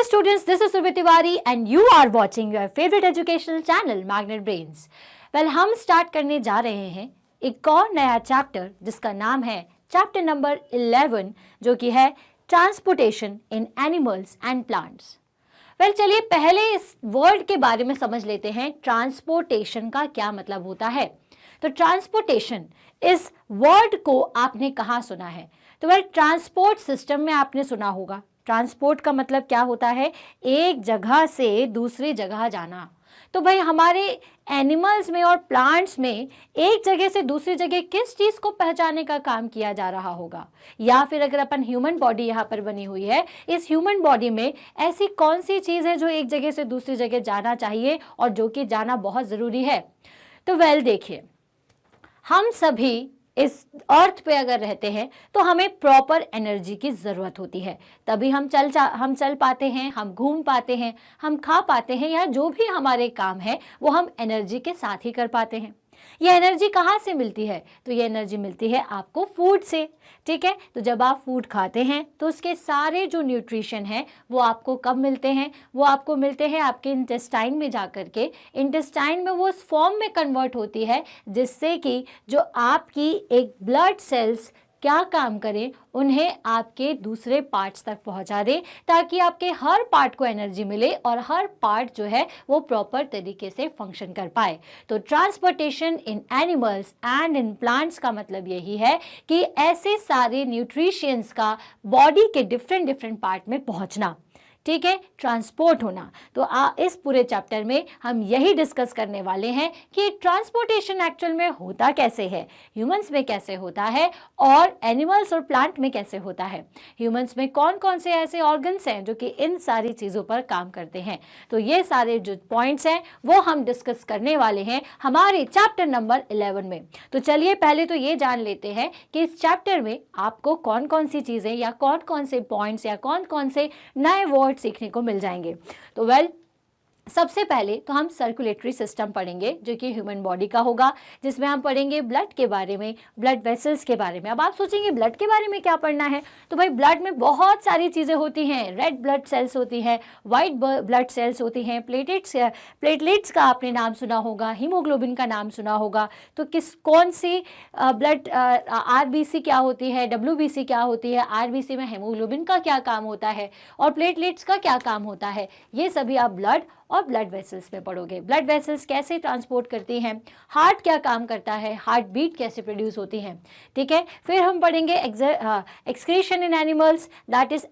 students, this is Surbhi Tiwari and you are watching your favorite educational channel Magnet Brains. Well, हम start करने जा रहे हैं एक और नया चैप्टर जिसका नाम है चैप्टर नंबर 11 जो कि है transportation in animals and plants. Well चलिए पहले इस वर्ड के बारे में समझ लेते हैं, ट्रांसपोर्टेशन का क्या मतलब होता है। तो ट्रांसपोर्टेशन इस वर्ड को आपने कहाँ सुना है? तो वेल ट्रांसपोर्ट सिस्टम में आपने सुना होगा। ट्रांसपोर्ट का मतलब क्या होता है? एक जगह से दूसरी जगह जाना। तो भाई हमारे एनिमल्स में और प्लांट्स में एक जगह से दूसरी जगह किस चीज़ को पहुंचाने का काम किया जा रहा होगा? या फिर अगर अपन ह्यूमन बॉडी यहाँ पर बनी हुई है, इस ह्यूमन बॉडी में ऐसी कौन सी चीज़ है जो एक जगह से दूसरी जगह जाना चाहिए और जो कि जाना बहुत ज़रूरी है? तो वेल देखिए, हम सभी इस अर्थ पे अगर रहते हैं तो हमें प्रॉपर एनर्जी की ज़रूरत होती है, तभी हम चल पाते हैं, हम घूम पाते हैं, हम खा पाते हैं, या जो भी हमारे काम है वो हम एनर्जी के साथ ही कर पाते हैं। ये एनर्जी कहाँ से मिलती है? तो ये एनर्जी मिलती है आपको फूड से, ठीक है। तो जब आप फूड खाते हैं तो उसके सारे जो न्यूट्रिशन है वो आपको कब मिलते हैं? वो आपको मिलते हैं आपके इंटेस्टाइन में जा कर के। इंटेस्टाइन में वो उस फॉर्म में कन्वर्ट होती है जिससे कि जो आपकी एक ब्लड सेल्स क्या काम करें, उन्हें आपके दूसरे पार्ट्स तक पहुंचा दें ताकि आपके हर पार्ट को एनर्जी मिले और हर पार्ट जो है वो प्रॉपर तरीके से फंक्शन कर पाए। तो transportation in animals and in plants का मतलब यही है कि ऐसे सारे न्यूट्रिशंस का बॉडी के डिफरेंट पार्ट में पहुंचना, ठीक है, ट्रांसपोर्ट होना। तो इस पूरे चैप्टर में हम यही डिस्कस करने वाले हैं कि ट्रांसपोर्टेशन एक्चुअल में होता कैसे है, ह्यूमंस में कैसे होता है और एनिमल्स और प्लांट में कैसे होता है। ह्यूमंस में कौन कौन से ऐसे ऑर्गन्स हैं जो कि इन सारी चीज़ों पर काम करते हैं। तो ये सारे जो पॉइंट्स हैं वो हम डिस्कस करने वाले हैं हमारे चैप्टर नंबर 11 में। तो चलिए पहले तो ये जान लेते हैं कि इस चैप्टर में आपको कौन कौन सी चीज़ें या कौन कौन से पॉइंट्स या कौन कौन से नए वर्ड सीखने को मिल जाएंगे। तो वेल सबसे पहले तो हम सर्कुलेटरी सिस्टम पढ़ेंगे जो कि ह्यूमन बॉडी का होगा, जिसमें हम पढ़ेंगे ब्लड के बारे में, ब्लड वेसल्स के बारे में। अब आप सोचेंगे ब्लड के बारे में क्या पढ़ना है? तो भाई ब्लड में बहुत सारी चीज़ें होती हैं। रेड ब्लड सेल्स होती हैं, वाइट ब्लड सेल्स होती हैं, प्लेटलेट्स का आपने नाम सुना होगा, हीमोग्लोबिन का नाम सुना होगा। तो कौन सी ब्लड आरबीसी क्या होती है, डब्ल्यूबीसी क्या होती है, आरबीसी में हीमोग्लोबिन का क्या काम होता है और प्लेटलेट्स का क्या काम होता है, ये सभी आप ब्लड और ब्लड वेसल्स में पढ़ोगे। ब्लड वेसल्स कैसे ट्रांसपोर्ट करती हैं, हार्ट क्या काम करता है, हार्ट बीट कैसे प्रोड्यूस होती हैं, ठीक है। फिर हम पढ़ेंगे excretion in animals, that is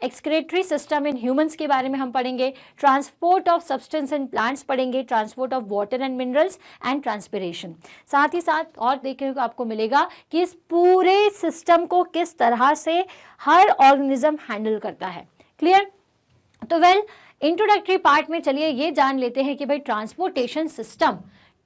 excretory system in humans के बारे में हम पढ़ेंगे। Transport of substance in plants पढ़ेंगे, transport of water and minerals and transpiration. साथ ही साथ और देखने को आपको मिलेगा कि इस पूरे सिस्टम को किस तरह से हर ऑर्गेनिज्म हैंडल करता है। क्लियर? तो वेल इंट्रोडक्टरी पार्ट में चलिए ये जान लेते हैं कि भाई ट्रांसपोर्टेशन सिस्टम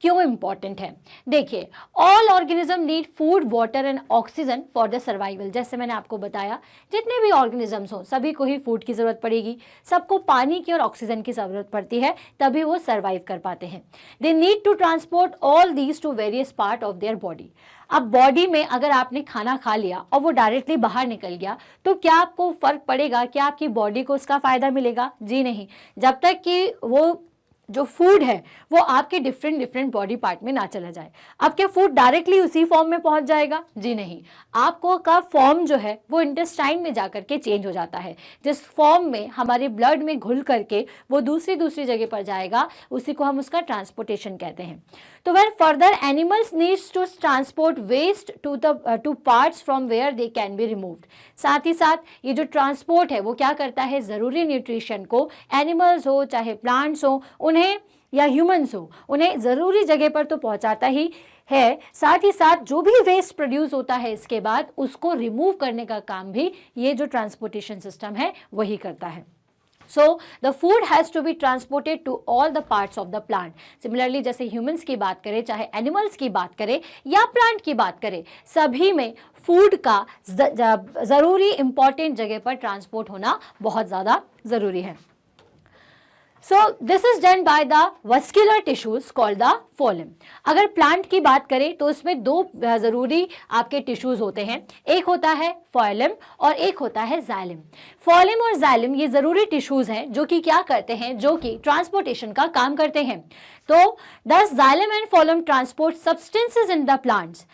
क्यों इंपॉर्टेंट है। देखिए, all organism need food, water and oxygen for the survival. जैसे मैंने आपको बताया, जितने भी ऑर्गेनिजम्स हों सभी को ही फूड की ज़रूरत पड़ेगी, सबको पानी की और ऑक्सीजन की ज़रूरत पड़ती है, तभी वो सर्वाइव कर पाते हैं। They need to transport all these to various part of their body. अब बॉडी में अगर आपने खाना खा लिया और वो डायरेक्टली बाहर निकल गया तो क्या आपको फ़र्क पड़ेगा? क्या आपकी बॉडी को उसका फ़ायदा मिलेगा? जी नहीं, जब तक कि वो जो फूड है वो आपके डिफरेंट बॉडी पार्ट में ना चला जाए। अब क्या फूड डायरेक्टली उसी फॉर्म में पहुंच जाएगा? जी नहीं, आपको का फॉर्म जो है वो इंटेस्टाइन में जाकर के चेंज हो जाता है। जिस फॉर्म में हमारे ब्लड में घुल करके वो दूसरी जगह पर जाएगा, उसी को हम उसका ट्रांसपोर्टेशन कहते हैं। तो well further animals needs to transport waste to parts from where they can be removed. साथ ही साथ ये जो ट्रांसपोर्ट है वो क्या करता है? ज़रूरी न्यूट्रिशन को एनिमल्स हो चाहे प्लांट्स हो उन्हें या ह्यूमंस हो, उन्हें ज़रूरी जगह पर तो पहुंचाता ही है, साथ ही साथ जो भी वेस्ट प्रोड्यूस होता है इसके बाद उसको रिमूव करने का काम भी ये जो ट्रांसपोर्टेशन सिस्टम है वही करता है। So the food has to be transported to all the parts of the plant. Similarly जैसे ह्यूमंस की बात करें, चाहे एनिमल्स की बात करें या प्लांट की बात करें, सभी में फूड का ज़रूरी इंपॉर्टेंट जगह पर ट्रांसपोर्ट होना बहुत ज़्यादा ज़रूरी है। So this is done by the vascular tissues called the phloem. अगर प्लांट की बात करें तो उसमें दो जरूरी आपके टिश्यूज होते हैं, एक होता है फोइलम और एक होता है जाइलम। फोइलम और जाइलम ये जरूरी टिश्यूज हैं जो कि क्या करते हैं, जो कि ट्रांसपोर्टेशन का काम करते हैं। तो thus xylem and phloem transport substances in the plants.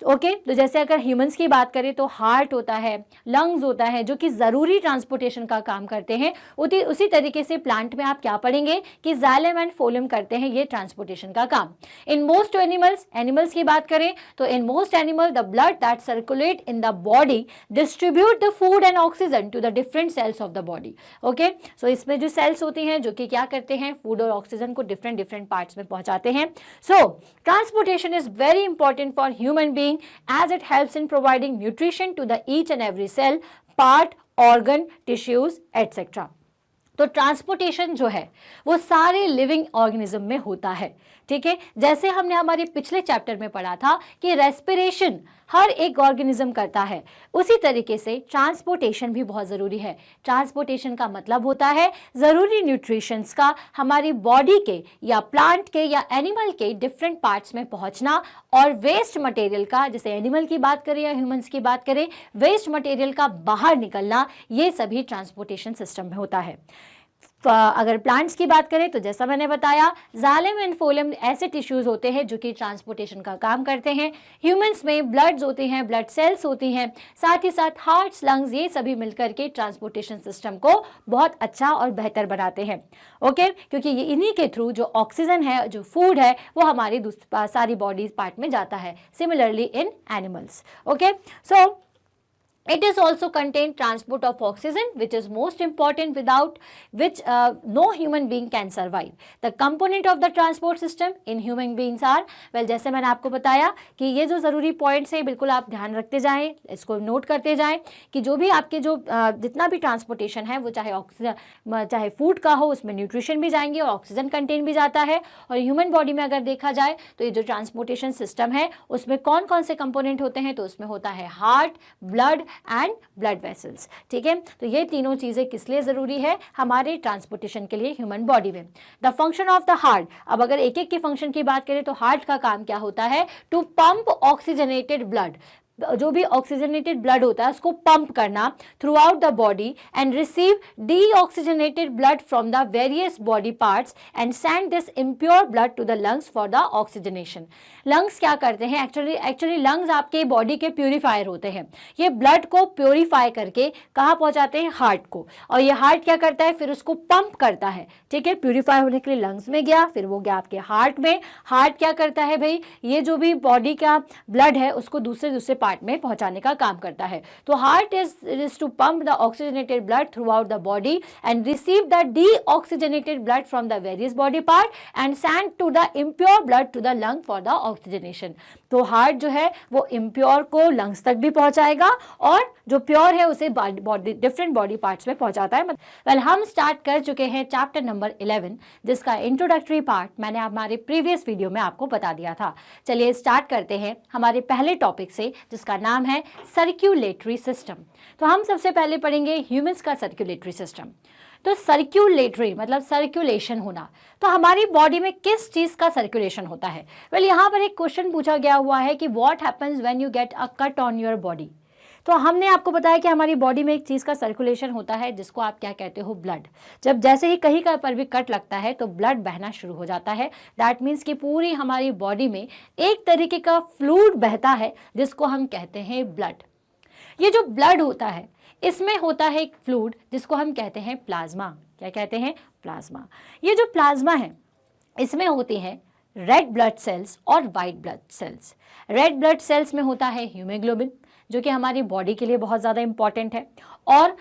Okay तो जैसे अगर ह्यूमंस की बात करें तो हार्ट होता है, लंग्स होता है, जो कि ज़रूरी ट्रांसपोर्टेशन का काम करते हैं। उसी तरीके से प्लांट में आप क्या पढ़ेंगे कि जाइलम एंड फोलम करते हैं ये ट्रांसपोर्टेशन का काम। इन मोस्ट एनिमल्स की बात करें तो in most animal the blood that circulate in the body distribute the food and oxygen to the different cells of the body. Okay so इसमें जो सेल्स होती हैं जो कि क्या करते हैं, फूड और ऑक्सीजन को डिफरेंट पार्ट्स में पहुंचाते हैं। So transportation is very important for human being as it helps in providing nutrition to the each and every cell, part, organ, tissues, etc. तो ट्रांसपोर्टेशन जो है वो सारे लिविंग ऑर्गेनिज्म में होता है, ठीक है। जैसे हमने हमारे पिछले चैप्टर में पढ़ा था कि रेस्पिरेशन हर एक ऑर्गेनिज्म करता है, उसी तरीके से ट्रांसपोर्टेशन भी बहुत ज़रूरी है। ट्रांसपोर्टेशन का मतलब होता है ज़रूरी न्यूट्रिशंस का हमारी बॉडी के या प्लांट के या एनिमल के डिफरेंट पार्ट्स में पहुंचना, और वेस्ट मटेरियल का, जैसे एनिमल की बात करें या ह्यूमंस की बात करें, वेस्ट मटेरियल का बाहर निकलना, ये सभी ट्रांसपोर्टेशन सिस्टम में होता है। अगर प्लांट्स की बात करें तो जैसा मैंने बताया जाइलम एंड फोलम ऐसे टिश्यूज होते हैं जो कि ट्रांसपोर्टेशन का काम करते हैं। ह्यूमंस में ब्लड्स होते हैं, ब्लड सेल्स होती हैं, साथ ही साथ हार्ट्स, लंग्स, ये सभी मिलकर के ट्रांसपोर्टेशन सिस्टम को बहुत अच्छा और बेहतर बनाते हैं। ओके क्योंकि ये इन्हीं के थ्रू जो ऑक्सीजन है, जो फूड है, वो हमारी सारी बॉडीज पार्ट में जाता है। Similarly in animals. Okay so it is also contain transport of oxygen, which is most important, without which no human being can survive. The component of the transport system in human beings are, well जैसे मैंने आपको बताया कि ये जो ज़रूरी points हैं बिल्कुल आप ध्यान रखते जाएं, इसको नोट करते जाएं कि जो भी आपके जो जितना भी ट्रांसपोर्टेशन है वो चाहे ऑक्सीजन चाहे फूड का हो, उसमें न्यूट्रिशन भी जाएंगे और ऑक्सीजन कंटेन भी जाता है। और ह्यूमन बॉडी में अगर देखा जाए तो ये जो ट्रांसपोर्टेशन सिस्टम है उसमें कौन कौन से कंपोनेंट होते हैं, तो उसमें होता है heart, blood and blood vessels, ठीक है। तो ये तीनों चीजें किस लिए जरूरी है, हमारे ट्रांसपोर्टेशन के लिए ह्यूमन बॉडी में। The function of the heart, अब अगर एक एक की फंक्शन की बात करें तो हार्ट का काम क्या होता है, टू पंप ऑक्सीजनेटेड ब्लड, जो भी ऑक्सीजनेटेड ब्लड होता है उसको पंप करना throughout the body and receive deoxygenated blood from the various body parts and send this impure blood to the lungs for the oxygenation. Lungs क्या करते हैं, actually lungs आपके बॉडी के purifier होते हैं। ये ब्लड को प्योरीफाई करके कहाँ पहुंचाते हैं, हार्ट को, और ये हार्ट क्या करता है, फिर उसको पंप करता है, ठीक है। प्यूरिफाई होने के लिए लंग्स में गया, फिर वो गया आपके हार्ट में। हार्ट क्या करता है भाई, ये जो भी बॉडी का ब्लड है उसको दूसरे पार्ट में पहुंचाने का काम करता है। तो heart is to pump the oxygenated blood throughout the body and receive the deoxygenated blood from the various body part and send to the impure blood to the lung for the oxygenation. तो heart जो है वो impure को lungs तक भी पहुंचाएगा और जो प्योर है उसे डिफरेंट बॉडी पार्ट्स में पहुंचाता है। वेल हम स्टार्ट कर चुके हैं चैप्टर नंबर 11, जिसका इंट्रोडक्टरी पार्ट मैंने हमारे प्रीवियस वीडियो में आपको बता दिया था। चलिए स्टार्ट करते हैं हमारे पहले टॉपिक से, जिसका नाम है सर्क्यूलेटरी सिस्टम। तो हम सबसे पहले पढ़ेंगे ह्यूमंस का सर्क्यूलेटरी सिस्टम। तो सर्क्यूलेटरी मतलब सर्कुलेशन होना, तो हमारी बॉडी में किस चीज का सर्कुलेशन होता है। वेल यहाँ पर एक क्वेश्चन पूछा गया हुआ है कि what happens when you get a cut on your body. तो हमने आपको बताया कि हमारी बॉडी में एक चीज़ का सर्कुलेशन होता है जिसको आप क्या कहते हो, ब्लड। जब जैसे ही कहीं का पर भी कट लगता है तो ब्लड बहना शुरू हो जाता है। दैट मीन्स कि पूरी हमारी बॉडी में एक तरीके का फ्लूइड बहता है जिसको हम कहते हैं ब्लड। ये जो ब्लड होता है इसमें होता है एक फ्लूइड जिसको हम कहते हैं प्लाज्मा। क्या कहते हैं, प्लाज्मा। ये जो प्लाज्मा है इसमें होती हैं रेड ब्लड सेल्स और white blood cells. Red blood sales में होता है हीमोग्लोबिन जो कि हमारी बॉडी के लिए बहुत ज़्यादा इंपॉर्टेंट है, और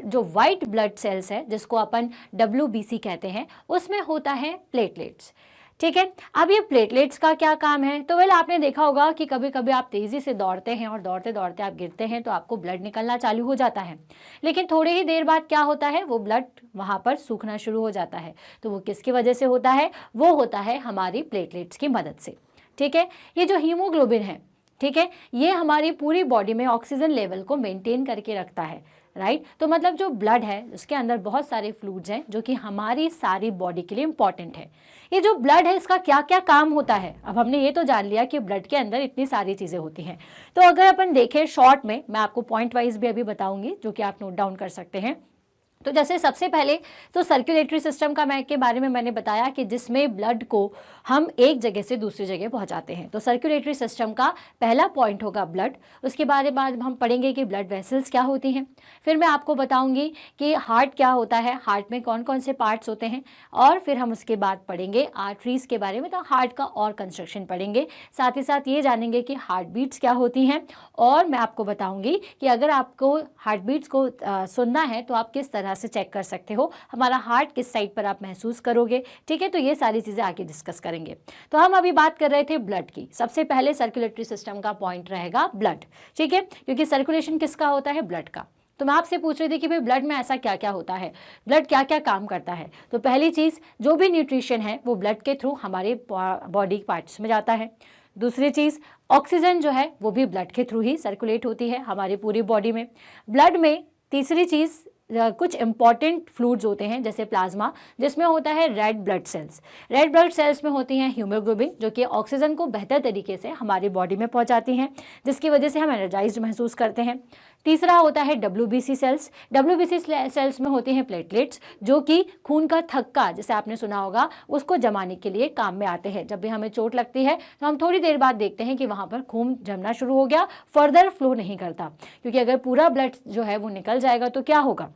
जो वाइट ब्लड सेल्स है जिसको अपन WBC कहते हैं उसमें होता है प्लेटलेट्स, ठीक है। अब ये प्लेटलेट्स का क्या काम है, तो वेल आपने देखा होगा कि कभी कभी आप तेज़ी से दौड़ते हैं और दौड़ते दौड़ते आप गिरते हैं तो आपको ब्लड निकलना चालू हो जाता है, लेकिन थोड़ी ही देर बाद क्या होता है, वो ब्लड वहाँ पर सूखना शुरू हो जाता है। तो वो किसकी वजह से होता है, वो होता है हमारी प्लेटलेट्स की मदद से, ठीक है। ये जो हीमोग्लोबिन है, ठीक है, ये हमारी पूरी बॉडी में ऑक्सीजन लेवल को मेंटेन करके रखता है। राइट। तो मतलब जो ब्लड है उसके अंदर बहुत सारे फ्लूइड्स हैं जो कि हमारी सारी बॉडी के लिए इंपॉर्टेंट है। ये जो ब्लड है इसका क्या क्या काम होता है, अब हमने ये तो जान लिया कि ब्लड के अंदर इतनी सारी चीज़ें होती हैं। तो अगर अपन देखें शॉर्ट में, मैं आपको पॉइंट वाइज भी अभी बताऊंगी जो कि आप नोट डाउन कर सकते हैं। तो जैसे सबसे पहले तो सर्कुलेटरी सिस्टम का के बारे में मैंने बताया कि जिसमें ब्लड को हम एक जगह से दूसरी जगह पहुंचाते हैं। तो सर्कुलेटरी सिस्टम का पहला पॉइंट होगा ब्लड। उसके बाद हम पढ़ेंगे कि ब्लड वेसल्स क्या होती हैं, फिर मैं आपको बताऊंगी कि हार्ट क्या होता है, हार्ट में कौन कौन से पार्ट्स होते हैं, और फिर हम उसके बाद पढ़ेंगे आर्टरीज के बारे में, तो हार्ट का और कंस्ट्रक्शन पढ़ेंगे। साथ ही साथ ये जानेंगे कि हार्ट बीट्स क्या होती हैं, और मैं आपको बताऊंगी कि अगर आपको हार्ट बीट्स को सुनना है तो आप किस तरह से चेक कर सकते हो, हमारा हार्ट किस साइड पर आप महसूस करोगे। ठीक है, तो ये सारी चीजें आगे डिस्कस करेंगे। तो हम अभी बात कर रहे थे ब्लड की। सबसे पहले सर्कुलेटरी सिस्टम का पॉइंट रहेगा ब्लड, ठीक है, क्योंकि सर्कुलेशन किसका होता है, ब्लड का। तो मैं आपसे पूछ रही थी कि भाई ब्लड में ऐसा क्या क्या होता है, ब्लड क्या क्या काम करता है। तो पहली चीज, जो भी न्यूट्रिशन है वो ब्लड के थ्रू हमारे बॉडी पार्ट्स में जाता है। दूसरी चीज, ऑक्सीजन जो है वो भी ब्लड के थ्रू ही सर्कुलेट होती है हमारी पूरी बॉडी में, ब्लड में। तीसरी चीज, कुछ इंपॉर्टेंट फ्लूइड्स होते हैं जैसे प्लाज्मा, जिसमें होता है red blood sales. Red blood sales में होती हैं हीमोग्लोबिन, जो कि ऑक्सीजन को बेहतर तरीके से हमारी बॉडी में पहुंचाती हैं, जिसकी वजह से हम एनर्जाइज्ड महसूस करते हैं। तीसरा होता है WBC सेल्स। WBC सेल्स में होती हैं प्लेटलेट्स, जो कि खून का थक्का, जैसे आपने सुना होगा, उसको जमाने के लिए काम में आते हैं। जब भी हमें चोट लगती है तो हम थोड़ी देर बाद देखते हैं कि वहाँ पर खून जमना शुरू हो गया, फर्दर फ्लो नहीं करता, क्योंकि अगर पूरा ब्लड जो है वो निकल जाएगा तो क्या होगा,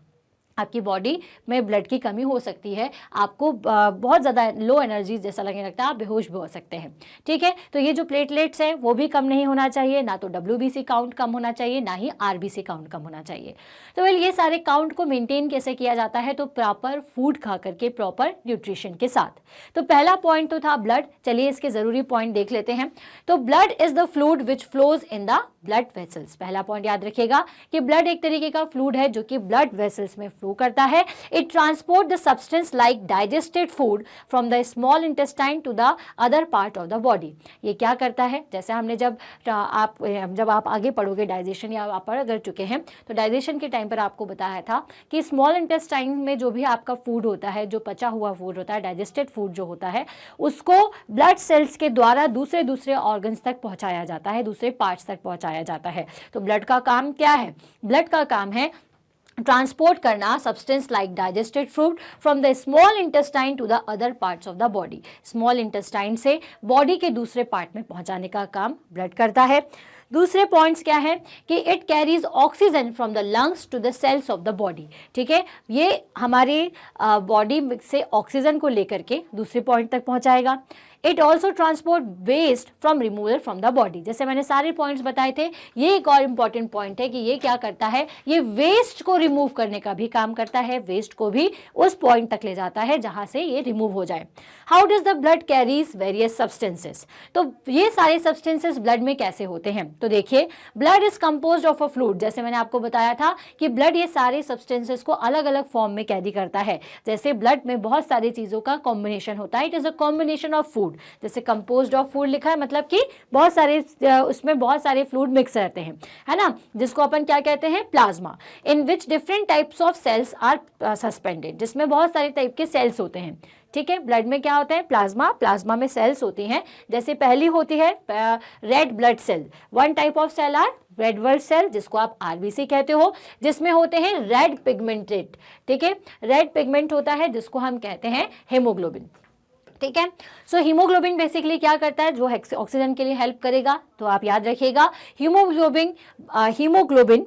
आपकी बॉडी में ब्लड की कमी हो सकती है, आपको बहुत ज़्यादा लो एनर्जी जैसा लगने लगता है, आप बेहोश भी हो सकते हैं। ठीक है, तो ये जो प्लेटलेट्स हैं वो भी कम नहीं होना चाहिए, ना तो WBC काउंट कम होना चाहिए, ना ही RBC काउंट कम होना चाहिए। तो वेल, ये सारे काउंट को मेंटेन कैसे किया जाता है, तो प्रॉपर फूड खा करके, प्रॉपर न्यूट्रिशन के साथ। तो पहला पॉइंट तो था ब्लड। चलिए इसके ज़रूरी पॉइंट देख लेते हैं। तो blood is the fluid which flows in the blood vessels. पहला पॉइंट याद रखिएगा कि ब्लड एक तरीके का फ्लूइड है जो कि ब्लड वेसल्स में फ्लो करता है। It transport the substance like digested food from the small intestine to the other part of the body. ये क्या करता है, जैसे हमने जब आप आगे पढ़ोगे डाइजेशन, या आप पढ़ कर चुके हैं, तो डाइजेशन के टाइम पर आपको बताया था कि स्मॉल इंटेस्टाइन में जो भी आपका फूड होता है, जो पचा हुआ फूड होता है, डाइजेस्टेड फूड जो होता है, उसको ब्लड सेल्स के द्वारा दूसरे ऑर्गन्स तक पहुंचाया जाता है, दूसरे पार्ट्स तक पहुंचाया जाता है। तो ब्लड का काम क्या है, ब्लड का काम है ट्रांसपोर्ट करना substance like digested food from the small intestine to the other parts of the body. Small intestine से बॉडी के दूसरे पार्ट में पहुंचाने का काम ब्लड करता है। दूसरे पॉइंट्स क्या है कि it carries oxygen from the lungs to the cells of the body. ठीक है, ये हमारी बॉडी से ऑक्सीजन को लेकर के दूसरे पॉइंट तक पहुंचाएगा। It also transport waste from removal from the body. जैसे मैंने सारे पॉइंट्स बताए थे, ये एक और इंपॉर्टेंट पॉइंट है कि ये क्या करता है, ये वेस्ट को रिमूव करने का भी काम करता है, वेस्ट को भी उस पॉइंट तक ले जाता है जहां से ये रिमूव हो जाए। How does the blood carries various substances. तो ये सारे सब्सटेंसेस ब्लड में कैसे होते हैं, तो देखिए, blood is composed of a fluid. जैसे मैंने आपको बताया था कि ब्लड ये सारे सब्सटेंसेस को अलग अलग फॉर्म में कैरी करता है। जैसे ब्लड में बहुत सारी चीजों का कॉम्बिनेशन होता है, it is a combination of food. जैसे कंपोज्ड ऑफ फूड लिखा है, मतलब कि बहुत सारे उसमें बहुत सारे फ्लूइड मिक्स रहते हैं, है ना, जिसको अपन क्या कहते हैं, plasma. In which different types of cells are suspended, जिसमें बहुत सारे टाइप के सेल्स होते हैं। ठीक है, ब्लड में क्या होता है, प्लाज्मा, प्लाज्मा में सेल्स होती हैं। जैसे पहली होती है red blood cell. One type of cell are red blood cell, जिसको आप RBC कहते हो, जिसमें होते हैं रेड पिगमेंटेड। ठीक है, रेड पिगमेंट होता है जिसको हम कहते हैं हेमोग्लोबिन। ठीक है, सो हीमोग्लोबिन बेसिकली क्या करता है, जो ऑक्सीजन के लिए हेल्प करेगा। तो आप याद रखिएगा, haemoglobin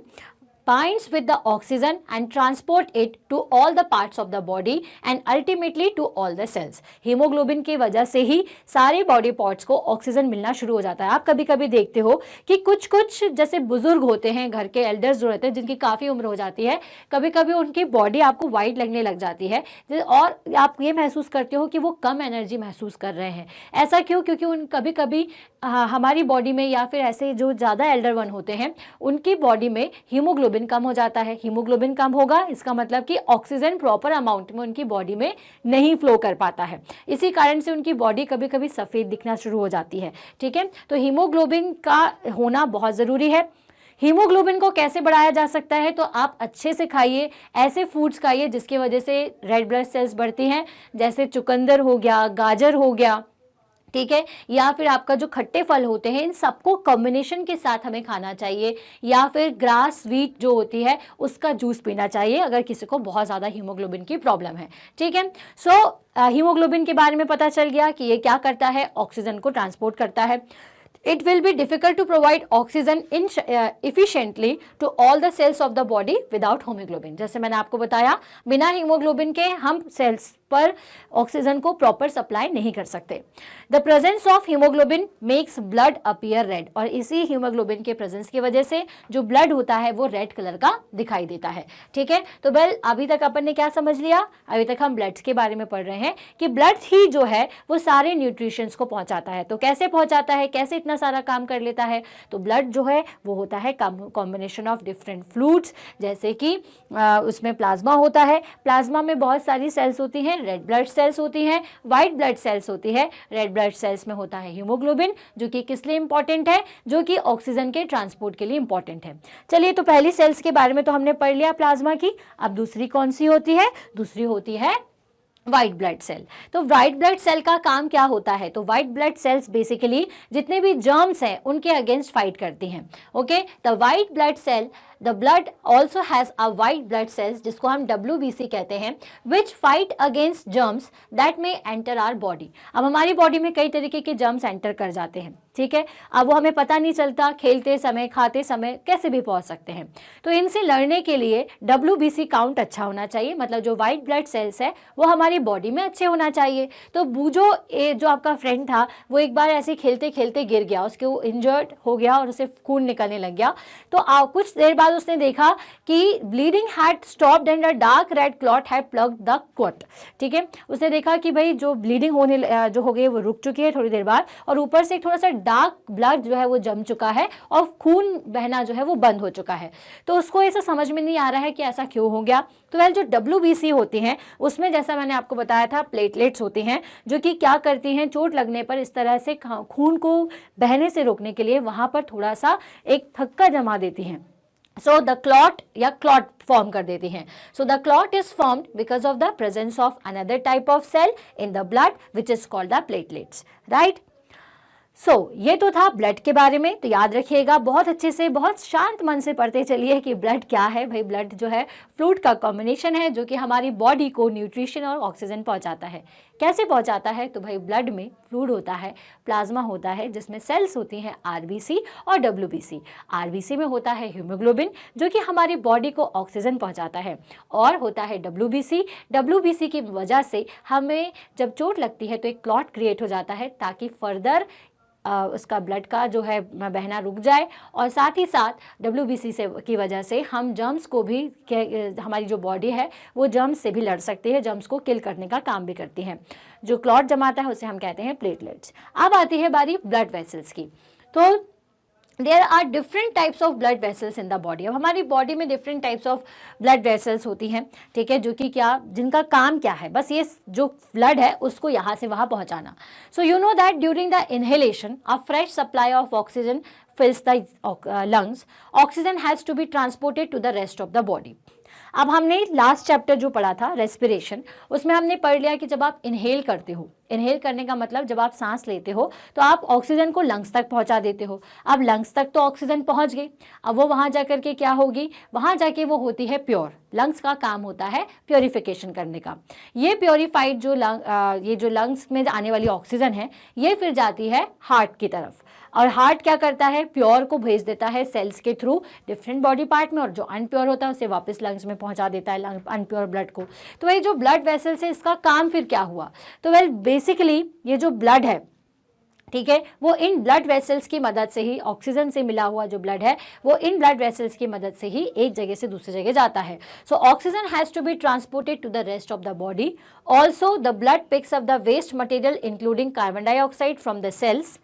binds with the oxygen and transport it to all the parts of the body and ultimately to all the cells। Haemoglobin की वजह से ही सारे बॉडी पार्ट्स को ऑक्सीजन मिलना शुरू हो जाता है। आप कभी कभी देखते हो कि कुछ जैसे बुजुर्ग होते हैं, घर के एल्डर्स जो रहते हैं, जिनकी काफ़ी उम्र हो जाती है, कभी कभी उनकी बॉडी आपको वाइट लगने लग जाती है और आप ये महसूस करते हो कि वो कम एनर्जी महसूस कर रहे हैं। ऐसा क्यों, क्योंकि उन कभी कभी हमारी बॉडी में, या फिर ऐसे जो ज़्यादा एल्डर वन होते हैं, उनकी बॉडी में हीमोग्लोबिन कम हो जाता है। हीमोग्लोबिन कम होगा, इसका मतलब कि ऑक्सीजन प्रॉपर अमाउंट में उनकी बॉडी में नहीं फ्लो कर पाता है। इसी कारण से उनकी बॉडी कभी कभी सफ़ेद दिखना शुरू हो जाती है। ठीक है, तो हीमोग्लोबिन का होना बहुत ज़रूरी है। हीमोग्लोबिन को कैसे बढ़ाया जा सकता है, तो आप अच्छे से खाइए, ऐसे फूड्स खाइए जिसकी वजह से रेड ब्लड सेल्स बढ़ती हैं, जैसे चुकंदर हो गया, गाजर हो गया, ठीक है, या फिर आपका जो खट्टे फल होते हैं, इन सबको कॉम्बिनेशन के साथ हमें खाना चाहिए, या फिर ग्रास वीट जो होती है उसका जूस पीना चाहिए अगर किसी को बहुत ज़्यादा हीमोग्लोबिन की प्रॉब्लम है, ठीक है। सो हीमोग्लोबिन के बारे में पता चल गया कि ये क्या करता है, ऑक्सीजन को ट्रांसपोर्ट करता है। It will be difficult to provide oxygen efficiently to all the cells of the body without hemoglobin। जैसे मैंने आपको बताया, बिना हीमोग्लोबिन के हम सेल्स पर ऑक्सीजन को प्रॉपर सप्लाई नहीं कर सकते। The presence of haemoglobin makes blood appear red, और इसी हीमोग्लोबिन के प्रेजेंस की वजह से जो ब्लड होता है वो रेड कलर का दिखाई देता है, ठीक है। तो वेल, अभी तक अपन ने क्या समझ लिया, अभी तक हम ब्लड के बारे में पढ़ रहे हैं कि ब्लड ही जो है वो सारे न्यूट्रिशंस को पहुंचाता है। तो कैसे पहुंचाता है, कैसे इतना सारा काम कर लेता है, तो ब्लड जो है वो होता है कॉम्बिनेशन ऑफ डिफरेंट फ्लूइड्स, जैसे कि उसमें प्लाज्मा होता है, प्लाज्मा में बहुत सारी सेल्स होती हैं, रेड ब्लड सेल्स होती हैं, वाइट ब्लड सेल्स होती है। रेड ब्लड सेल्स में होता है हीमोग्लोबिन, जो कि किस लिए इंपॉर्टेंट है, जो कि ऑक्सीजन के ट्रांसपोर्ट के लिए इंपॉर्टेंट है। चलिए, तो पहली सेल्स के बारे में तो हमने पढ़ लिया प्लाज्मा की, अब दूसरी कौन सी होती है, दूसरी होती है व्हाइट ब्लड सेल। तो व्हाइट ब्लड सेल का काम क्या होता है, तो व्हाइट ब्लड सेल्स बेसिकली जितने भी जर्म्स हैं उनके अगेंस्ट फाइट करती हैं, okay. The white blood cell, the blood also has a white blood cells, जिसको हम WBC कहते हैं, which fight against germs that में एंटर आवर बॉडी। अब हमारी बॉडी में कई तरीके के जर्म्स एंटर कर जाते हैं, ठीक है। अब वो हमें पता नहीं चलता, खेलते समय, खाते समय कैसे भी पहुंच सकते हैं। तो इनसे लड़ने के लिए WBC काउंट अच्छा होना चाहिए, मतलब जो व्हाइट ब्लड सेल्स है वो हमारी बॉडी में अच्छे होना चाहिए। तो बूजो जो आपका फ्रेंड था, वो एक बार ऐसे खेलते खेलते गिर गया, उसके वो इंजर्ड हो गया और उसे खून निकलने लग गया। तो कुछ देर बाद उसने देखा कि bleeding had stopped and a dark red clot had plugged the clot, ठीक है। उसने देखा कि भाई जो ब्लीडिंग होने जो हो गई वो रुक चुकी है थोड़ी देर बाद, और ऊपर से थोड़ा सा डार्क ब्लड जो है वो जम चुका है और खून बहना जो है वो बंद हो चुका है। तो उसको ऐसा समझ में नहीं आ रहा है कि ऐसा क्यों हो गया। तो वह जो WBC होती हैं उसमें, जैसा मैंने आपको बताया था, प्लेटलेट्स होती हैं जो कि क्या करती हैं, चोट लगने पर इस तरह से खून को बहने से रोकने के लिए वहां पर थोड़ा सा एक थक्का जमा देती हैं। So the clot या clot फॉर्म कर देती हैं। So the clot is formed because of the presence of another type of cell in the blood which is called the platelets, right? ये तो था ब्लड के बारे में। तो याद रखिएगा, बहुत अच्छे से, बहुत शांत मन से पढ़ते चलिए कि ब्लड क्या है। भाई, ब्लड जो है फ्लूइड का कॉम्बिनेशन है जो कि हमारी बॉडी को न्यूट्रिशन और ऑक्सीजन पहुंचाता है। कैसे पहुंचाता है, तो भाई ब्लड में फ्लूइड होता है, प्लाज्मा होता है, जिसमें सेल्स होती हैं RBC और WBC। RBC में होता है हीमोग्लोबिन जो कि हमारी बॉडी को ऑक्सीजन पहुंचाता है, और होता है WBC की वजह से हमें जब चोट लगती है तो एक क्लॉट क्रिएट हो जाता है, ताकि फर्दर उसका ब्लड का जो है बहना रुक जाए, और साथ ही साथ WBC की वजह से हम जर्म्स को भी, हमारी जो बॉडी है वो जर्म्स से भी लड़ सकती है, जर्म्स को किल करने का काम भी करती है। जो क्लॉट जमाता है उसे हम कहते हैं प्लेटलेट्स। अब आती है बारी ब्लड वेसल्स की। तो there are different types of blood vessels in the body. अब हमारी बॉडी में different types of blood vessels होती हैं, ठीक है, जो कि जिनका काम क्या है, बस ये जो ब्लड है उसको यहाँ से वहाँ पहुँचाना। So you know that during the inhalation a fresh supply of oxygen fills the lungs, oxygen has to be transported to the rest of the body. अब हमने लास्ट चैप्टर जो पढ़ा था रेस्पिरेशन, उसमें हमने पढ़ लिया कि जब आप इनहेल करते हो, इनहेल करने का मतलब जब आप सांस लेते हो तो आप ऑक्सीजन को लंग्स तक पहुंचा देते हो। अब लंग्स तक तो ऑक्सीजन पहुंच गई, अब वो वहां जाकर के क्या होगी, वहां जाके वो होती है प्योर। लंग्स का काम होता है प्योरिफिकेशन करने का। ये प्योरीफाइड जो ये जो लंग्स में आने वाली ऑक्सीजन है, ये फिर जाती है हार्ट की तरफ, और हार्ट क्या करता है, प्योर को भेज देता है सेल्स के थ्रू डिफरेंट बॉडी पार्ट में, और जो अनप्योर होता है उसे वापस लंग्स में पहुंचा देता है, अनप्योर ब्लड को। तो वही जो ब्लड वेसल्स है, इसका काम फिर क्या हुआ, तो वेल बेसिकली ये जो ब्लड है, ठीक है, वो इन ब्लड वेसल्स की मदद से ही, ऑक्सीजन से मिला हुआ जो ब्लड है वो इन ब्लड वेसल्स की मदद से ही एक जगह से दूसरी जगह जाता है। So oxygen has to be transported to the rest of the body. Also the blood picks up the waste material including carbon dioxide from the cells,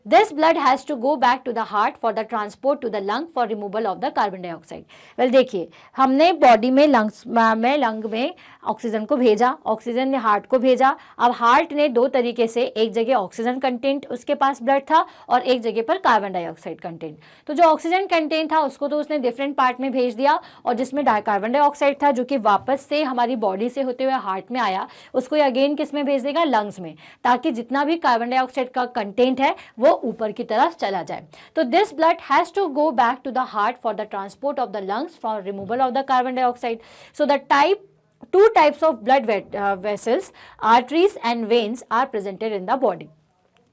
this blood has to go back to the heart for the transport to the lung for removal of the carbon dioxide. Well देखिए, हमने body में lung में oxygen को भेजा, oxygen ने heart को भेजा। अब हार्ट ने दो तरीके से, एक जगह ऑक्सीजन कंटेंट उसके पास ब्लड था और एक जगह पर कार्बन डाइऑक्साइड कंटेंट। तो जो ऑक्सीजन कंटेंट था उसको तो उसने डिफरेंट पार्ट में भेज दिया, और जिसमें कार्बन डाइऑक्साइड था जो कि वापस से हमारी बॉडी से होते हुए हार्ट में आया, उसको अगेन किस में भेज देगा, लंग्स में, ताकि जितना भी कार्बन डाइऑक्साइड का कंटेंट है वो ऊपर की तरफ चला जाए। तो this blood has to go back to the heart for the transport of the lungs for removal of the carbon dioxide. So the two types of blood vessels, arteries and veins are presented in the body.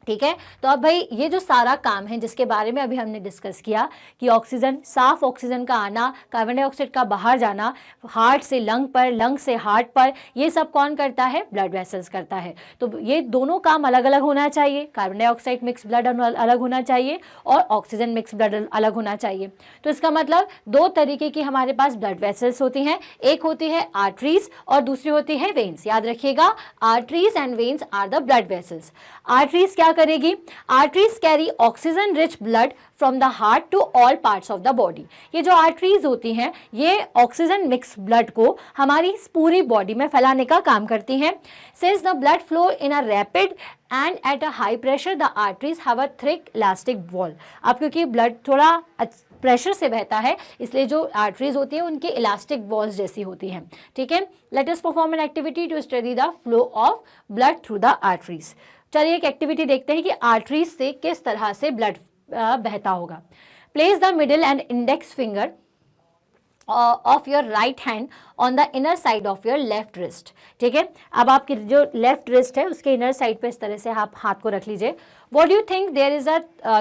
ठीक है, तो अब भाई ये जो सारा काम है जिसके बारे में अभी हमने डिस्कस किया कि ऑक्सीजन, साफ ऑक्सीजन का आना, कार्बन डाइऑक्साइड का बाहर जाना, हार्ट से लंग पर, लंग से हार्ट पर, ये सब कौन करता है, ब्लड वेसल्स करता है। तो ये दोनों काम अलग अलग होना चाहिए, कार्बन डाइऑक्साइड मिक्स ब्लड अलग होना चाहिए और ऑक्सीजन मिक्स ब्लड अलग होना चाहिए। तो इसका मतलब दो तरीके की हमारे पास ब्लड वेसल्स होती हैं, एक होती है आर्टरीज और दूसरी होती है वेन्स। याद रखिएगा, arteries and veins are the blood vessels. Arteries क्या करेगी, arteries carry oxygen rich blood from the heart to all parts of the body. ये जो आर्टरीज होती हैं ये ऑक्सीजन मिक्स ब्लड को हमारी पूरी बॉडी में फैलाने का काम करती हैं। Since the blood flow in a rapid and at a high pressure the arteries have a thick elastic wall. अब क्योंकि ब्लड थोड़ा प्रेशर से बहता है इसलिए जो आर्टरीज होती हैं उनकी इलास्टिक वॉल्स जैसी होती हैं। ठीक है, let us perform an activity to study the flow of blood through the arteries. चलिए एक एक्टिविटी देखते हैं कि आर्टरीज से किस तरह से ब्लड बहता होगा। Place the middle and index finger of your right hand on the inner side of your left wrist. ठीक है, अब आपकी जो लेफ्ट रिस्ट है उसके इनर साइड पे इस तरह से आप हाथ को रख लीजिए। What do you think? There is a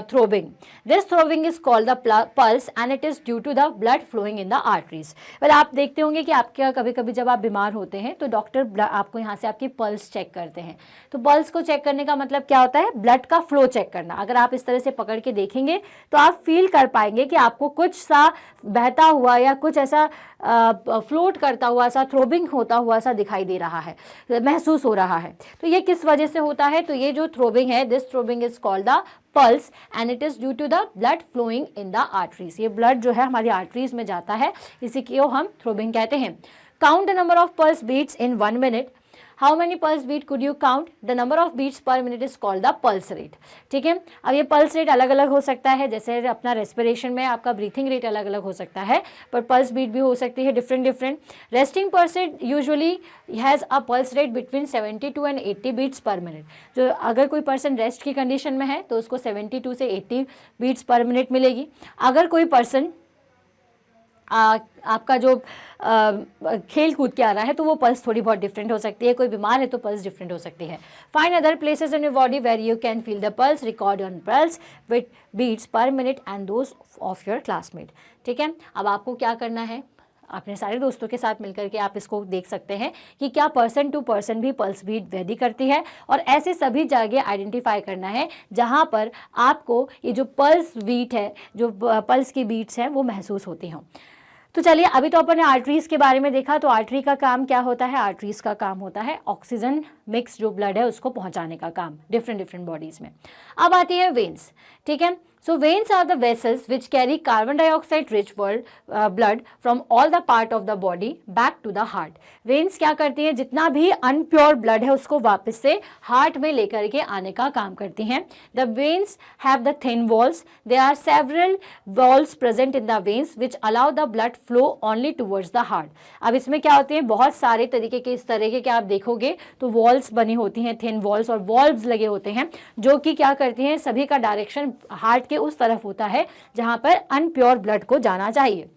throbbing. This throbbing is called the pulse and it is due to the blood flowing in the arteries. Well, आप देखते होंगे कि आपके कभी कभी जब आप बीमार होते हैं तो डॉक्टर आपको यहाँ से आपकी पल्स चेक करते हैं। तो पल्स को चेक करने का मतलब क्या होता है, ब्लड का फ्लो चेक करना। अगर आप इस तरह से पकड़ के देखेंगे तो आप फील कर पाएंगे कि आपको कुछ सा बहता हुआ या कुछ ऐसा फ्लोट करता हुआ सा, थ्रोबिंग होता हुआ सा दिखाई दे रहा है, महसूस हो रहा है। तो ये किस वजह से होता है, तो ये जो थ्रोबिंग है, this throbbing is called the pulse and it is due to the blood flowing in the arteries. ये ब्लड जो है हमारी आर्टरीज में जाता है, इसी को हम थ्रोबिंग कहते हैं। Count the number of pulse beats in 1 minute. How many pulse beat could you count? The number of beats per minute is called the pulse rate. ठीक है, अब ये पल्स रेट अलग अलग हो सकता है, जैसे अपना रेस्पिरेशन में आपका ब्रीथिंग रेट अलग अलग हो सकता है, पर पल्स बीट भी हो सकती है different. Resting person usually has a pulse rate between 72 and 80 beats per minute. जो अगर कोई पर्सन रेस्ट की कंडीशन में है तो उसको 72 से 80 बीट्स पर मिनट मिलेगी। अगर कोई पर्सन आपका जो खेल कूद के आ रहा है तो वो पल्स थोड़ी बहुत डिफरेंट हो सकती है, कोई बीमार है तो पल्स डिफरेंट हो सकती है। Find other places in your body where you can feel the pulse, record on pulse with beats per minute and those of your classmate. ठीक है, अब आपको क्या करना है, अपने सारे दोस्तों के साथ मिलकर के आप इसको देख सकते हैं कि क्या पर्सन टू पर्सन भी पल्स बीट वेरी करती है, और ऐसे सभी जगह आइडेंटिफाई करना है जहां पर आपको ये जो पल्स बीट है, जो पल्स की बीट्स हैं वो महसूस होती हों। तो चलिए, अभी तो अपन ने आर्टरीज के बारे में देखा। तो आर्टरी का काम क्या होता है, आर्टरीज का काम होता है ऑक्सीजन मिक्स जो ब्लड है उसको पहुंचाने का काम डिफरेंट बॉडीज में। अब आती है वेन्स। ठीक है, so veins are the vessels which carry carbon dioxide rich blood from all the part of the body back to the heart. veins क्या करती हैं, जितना भी unpure blood है उसको वापस से हार्ट में लेकर के आने का काम करती हैं। The veins have the thin walls. There are several walls present in the veins which allow the blood flow only towards the heart. अब इसमें क्या होते हैं, बहुत सारे तरीके के इस तरह के आप देखोगे तो वॉल्स बनी होती हैं, थिन वॉल्स, और वॉल्व्स लगे होते हैं जो कि क्या करती हैं, सभी का डायरेक्शन हार्ट के उस तरफ होता है जहां पर अनप्योर ब्लड को जाना चाहिए।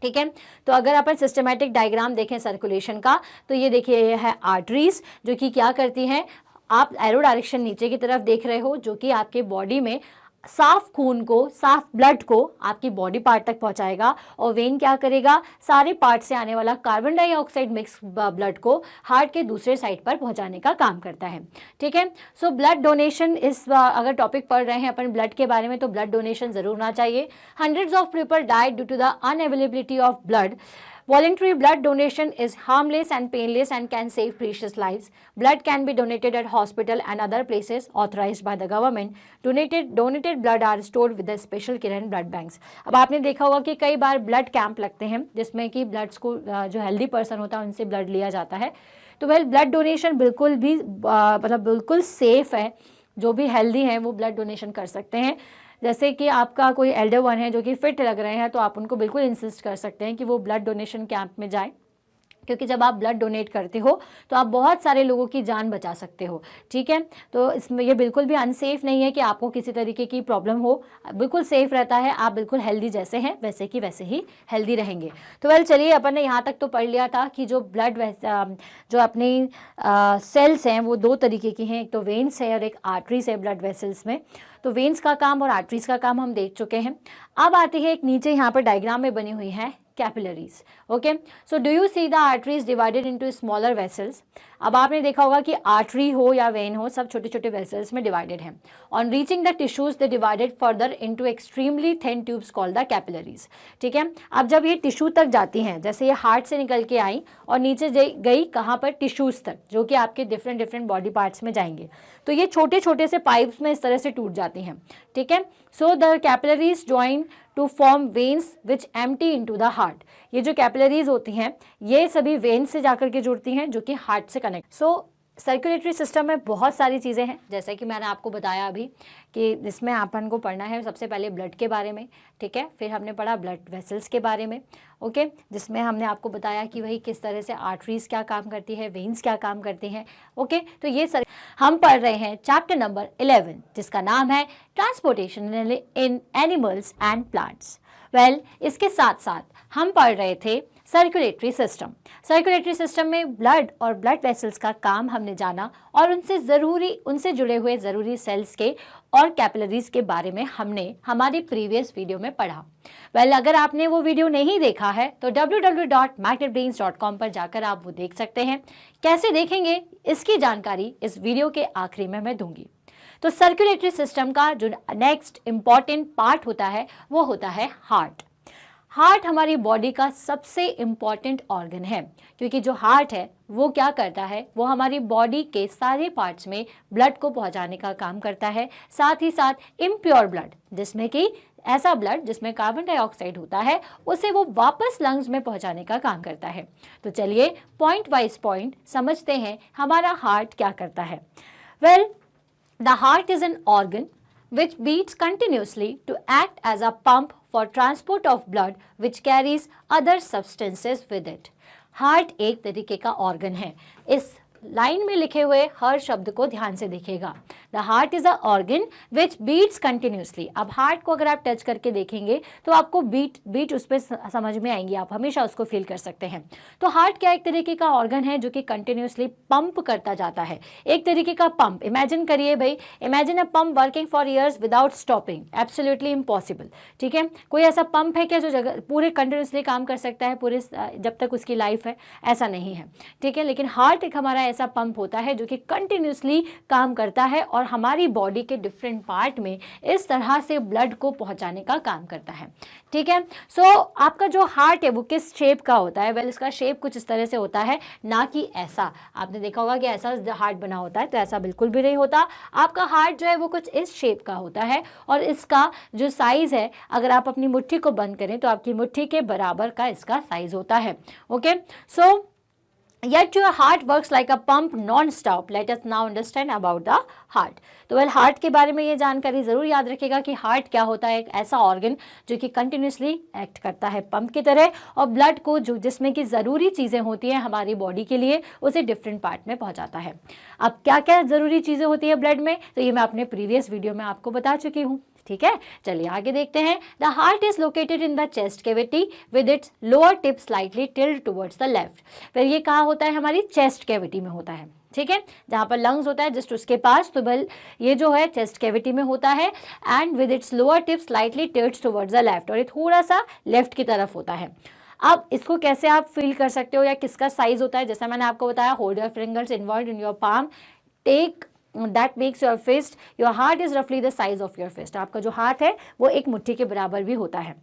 ठीक है, तो अगर अपन सिस्टमैटिक डायग्राम देखें सर्कुलेशन का तो ये देखिए, ये है आर्टरीज जो कि क्या करती हैं, आप एरो डायरेक्शन नीचे की तरफ देख रहे हो, जो कि आपके बॉडी में साफ खून को, साफ ब्लड को आपकी बॉडी पार्ट तक पहुंचाएगा, और वेन क्या करेगा, सारे पार्ट से आने वाला कार्बन डाइऑक्साइड मिक्स ब्लड को हार्ट के दूसरे साइड पर पहुंचाने का काम करता है। ठीक है, सो ब्लड डोनेशन, इस अगर टॉपिक पढ़ रहे हैं अपन ब्लड के बारे में तो ब्लड डोनेशन जरूर होना चाहिए। Hundreds of people died due to the unavailability of blood Voluntary blood donation is harmless and painless and can save precious lives. Blood can be donated at hospital and other places authorized by the government. Donated blood are stored with the special care and blood banks. अब आपने देखा होगा कि कई बार blood camp लगते हैं जिसमें कि ब्लड्स को जो हेल्दी पर्सन होता है उनसे ब्लड लिया जाता है। तो वेल ब्लड डोनेशन बिल्कुल भी मतलब बिल्कुल सेफ है, जो भी हेल्दी हैं वो ब्लड डोनेशन कर सकते हैं। जैसे कि आपका कोई एल्डर वन है जो कि फिट लग रहे हैं तो आप उनको बिल्कुल इंसिस्ट कर सकते हैं कि वो ब्लड डोनेशन कैंप में जाएं, क्योंकि जब आप ब्लड डोनेट करते हो तो आप बहुत सारे लोगों की जान बचा सकते हो। ठीक है, तो इसमें ये बिल्कुल भी अनसेफ नहीं है कि आपको किसी तरीके की प्रॉब्लम हो, बिल्कुल सेफ रहता है। आप बिल्कुल हेल्दी जैसे हैं वैसे कि वैसे ही हेल्दी रहेंगे। तो वेल चलिए, अपन ने यहाँ तक तो पढ़ लिया था कि जो ब्लड जो अपनी सेल्स हैं वो दो तरीके की हैं, एक तो वेन्स है और एक आर्टरीज है ब्लड वेसल्स में। तो वेन्स का काम और आर्टरीज का काम हम देख चुके हैं। अब आती है एक नीचे यहाँ पर डायग्राम में बनी हुई है capillaries. Okay, so do you see the arteries divided into smaller vessels? अब आपने देखा होगा कि आर्टरी हो या वेन हो, सब छोटे छोटे वेसल्स में डिवाइडेड हैं। On reaching the tissues they divided further into extremely thin tubes called the capillaries. ठीक है, अब जब ये टिश्यू तक जाती हैं, जैसे ये हार्ट से निकल के आई और नीचे गई कहाँ पर, टिश्यूज तक, जो कि आपके डिफरेंट बॉडी पार्ट्स में जाएंगे, तो ये छोटे छोटे से पाइप्स में इस तरह से टूट जाती हैं। ठीक है, so the capillaries join to form veins which empty into the heart. ये जो कैपिलरीज होती हैं ये सभी वेन्स से जाकर के जुड़ती हैं जो कि हार्ट से कनेक्ट। सो सर्कुलेटरी सिस्टम में बहुत सारी चीज़ें हैं, जैसे कि मैंने आपको बताया अभी कि इसमें अपन को पढ़ना है सबसे पहले ब्लड के बारे में। ठीक है, फिर हमने पढ़ा ब्लड वेसल्स के बारे में। ओके, जिसमें हमने आपको बताया कि वही किस तरह से आर्टरीज क्या काम करती है, वेन्स क्या काम करती हैं। ओके, तो ये सर हम पढ़ रहे हैं चैप्टर नंबर 11 जिसका नाम है transportation in animals and plants. Well, इसके साथ साथ हम पढ़ रहे थे सर्कुलेटरी सिस्टम। सर्कुलेटरी सिस्टम में ब्लड और ब्लड वेसल्स का काम हमने जाना और उनसे जुड़े हुए ज़रूरी सेल्स के और कैपिलरीज के बारे में हमने हमारी प्रीवियस वीडियो में पढ़ा। वेल, अगर आपने वो वीडियो नहीं देखा है तो www.magnetbrains.com पर जाकर आप वो देख सकते हैं। कैसे देखेंगे इसकी जानकारी इस वीडियो के आखिरी में मैं दूंगी। तो सर्कुलेटरी सिस्टम का जो नेक्स्ट इंपॉर्टेंट पार्ट होता है वो होता है हार्ट। हार्ट हमारी बॉडी का सबसे इम्पॉर्टेंट ऑर्गन है, क्योंकि जो हार्ट है वो क्या करता है, वो हमारी बॉडी के सारे पार्ट्स में ब्लड को पहुंचाने का काम करता है। साथ ही साथ इम्प्योर ब्लड, जिसमें कि ऐसा ब्लड जिसमें कार्बन डाइऑक्साइड होता है, उसे वो वापस लंग्स में पहुंचाने का काम करता है। तो चलिए पॉइंट वाइज पॉइंट समझते हैं हमारा हार्ट क्या करता है। Well, the heart is an organ which beats continuously to act as a pump for transport of blood which carries other substances with it. Heart एक तरीके का ऑर्गन है। इस लाइन में लिखे हुए हर शब्द को ध्यान से देखिएगा। The heart is a organ which beats continuously. अब हार्ट को अगर आप टच करके देखेंगे तो आपको बीट उस पर समझ में आएंगी, आप हमेशा उसको फील कर सकते हैं। तो हार्ट क्या एक तरीके का ऑर्गन है जो कि कंटिन्यूसली पंप करता जाता है। एक तरीके का पंप इमेजिन करिए भाई, imagine a pump working for years without stopping, absolutely impossible. ठीक है, कोई ऐसा पंप है क्या जो जगह पूरे कंटिन्यूसली काम कर सकता है पूरे जब तक उसकी लाइफ है? ऐसा नहीं है। ठीक है, लेकिन हार्ट एक हमारा ऐसा पंप होता है जो कि कंटिन्यूसली काम करता है और हमारी बॉडी के डिफरेंट पार्ट में इस तरह से ब्लड को पहुंचाने का काम करता है। ठीक है, सो आपका जो हार्ट है वो किस शेप का होता है? वेल, इसका शेप कुछ इस तरह से होता है, ना कि ऐसा। आपने देखा होगा कि ऐसा हार्ट बना होता है, तो ऐसा बिल्कुल भी नहीं होता। आपका हार्ट जो है वो कुछ इस शेप का होता है और इसका जो साइज है, अगर आप अपनी मुट्ठी को बंद करें तो आपकी मुट्ठी के बराबर का इसका साइज होता है। Okay, so Yet your heart works like a pump non-stop. Let us now understand about the heart. तो वेल, हार्ट के बारे में ये जानकारी ज़रूर याद रखिएगा कि हार्ट क्या होता है। एक ऐसा ऑर्गन जो कि कंटिन्यूसली एक्ट करता है पंप की तरह और ब्लड को जो जिसमें की ज़रूरी चीज़ें होती हैं हमारी बॉडी के लिए उसे डिफरेंट पार्ट में पहुंचाता है। अब क्या क्या ज़रूरी चीज़ें होती है ब्लड में, तो ये मैं अपने प्रीवियस वीडियो में आपको बता चुकी हूँ। ठीक है, चलिए आगे देखते हैं। The heart is located in the chest cavity with its lower tip slightly tilt towards the left. फिर ये कहाँ होता है? हमारी चेस्ट कैविटी में होता है। ठीक है, जहाँ पर लंग्स होता है जस्ट उसके पास, तो बल ये जो है चेस्ट कैविटी में होता है and with its lower tip slightly tilts towards the left, और ये थोड़ा सा लेफ्ट की तरफ होता है। अब इसको कैसे आप फील कर सकते हो या किसका साइज होता है? जैसा मैंने आपको बताया, hold your fingers inward in your palm, take that makes your fist, your heart is roughly the size of your fist. आपका जो हाथ है वो एक मुट्ठी के बराबर भी होता है।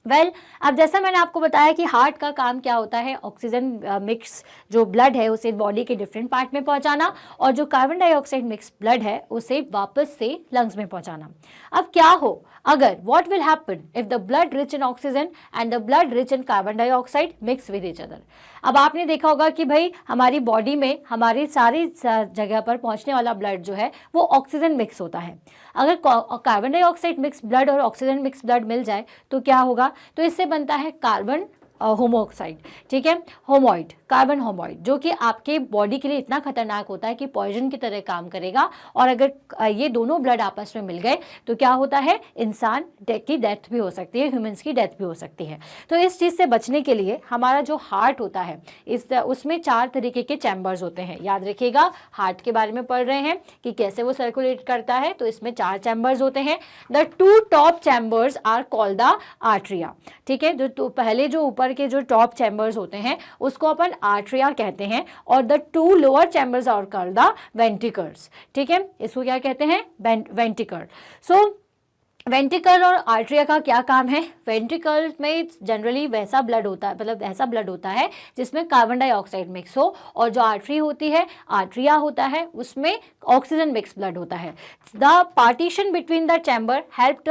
अब जैसा मैंने आपको बताया कि हार्ट का काम क्या होता है, ऑक्सीजन मिक्स जो ब्लड है उसे बॉडी के डिफरेंट पार्ट में पहुंचाना, और जो कार्बन डाइऑक्साइड मिक्स ब्लड है उसे वापस से लंग्स में पहुंचाना। अब क्या हो अगर, what will happen if the blood rich in oxygen and the blood rich in carbon dioxide mix with each other. अब आपने देखा होगा कि भाई हमारी बॉडी में हमारी सारी जगह पर पहुंचने वाला ब्लड जो है वो ऑक्सीजन मिक्स होता है। अगर कार्बन डाइऑक्साइड मिक्स ब्लड और ऑक्सीजन मिक्स ब्लड मिल जाए तो क्या होगा, तो इससे बनता है कार्बन होमोक्साइड, ठीक है, होमोइड, कार्बन होमोइड, जो कि आपके बॉडी के लिए इतना खतरनाक होता है कि पॉइजन की तरह काम करेगा। और अगर ये दोनों ब्लड आपस में मिल गए तो क्या होता है, इंसान की डेथ भी हो सकती है, ह्यूमंस की डेथ भी हो सकती है। तो इस चीज़ से बचने के लिए हमारा जो हार्ट होता है उसमें 4 तरीके के चैम्बर्स होते हैं। याद रखिएगा, हार्ट के बारे में पढ़ रहे हैं कि कैसे वो सर्कुलेट करता है, तो इसमें 4 चैम्बर्स होते हैं। The 2 top chambers are called the atria, ठीक है, जो पहले जो ऊपर के जो टॉप चैम्बर्स होते हैं उसको अपन आर्टरिया कहते हैं, और the 2 lower chambers are called the ventricles, ठीक है, इसको क्या कहते हैं, वेंट्रिकल। सो वेंट्रिकल और आर्टरिया का क्या काम है, वेंट्रिकल में जनरली वैसा ब्लड होता है, मतलब ऐसा ब्लड होता है जिसमें कार्बन डाइऑक्साइड मिक्स हो, और जो आर्टरी होती है, आर्टरिया होता है, उसमें ऑक्सीजन मिक्स ब्लड होता है। The partition between the chamber help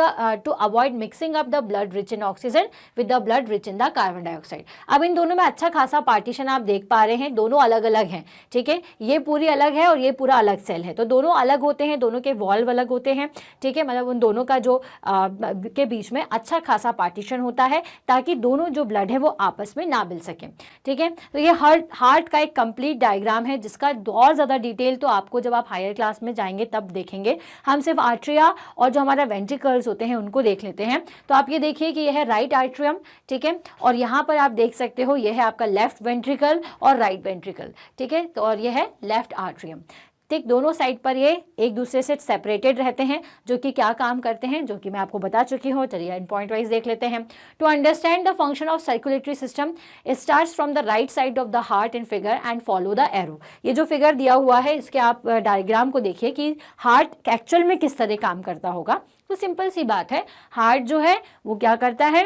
to avoid mixing up the blood rich in oxygen with the blood rich in the carbon dioxide. अब इन दोनों में अच्छा खासा पार्टीशन आप देख पा रहे हैं, दोनों अलग अलग हैं, ठीक है, ये पूरी अलग है और ये पूरा अलग सेल है, तो दोनों अलग होते हैं, दोनों के वॉल्व अलग होते हैं, ठीक है, मतलब उन दोनों का जो के बीच में अच्छा खासा पार्टीशन होता है ताकि दोनों जो ब्लड है वो आपस में ना मिल सके, ठीक है। तो ये हार्ट का एक कंप्लीट डायग्राम है जिसका और ज़्यादा डिटेल तो आपको जब आप हायर क्लास में जाएंगे तब देखेंगे। हम सिर्फ आर्टरिया और जो हमारा वेंट्रिकल्स होते हैं उनको देख लेते हैं। तो आप ये देखिए कि यह है राइट आर्ट्रियम, ठीक है, और यहाँ पर आप देख सकते हो यह है आपका लेफ्ट वेंट्रिकल और राइट वेंट्रिकल, ठीक है, तो और यह है लेफ्ट आर्ट्रियम, ठीक, दोनों साइड पर ये एक दूसरे से सेपरेटेड रहते हैं, जो कि क्या काम करते हैं, जो कि मैं आपको बता चुकी हूँ। चलिए इन पॉइंट वाइज देख लेते हैं। To understand the function of circulatory system, it starts from the right side of the heart in figure and follow the arrow. ये जो फिगर दिया हुआ है इसके आप डायग्राम को देखिए कि हार्ट एक्चुअल में किस तरह काम करता होगा। तो सिंपल सी बात है, हार्ट जो है वो क्या करता है,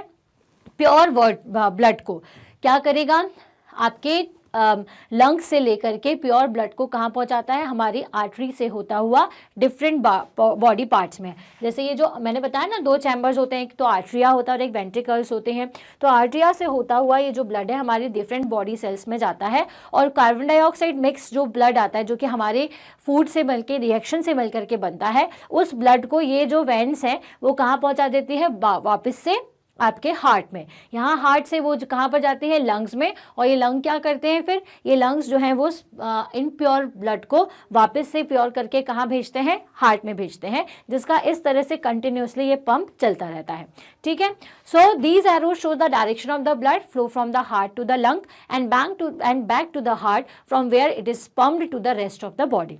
प्योर ब्लड को क्या करेगा, आपके लंग्स से लेकर के प्योर ब्लड को कहाँ पहुँचाता है, हमारी आर्टरी से होता हुआ डिफरेंट बॉडी पार्ट्स में। जैसे ये जो मैंने बताया ना 2 चैम्बर्स होते हैं, एक तो आर्टरिया होता है और एक वेंट्रिकल्स होते हैं। तो आर्टरिया से होता हुआ ये जो ब्लड है हमारी डिफरेंट बॉडी सेल्स में जाता है, और कार्बन डाइऑक्साइड मिक्स जो ब्लड आता है जो कि हमारे फूड से मिलकर, रिएक्शन से मिल करके बनता है, उस ब्लड को ये जो वेन्स है वो कहाँ पहुँचा देती है, वापस से आपके हार्ट में। यहाँ हार्ट से वो कहाँ पर जाती है, लंग्स में, और ये लंग क्या करते हैं, फिर ये लंग्स जो हैं वो इन प्योर ब्लड को वापस से प्योर करके कहाँ भेजते हैं, हार्ट में भेजते हैं, जिसका इस तरह से कंटिन्यूसली ये पंप चलता रहता है, ठीक है। So these arrows show the direction of the blood flow from the heart to the lung and back to the heart from where it is pumped to the rest of the body.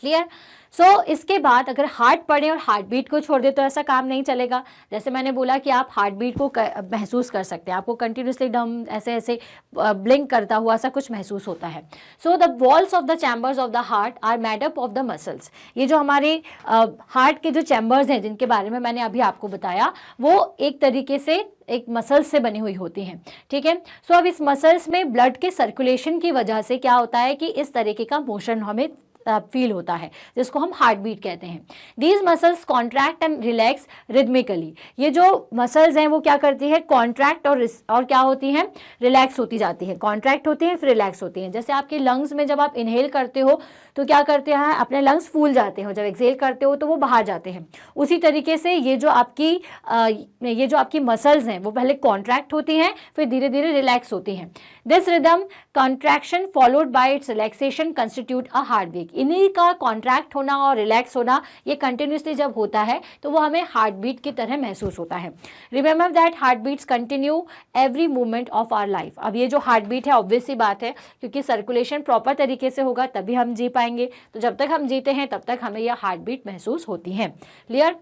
Clear. So इसके बाद अगर heart पढ़े और heart beat को छोड़ दे तो ऐसा काम नहीं चलेगा। जैसे मैंने बोला कि आप हार्ट बीट को महसूस कर सकते हैं, आपको कंटिन्यूसली डम ऐसे ऐसे ब्लिंक करता हुआ सा कुछ महसूस होता है। So the walls of the chambers of the heart are made up of the muscles. ये जो हमारे हार्ट के जो चैम्बर्स हैं जिनके बारे में मैंने अभी आपको बताया, वो एक तरीके से एक मसल्स से बनी हुई होती हैं, ठीक है। सो अब इस मसल्स में ब्लड के सर्कुलेशन की वजह से क्या होता है कि इस तरीके का मोशन हमें फील होता है, जिसको हम हार्ट बीट कहते हैं। These muscles contract and relax rhythmically. ये जो मसल्स हैं वो क्या करती है, कॉन्ट्रैक्ट और क्या होती हैं, रिलैक्स होती जाती है। कॉन्ट्रैक्ट होती हैं फिर रिलैक्स होती हैं। जैसे आपके लंग्स में जब आप इनहेल करते हो तो क्या करते हैं, अपने लंग्स फूल जाते हो, जब एक्सहेल करते हो तो वो बाहर जाते हैं। उसी तरीके से ये जो आपकी मसल्स हैं वो पहले कॉन्ट्रैक्ट होती हैं फिर धीरे धीरे रिलैक्स होती हैं। This rhythm contraction followed by its relaxation constitute a heart beat. इन्हीं का कॉन्ट्रैक्ट होना और रिलैक्स होना ये कंटिन्यूसली जब होता है तो वो हमें हार्ट बीट की तरह महसूस होता है। Remember that heart beats continue every movement of our life. अब ये जो हार्ट बीट है ऑब्वियस सी बात है, क्योंकि सर्कुलेशन प्रॉपर तरीके से होगा तभी हम जी पाएंगे। तो जब तक हम जीते हैं तब तक हमें यह हार्ट बीट महसूस होती है। Clear.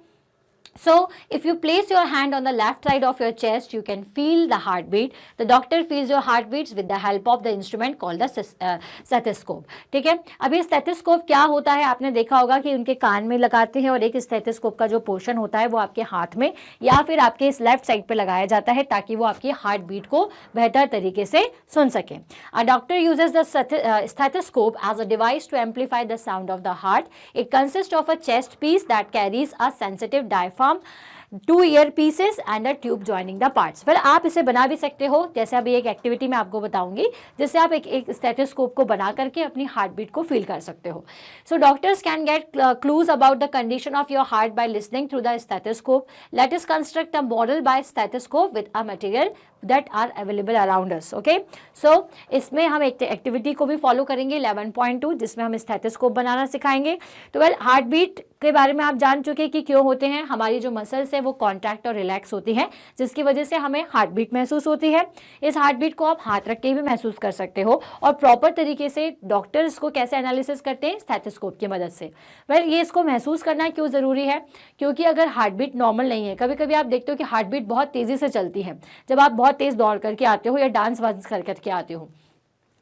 So if you place your hand on the left side of your chest, you can feel the heartbeat. The doctor feels your heartbeats with the help of the instrument called the stethoscope. ठीक है, अब ये stethoscope क्या होता है, आपने देखा होगा कि उनके कान में लगाते हैं और एक स्टेथोस्कोप का जो पोर्शन होता है वो आपके हाथ में या फिर आपके इस लेफ्ट साइड पे लगाया जाता है ताकि वो आपकी हार्ट बीट को बेहतर तरीके से सुन सके. A doctor uses the stethoscope as a device to amplify the sound of the heart. It consists of a chest piece that carries a sensitive diaphragm, 2 year pieces and a tube joining the parts. फिर आप इसे बना भी सकते हो, जैसे अभी एक एक्टिविटी मैं आपको बताऊंगी जिससे आप एक स्टेथोस्कोप को बना करके अपनी हार्ट बीट को फील कर सकते हो. So doctors can get clues about the condition of your heart by listening through the stethoscope. Let us construct a model by stethoscope with a material that are available around us. Okay, so इसमें हम एक activity को भी follow करेंगे 11.2 जिसमें हम stethoscope बनाना सिखाएंगे. तो वेल हार्ट बीट के बारे में आप जान चुके कि क्यों होते हैं. हमारी जो मसल्स है वो कॉन्ट्रैक्ट और रिलैक्स होती हैं जिसकी वजह से हमें हार्ट बीट महसूस होती है. इस हार्ट बीट को आप हाथ रख के भी महसूस कर सकते हो और प्रॉपर तरीके से डॉक्टर इसको कैसे एनालिसिस करते हैं, स्टेथोस्कोप की मदद से. वेल ये इसको महसूस करना क्यों ज़रूरी है, क्योंकि अगर हार्ट बीट नॉर्मल नहीं है, कभी कभी आप देखते हो कि हार्ट बीट बहुत तेज़ी से चलती है जब आप बहुत तेज दौड़ करके आते हो या डांस वांस करके आते हो,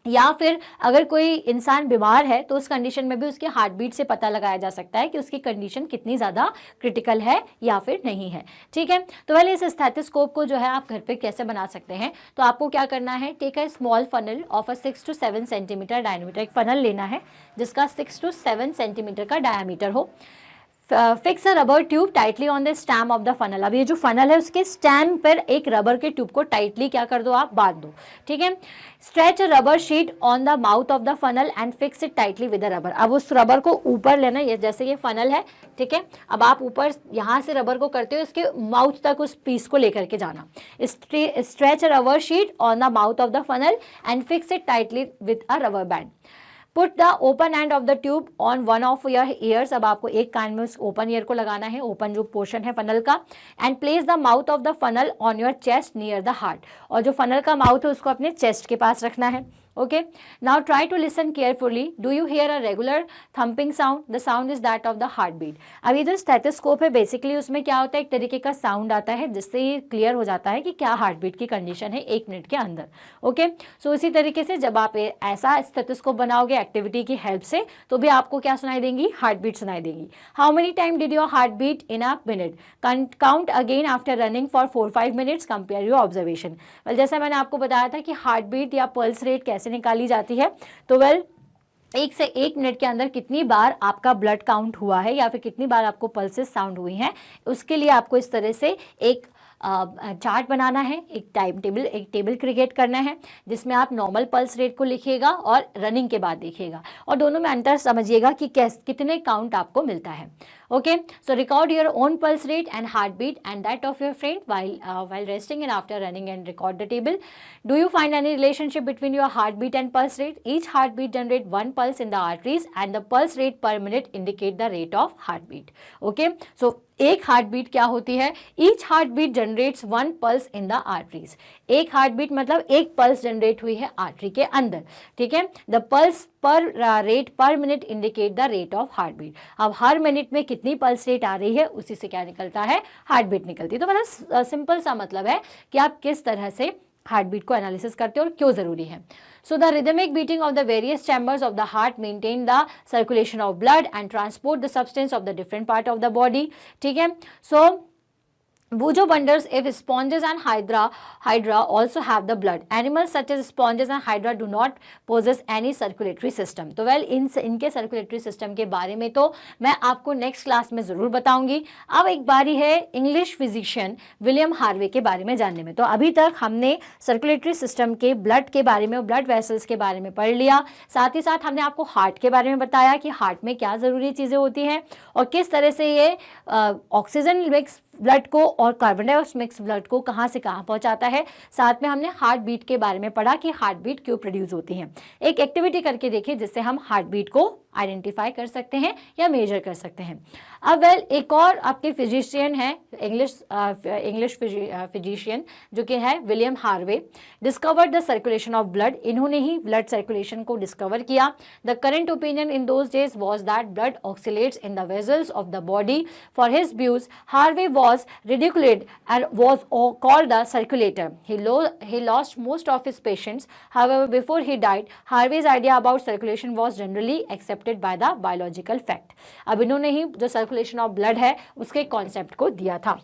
या फिर अगर कोई इंसान बीमार है तो उस कंडीशन में भी उसके हार्ट बीट से पता लगाया जा सकता है कि उसकी कंडीशन कितनी ज़्यादा क्रिटिकल है या फिर नहीं है. ठीक है, तो पहले इस स्टेथोस्कोप को जो है आप घर पे कैसे बना सकते हैं. तो आपको क्या करना है, take a small funnel of a 6 to 7 centimetre diameter. एक फनल लेना है जिसका 6 to 7 सेंटीमीटर का डायमीटर हो. Fix a rubber tube tightly on the stem of the funnel. अब ये जो फनल है उसके स्टैम पर एक रबर के ट्यूब को टाइटली क्या कर दो, आप बांध दो. ठीक है, stretch a rubber sheet on the mouth of the funnel and fix it tightly with the rubber. अब उस रबर को ऊपर लेना, ये जैसे ये फनल है, ठीक है, अब आप ऊपर यहाँ से रबर को करते हो इसके माउथ तक उस पीस को लेकर के जाना. Stretch a rubber sheet on the mouth of the funnel and fix it tightly with a rubber band. Put the open end of the tube on one of your ears. अब आपको एक कान में उस open year को लगाना है, open जो portion है फनल का. And place the mouth of the funnel on your chest near the heart. और जो फनल का माउथ है उसको अपने चेस्ट के पास रखना है. Okay, now try to listen carefully. Do you hear a regular thumping sound? The sound is that of the heartbeat. अब ये जो स्टेथोस्कोप है बेसिकली उसमें क्या होता है, एक तरीके का साउंड आता है जिससे ये क्लियर हो जाता है कि क्या हार्टबीट की कंडीशन है 1 मिनट के अंदर. ओके, सो इसी तरीके से जब आप ऐसा स्टेथोस्कोप बनाओगे एक्टिविटी की हेल्प से तो भी आपको क्या सुनाई देंगी, हार्टबीट सुनाई देंगी. How many time did your heartbeat in a minute? Count again after running for 4-5 minutes. Compare your observation. Well जैसा मैंने आपको बताया था कि हार्टबीट या पल्स रेट कैसे निकाली जाती है, तो वेल 1 से 1 मिनट के अंदर कितनी बार आपका ब्लड काउंट हुआ है या फिर कितनी बार आपको पल्सेस साउंड हुई हैं, उसके लिए आपको इस तरह से एक चार्ट बनाना है, एक टेबल क्रिएट करना है जिसमें आप नॉर्मल पल्स रेट को लिखिएगा और रनिंग के बाद देखिएगा और दोनों में अंतर समझिएगा कि कितने काउंट आपको मिलता है. Okay, so record your own pulse rate and heartbeat and that of your friend while resting and after running, and record the table. Do you find any relationship between your heartbeat and pulse rate? Each heartbeat generate one pulse in the arteries and the pulse rate per minute indicate the rate of heartbeat. Okay, so एक heartbeat क्या होती है, each heartbeat generates 1 pulse in the arteries. एक heartbeat मतलब एक pulse generate हुई है artery के अंदर. ठीक है, द पल्स पर रेट पर minute indicate the rate of heartbeat. अब हर मिनट में कितनी पल्स रेट आ रही है उसी से क्या निकलता है, हार्टबीट निकलती है. तो मतलब सिंपल सा मतलब है कि आप किस तरह से हार्टबीट को एनालिसिस करते हो और क्यों जरूरी है. So the rhythmic beating of the various chambers of the heart maintain the circulation of blood and transport the substance of the different part of the body. ठीक है, so Bujo wonders if sponges and hydra also have the blood. Animals such as sponges and hydra do not possess any circulatory system. तो well इनके circulatory system के बारे में तो मैं आपको नेक्स्ट क्लास में ज़रूर बताऊंगी. अब एक बारी है इंग्लिश फिजिशियन विलियम हार्वे के बारे में जानने में. तो अभी तक हमने सर्कुलेटरी सिस्टम के ब्लड के बारे में, ब्लड वेसल्स के बारे में पढ़ लिया. साथ ही साथ हमने आपको हार्ट के बारे में बताया कि हार्ट में क्या ज़रूरी चीज़ें होती हैं और किस तरह से ये ऑक्सीजन मिक्स ब्लड को और कार्बन डाइऑक्साइड मिक्स ब्लड को कहाँ से कहाँ पहुँचाता है. साथ में हमने हार्ट बीट के बारे में पढ़ा कि हार्ट बीट क्यों प्रोड्यूस होती हैं. एक एक्टिविटी करके देखिए जिससे हम हार्ट बीट को आइडेंटिफाई कर सकते हैं या मेजर कर सकते हैं. अब वेल एक और आपके फिजिशियन है इंग्लिश फिजिशियन जो कि है William Harvey. Discovered the circulation of blood. इन्होंने ही ब्लड सर्कुलेशन को डिस्कवर किया. The current opinion in those days was that blood oxalates in the vessels of the body. For his views Harvey was ridiculed and was called the circulator. He lost most of his patients. However, before he died, Harvey's idea about circulation was generally accepted by the biological fact. अब इन्होंने ही जो circulation of blood है उसके concept को दिया था.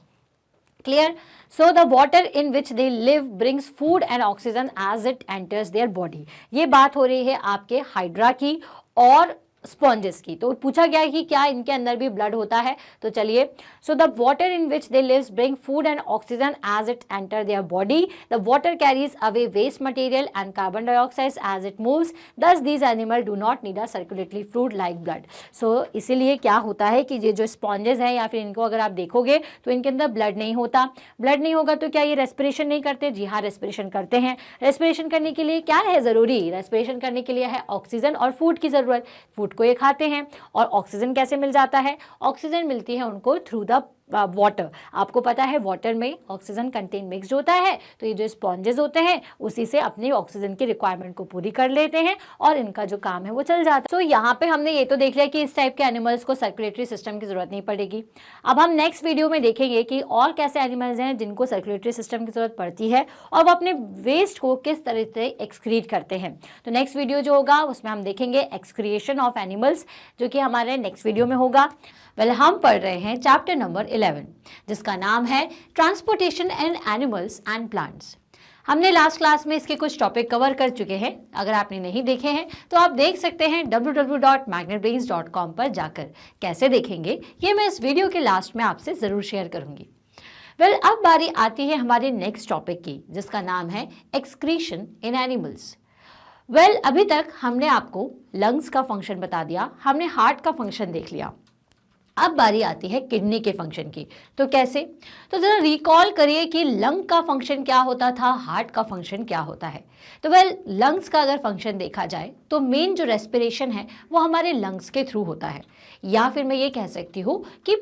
Clear? So the water in which they live brings food and oxygen as it enters their body. ये बात हो रही है आपके हाइड्रा की और स्पॉन्जेस की. तो पूछा गया कि क्या इनके अंदर भी ब्लड होता है. तो चलिए, so the water in which they lives bring food and oxygen as it enter their body. The water carries away waste material and carbon dioxide as it moves. Thus these animal do not need a circulatory fluid like blood. So इसीलिए क्या होता है कि ये जो sponges हैं या फिर इनको अगर आप देखोगे तो इनके अंदर ब्लड नहीं होता. ब्लड नहीं होगा तो क्या ये रेस्पिरेशन नहीं करते? जी हाँ, रेस्पिरेशन करते हैं. रेस्पिरेशन करने के लिए क्या है ज़रूरी? रेस्पिरेशन करने के लिए है ऑक्सीजन और फूड की ज़रूरत. फूड को ये खाते हैं. और ऑक्सीजन कैसे मिल जाता है? ऑक्सीजन मिलती है उनको थ्रू द वाटर. आपको पता है वाटर में ऑक्सीजन कंटेन मिक्स्ड होता है. तो ये जो स्पॉन्जेस होते हैं उसी से अपनी ऑक्सीजन की रिक्वायरमेंट को पूरी कर लेते हैं और इनका जो काम है वो चल जाता है. तो यहाँ पे हमने ये तो देख लिया कि इस टाइप के एनिमल्स को सर्कुलेटरी सिस्टम की जरूरत नहीं पड़ेगी. अब हम नेक्स्ट वीडियो में देखेंगे कि और कैसे एनिमल्स हैं जिनको सर्कुलेटरी सिस्टम की जरूरत पड़ती है और वो अपने वेस्ट को किस तरह से एक्सक्रीट करते हैं. तो नेक्स्ट वीडियो जो होगा उसमें हम देखेंगे एक्सक्रिएशन ऑफ एनिमल्स, जो कि हमारे नेक्स्ट वीडियो में होगा. हम पढ़ रहे हैं चैप्टर नंबर 11 जिसका नाम है transportation in animals and plants. हमने लास्ट क्लास में इसके कुछ टॉपिक कवर कर चुके हैं. अगर आपने नहीं देखे हैं तो आप देख सकते हैं www.magnetbrains.com पर जाकर. कैसे देखेंगे ये मैं इस वीडियो के लास्ट में आपसे ज़रूर शेयर करूंगी. अब बारी आती है हमारे नेक्स्ट टॉपिक की जिसका नाम है एक्सक्रीशन इन एनिमल्स. अभी तक हमने आपको लंग्स का फंक्शन बता दिया, हमने हार्ट का फंक्शन देख लिया. अब बारी आती है किडनी के फंक्शन की. तो कैसे? तो जरा रिकॉल करिए कि लंग का फंक्शन क्या होता था, हार्ट का फंक्शन क्या होता है. तो लंग्स का अगर फंक्शन देखा जाए तो मेन जो रेस्पिरेशन है वो हमारे लंग्स के थ्रू होता है. या फिर मैं ये कह सकती हूँ कि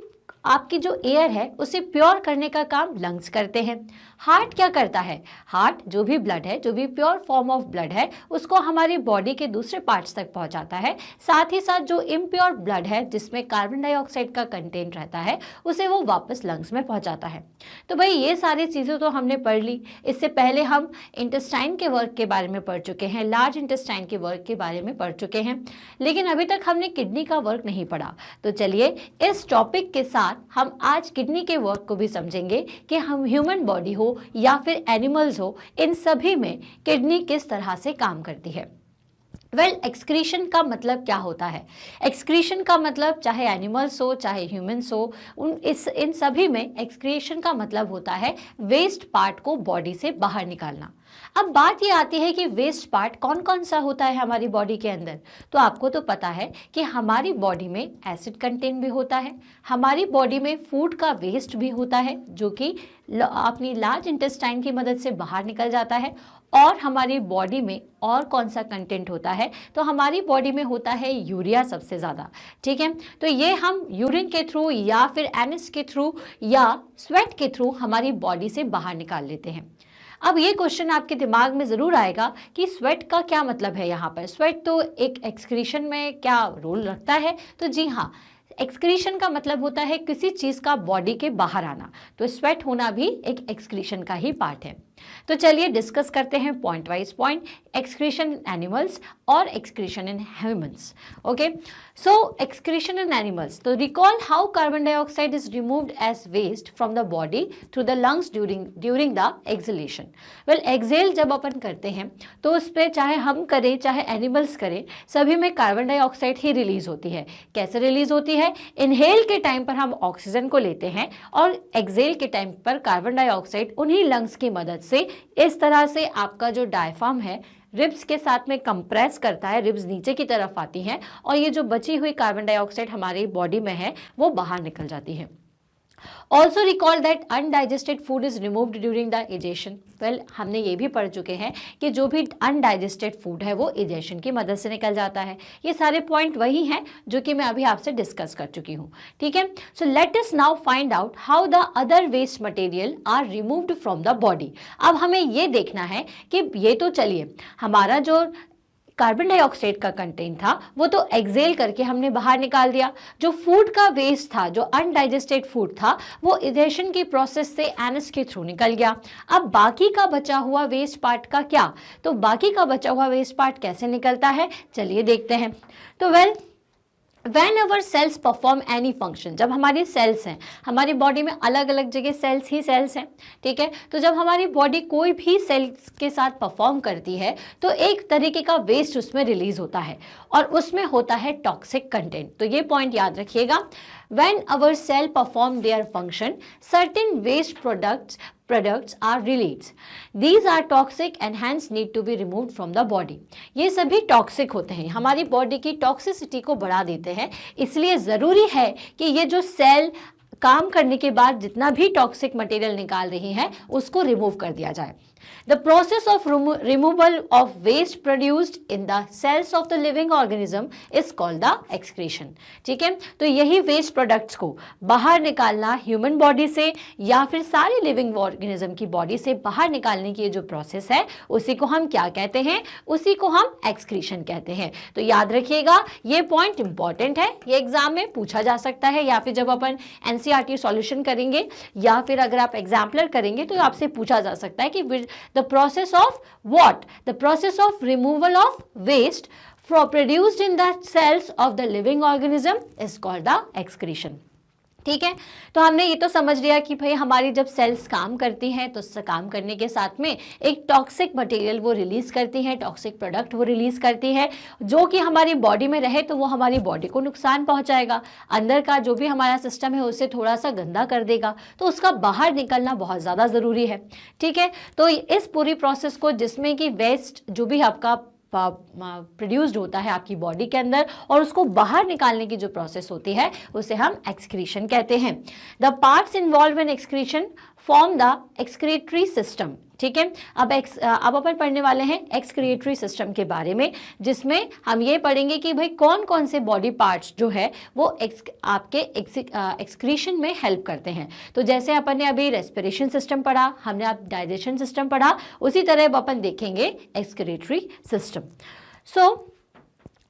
आपकी जो एयर है उसे प्योर करने का काम लंग्स करते हैं. हार्ट क्या करता है? हार्ट जो भी ब्लड है, जो भी प्योर फॉर्म ऑफ ब्लड है उसको हमारी बॉडी के दूसरे पार्ट्स तक पहुंचाता है. साथ ही साथ जो इम्प्योर ब्लड है जिसमें कार्बन डाइऑक्साइड का कंटेंट रहता है उसे वो वापस लंग्स में पहुंचाता है. तो ये सारी चीज़ें तो हमने पढ़ ली. इससे पहले हम इंटेस्टाइन के वर्क के बारे में पढ़ चुके हैं, लार्ज इंटेस्टाइन के वर्क के बारे में पढ़ चुके हैं, लेकिन अभी तक हमने किडनी का वर्क नहीं पढ़ा. तो चलिए इस टॉपिक के साथ हम आज किडनी के वर्क को भी समझेंगे कि हम ह्यूमन बॉडी हो या फिर एनिमल्स हो, इन सभी में किडनी किस तरह से काम करती है. एक्सक्रीशन का मतलब क्या होता है? एक्सक्रीशन का मतलब चाहे एनिमल्स हो चाहे ह्यूमंस हो, इन सभी में एक्सक्रीशन का मतलब होता है वेस्ट पार्ट को बॉडी से बाहर निकालना. अब बात ये आती है कि वेस्ट पार्ट कौन कौन सा होता है हमारी बॉडी के अंदर. तो आपको तो पता है कि हमारी बॉडी में एसिड कंटेंट भी होता है, हमारी बॉडी में फूड का वेस्ट भी होता है जो कि अपनी लार्ज इंटेस्टाइन की मदद से बाहर निकल जाता है. और हमारी बॉडी में और कौन सा कंटेंट होता है? तो हमारी बॉडी में होता है यूरिया सबसे ज़्यादा. ठीक है, तो ये हम यूरिन के थ्रू या फिर एनएस के थ्रू या स्वेट के थ्रू हमारी बॉडी से बाहर निकाल लेते हैं. अब ये क्वेश्चन आपके दिमाग में ज़रूर आएगा कि स्वेट का क्या मतलब है यहाँ पर. स्वेट तो एक एक्सक्रीशन में क्या रोल रखता है? तो जी हाँ, एक्सक्रीशन का मतलब होता है किसी चीज़ का बॉडी के बाहर आना. तो स्वेट होना भी एक एक्सक्रीशन का ही पार्ट है. तो चलिए डिस्कस करते हैं point wise point, excretion in animals और excretion in humans. Okay, so excretion in animals. तो recall how carbon dioxide is removed as waste from the body through the lungs during the exhalation. Exhale जब अपन करते हैं तो उस पर चाहे हम करें चाहे एनिमल्स करें, सभी में कार्बन डाइऑक्साइड ही रिलीज होती है. कैसे रिलीज होती है? इनहेल के टाइम पर हम ऑक्सीजन को लेते हैं और एक्सहेल के टाइम पर कार्बन डाइऑक्साइड उन्हीं लंग्स की मदद से इस तरह से आपका जो डायफ्राम है रिब्स के साथ में कंप्रेस करता है, रिब्स नीचे की तरफ आती हैं और ये जो बची हुई कार्बन डाइऑक्साइड हमारी बॉडी में है वो बाहर निकल जाती है. Also recall that undigested food is removed during the egestion. हमने ये भी पढ़ चुके हैं कि जो भी अनडाइजेस्टेड फूड है वो इजेशन की मदद से निकल जाता है. ये सारे पॉइंट वही हैं जो कि मैं अभी आपसे डिस्कस कर चुकी हूँ. ठीक है, so let us now find out how the other waste material are removed from the body. अब हमें ये देखना है कि ये तो चलिए हमारा जो कार्बन डाइऑक्साइड का कंटेंट था वो तो एक्सेल करके हमने बाहर निकाल दिया। जो फूड का वेस्ट था, जो अनडाइजेस्टेड फूड था, वो इजेशन की प्रोसेस से एनएस के थ्रू निकल गया। अब बाकी का बचा हुआ वेस्ट पार्ट का क्या, तो बाकी का बचा हुआ वेस्ट पार्ट कैसे निकलता है, चलिए देखते हैं। तो When our cells perform any function, जब हमारी सेल्स हैं, हमारी बॉडी में अलग अलग जगह सेल्स ही सेल्स हैं, ठीक है, तो जब हमारी बॉडी कोई भी सेल्स के साथ परफॉर्म करती है तो एक तरीके का वेस्ट उसमें रिलीज होता है और उसमें होता है टॉक्सिक कंटेंट। तो ये पॉइंट याद रखिएगा। When our cell perform their function, certain waste products are released. These are toxic and hence need to be removed from the body. ये सभी टॉक्सिक होते हैं, हमारी बॉडी की टॉक्सिसिटी को बढ़ा देते हैं, इसलिए ज़रूरी है कि ये जो सेल काम करने के बाद जितना भी टॉक्सिक मटेरियल निकाल रही है उसको रिमूव कर दिया जाए। The process of removal of waste produced in the cells of the living organism is called the excretion. ठीक है, तो यही वेस्ट प्रोडक्ट्स को बाहर निकालना ह्यूमन बॉडी से या फिर सारे लिविंग ऑर्गेनिज्म की बॉडी से बाहर निकालने की ये जो प्रोसेस है उसी को हम क्या कहते हैं, उसी को हम एक्सक्रीशन कहते हैं। तो याद रखिएगा, ये पॉइंट इंपॉर्टेंट है, ये एग्जाम में पूछा जा सकता है या फिर जब अपन एनसीईआरटी सॉल्यूशन करेंगे या फिर अगर आप एग्जाम्पलर करेंगे तो आपसे पूछा जा सकता है कि the process of what? The process of removal of waste produced in the cells of the living organism is called the excretion. ठीक है, तो हमने ये तो समझ लिया कि भाई हमारी जब सेल्स काम करती हैं तो काम करने के साथ में एक टॉक्सिक मटेरियल वो रिलीज करती हैं, टॉक्सिक प्रोडक्ट वो रिलीज करती है जो कि हमारी बॉडी में रहे तो वो हमारी बॉडी को नुकसान पहुंचाएगा, अंदर का जो भी हमारा सिस्टम है उसे थोड़ा सा गंदा कर देगा, तो उसका बाहर निकलना बहुत ज़्यादा ज़रूरी है। ठीक है, तो इस पूरी प्रोसेस को जिसमें कि वेस्ट जो भी आपका प्रोड्यूस्ड होता है आपकी बॉडी के अंदर और उसको बाहर निकालने की जो प्रोसेस होती है उसे हम एक्सक्रीशन कहते हैं। The parts involve in excretion form the excretory system. ठीक है, अब अपन पढ़ने वाले हैं एक्सक्रिएटरी सिस्टम के बारे में, जिसमें हम ये पढ़ेंगे कि भाई कौन कौन से बॉडी पार्ट्स जो है वो आपके एक्सक्रीशन में हेल्प करते हैं। तो जैसे अपन ने अभी रेस्पिरेशन सिस्टम पढ़ा, हमने अब डाइजेशन सिस्टम पढ़ा, उसी तरह अब अपन देखेंगे excretory system. So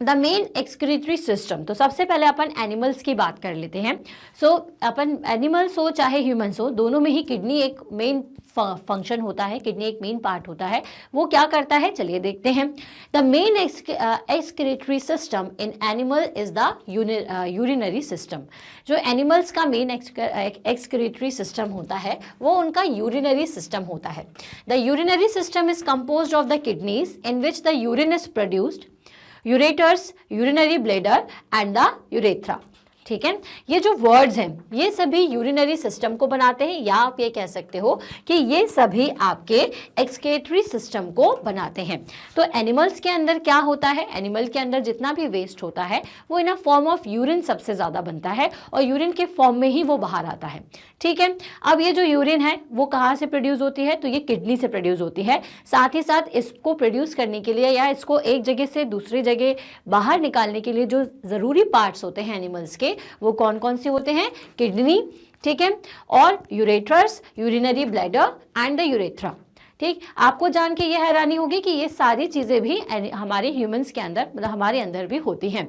the main excretory system, तो सबसे पहले अपन एनिमल्स की बात कर लेते हैं। सो अपन एनिमल्स हो चाहे ह्यूमंस हो, दोनों में ही किडनी एक मेन फंक्शन होता है, किडनी एक मेन पार्ट होता है। वो क्या करता है, चलिए देखते हैं। The main excretory system in animal is the urinary system. जो एनिमल्स का मेन एक्सक्रीटरी सिस्टम होता है वो उनका यूरिनरी सिस्टम होता है। The urinary system is composed of the kidneys in which the urine is produced, ureters, urinary bladder and the urethra। ठीक है, ये जो वर्ड्स हैं ये सभी यूरिनरी सिस्टम को बनाते हैं, या आप ये कह सकते हो कि ये सभी आपके एक्सक्रीटरी सिस्टम को बनाते हैं। तो एनिमल्स के अंदर क्या होता है, एनिमल के अंदर जितना भी वेस्ट होता है वो इन अ फॉर्म ऑफ यूरिन सबसे ज़्यादा बनता है और यूरिन के फॉर्म में ही वो बाहर आता है। ठीक है, अब ये जो यूरिन है वो कहाँ से प्रोड्यूस होती है, तो ये किडनी से प्रोड्यूस होती है। साथ ही साथ इसको प्रोड्यूस करने के लिए या इसको एक जगह से दूसरी जगह बाहर निकालने के लिए जो ज़रूरी पार्ट्स होते हैं एनिमल्स के, वो कौन कौन से होते हैं, किडनी, ठीक है, और ureters, urinary bladder and the urethra. ठीक, आपको जान के ये हैरानी होगी कि ये सारी चीज़ें भी हमारे ह्यूमंस के अंदर, मतलब हमारे अंदर भी होती हैं।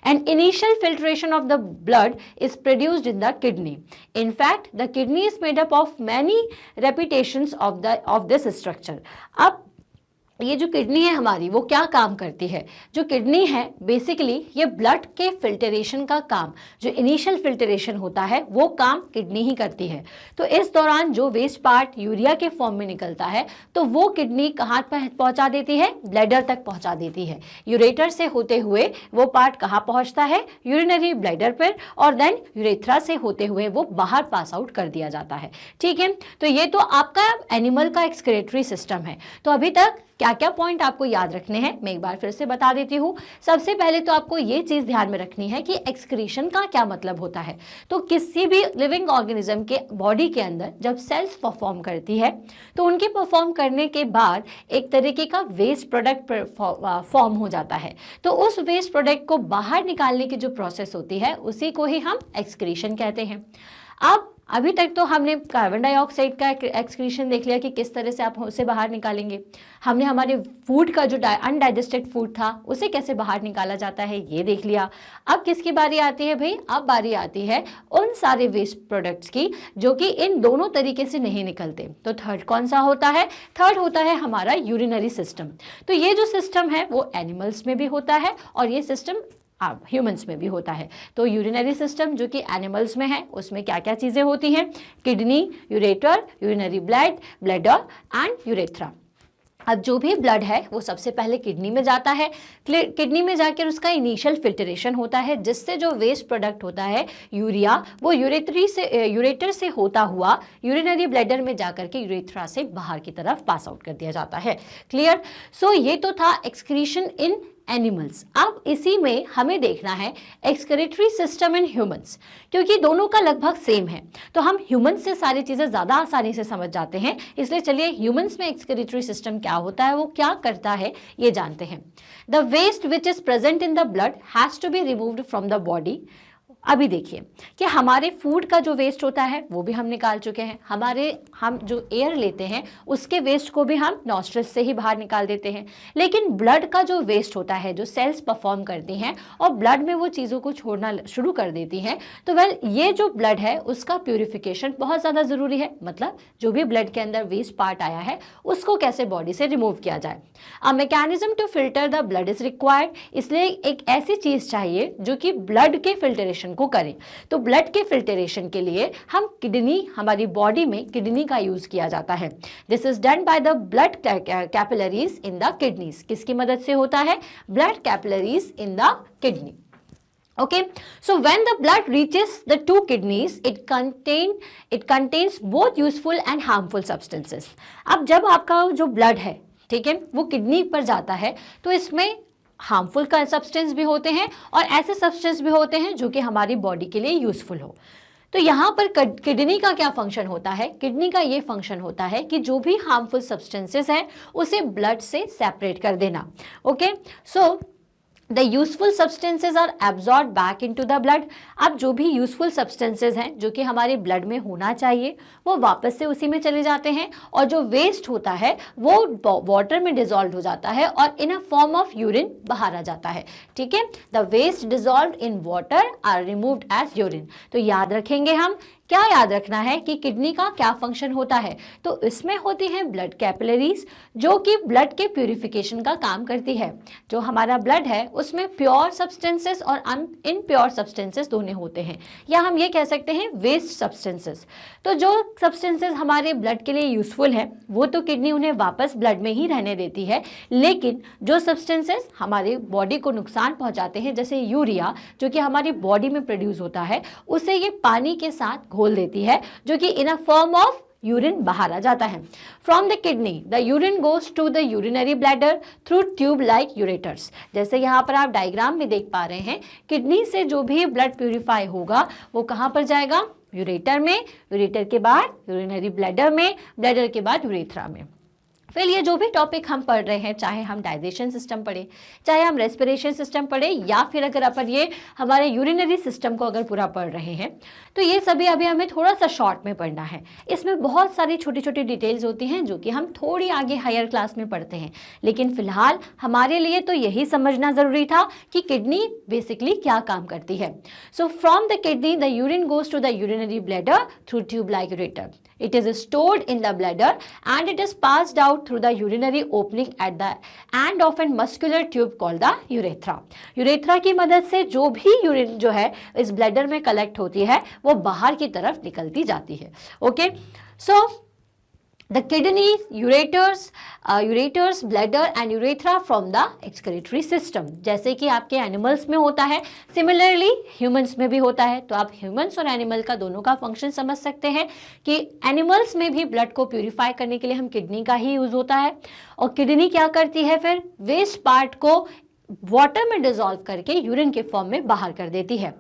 And initial filtration of the blood is produced in the kidney. In fact the kidney is made up of many repetitions of this structure. अब ये जो किडनी है हमारी वो क्या काम करती है, जो किडनी है बेसिकली ये ब्लड के फिल्टरेशन का काम, जो इनिशियल फिल्टरेशन होता है वो काम किडनी ही करती है। तो इस दौरान जो वेस्ट पार्ट यूरिया के फॉर्म में निकलता है तो वो किडनी कहाँ पर पहुँचा देती है, ब्लैडर तक पहुँचा देती है। यूरेटर से होते हुए वो पार्ट कहाँ पहुँचता है, यूरिनरी ब्लैडर पर, और देन यूरेथ्रा से होते हुए वो बाहर पास आउट कर दिया जाता है। ठीक है, तो ये तो आपका एनिमल का एक्सक्रीटरी सिस्टम है। तो अभी तक क्या क्या पॉइंट आपको याद रखने हैं मैं एक बार फिर से बता देती हूँ। सबसे पहले तो आपको ये चीज़ ध्यान में रखनी है कि एक्सक्रीशन का क्या मतलब होता है। तो किसी भी लिविंग ऑर्गेनिज्म के बॉडी के अंदर जब सेल्स परफॉर्म करती है तो उनके परफॉर्म करने के बाद एक तरीके का वेस्ट प्रोडक्ट फॉर्म हो जाता है। तो उस वेस्ट प्रोडक्ट को बाहर निकालने की जो प्रोसेस होती है उसी को ही हम एक्सक्रीशन कहते हैं। अब अभी तक तो हमने कार्बन डाइऑक्साइड का एक्सक्रीशन देख लिया कि किस तरह से आप उसे बाहर निकालेंगे। हमने हमारे फूड का जो अनडाइजेस्टेड फूड था उसे कैसे बाहर निकाला जाता है ये देख लिया। अब किसकी बारी आती है भाई? अब बारी आती है उन सारे वेस्ट प्रोडक्ट्स की जो कि इन दोनों तरीके से नहीं निकलते। तो थर्ड कौन सा होता है? थर्ड होता है हमारा यूरिनरी सिस्टम। तो ये जो सिस्टम है वो एनिमल्स में भी होता है और ये सिस्टम ह्यूमंस में भी होता है। तो यूरिनरी सिस्टम जो कि एनिमल्स में है उसमें क्या क्या चीज़ें होती हैं? Kidney, ureter, urinary bladder and urethra. अब जो भी ब्लड है वो सबसे पहले किडनी में जाता है। किडनी में जाकर उसका इनिशियल फिल्ट्रेशन होता है जिससे जो वेस्ट प्रोडक्ट होता है यूरिया वो यूरेटर से होता हुआ यूरिनरी ब्लैडर में जाकर के यूरेथ्रा से बाहर की तरफ पास आउट कर दिया जाता है। क्लियर? सो ये तो था एक्सक्रीशन इन एनिमल्स। अब इसी में हमें देखना है एक्सक्रीटरी सिस्टम इन ह्यूमंस, क्योंकि दोनों का लगभग सेम है तो हम ह्यूमंस से सारी चीज़ें ज़्यादा आसानी से समझ जाते हैं। इसलिए चलिए ह्यूमंस में एक्सक्रीटरी सिस्टम क्या होता है, वो क्या करता है, ये जानते हैं। The waste which is present in the blood has to be removed from the body. अभी देखिए कि हमारे फूड का जो वेस्ट होता है वो भी हम निकाल चुके हैं। हम जो एयर लेते हैं उसके वेस्ट को भी हम नॉस्ट्रिल्स से ही बाहर निकाल देते हैं। लेकिन ब्लड का जो वेस्ट होता है, जो सेल्स परफॉर्म करती हैं और ब्लड में वो चीज़ों को छोड़ना शुरू कर देती हैं, तो ये जो ब्लड है उसका प्यूरिफिकेशन बहुत ज़्यादा ज़रूरी है। मतलब जो भी ब्लड के अंदर वेस्ट पार्ट आया है उसको कैसे बॉडी से रिमूव किया जाए। A mechanism to filter the blood is required. इसलिए एक ऐसी चीज़ चाहिए जो कि ब्लड के फिल्टरेशन को करें। तो ब्लड के फिल्टरेशन के लिए हमारी बॉडी में किडनी का यूज किया जाता है। This is done by the blood capillaries in the kidneys. किसकी मदद से होता है? Blood capillaries in the kidney. Okay, so when the blood reaches the two kidneys, it contains both useful and harmful substances. अब जब आपका जो blood है, ठीक है, वो किडनी पर जाता है तो इसमें हार्मफुल का सब्सटेंस भी होते हैं और ऐसे सब्सटेंस भी होते हैं जो कि हमारी बॉडी के लिए यूजफुल हो। तो यहाँ पर किडनी का क्या फंक्शन होता है? किडनी का ये फंक्शन होता है कि जो भी हार्मफुल सब्सटेंसेस हैं उसे ब्लड से सेपरेट कर देना। Okay, so the useful substances are absorb back into the blood. अब जो भी यूजफुल सब्सटेंसेज हैं जो कि हमारे ब्लड में होना चाहिए वो वापस से उसी में चले जाते हैं और जो वेस्ट होता है वो वाटर में डिजॉल्व हो जाता है और in a form of urine बाहर आ जाता है। ठीक है, the waste dissolve in water are removed as urine. तो याद रखेंगे हम, क्या याद रखना है कि किडनी का क्या फंक्शन होता है? तो इसमें होती है ब्लड कैपिलरीज जो कि ब्लड के प्यूरिफिकेशन का काम करती है। जो हमारा ब्लड है उसमें प्योर सब्सटेंसेस और इनप्योर सब्सटेंसेस दोनों होते हैं, या हम ये कह सकते हैं वेस्ट सब्सटेंसेस। तो जो सब्सटेंसेस हमारे ब्लड के लिए यूजफुल है वो तो किडनी उन्हें वापस ब्लड में ही रहने देती है, लेकिन जो सब्सटेंसेस हमारे बॉडी को नुकसान पहुंचाते हैं जैसे यूरिया जो कि हमारी बॉडी में प्रोड्यूस होता है उसे ये पानी के साथ घोल देती है जो कि in a form of urine बाहर आ जाता है। From the kidney the urine goes to the urinary bladder through tube like ureters. जैसे यहाँ पर आप डायग्राम में देख पा रहे हैं, किडनी से जो भी ब्लड प्यूरिफाई होगा वो कहाँ पर जाएगा? यूरेटर में, यूरेटर के बाद यूरिनरी ब्लैडर में, ब्लैडर के बाद यूरेथ्रा में। फिर ये जो भी टॉपिक हम पढ़ रहे हैं, चाहे हम डाइजेशन सिस्टम पढ़े, चाहे हम रेस्पिरेशन सिस्टम पढ़े, या फिर अगर अपन ये हमारे यूरिनरी सिस्टम को अगर पूरा पढ़ रहे हैं, तो ये सभी अभी हमें थोड़ा सा शॉर्ट में पढ़ना है। इसमें बहुत सारी छोटी छोटी डिटेल्स होती हैं जो कि हम थोड़ी आगे हायर क्लास में पढ़ते हैं, लेकिन फिलहाल हमारे लिए तो यही समझना ज़रूरी था कि किडनी बेसिकली क्या काम करती है। So from the kidney the urine goes to the urinary bladder through tube like ureter. It is stored in the bladder and it is passed out through the urinary opening at the end of a muscular tube called the urethra. Urethra की मदद से जो भी urine जो है इस bladder में collect होती है वो बाहर की तरफ निकलती जाती है। Okay, so the kidney, ureters, bladder and urethra from the excretory system. जैसे कि आपके एनिमल्स में होता है, सिमिलरली ह्यूमंस में भी होता है। तो आप ह्यूमंस और एनिमल का दोनों का फंक्शन समझ सकते हैं कि एनिमल्स में भी ब्लड को प्यूरिफाई करने के लिए हम किडनी का ही यूज होता है, और किडनी क्या करती है फिर वेस्ट पार्ट को वाटर में डिजॉल्व करके यूरिन के फॉर्म में बाहर कर देती है।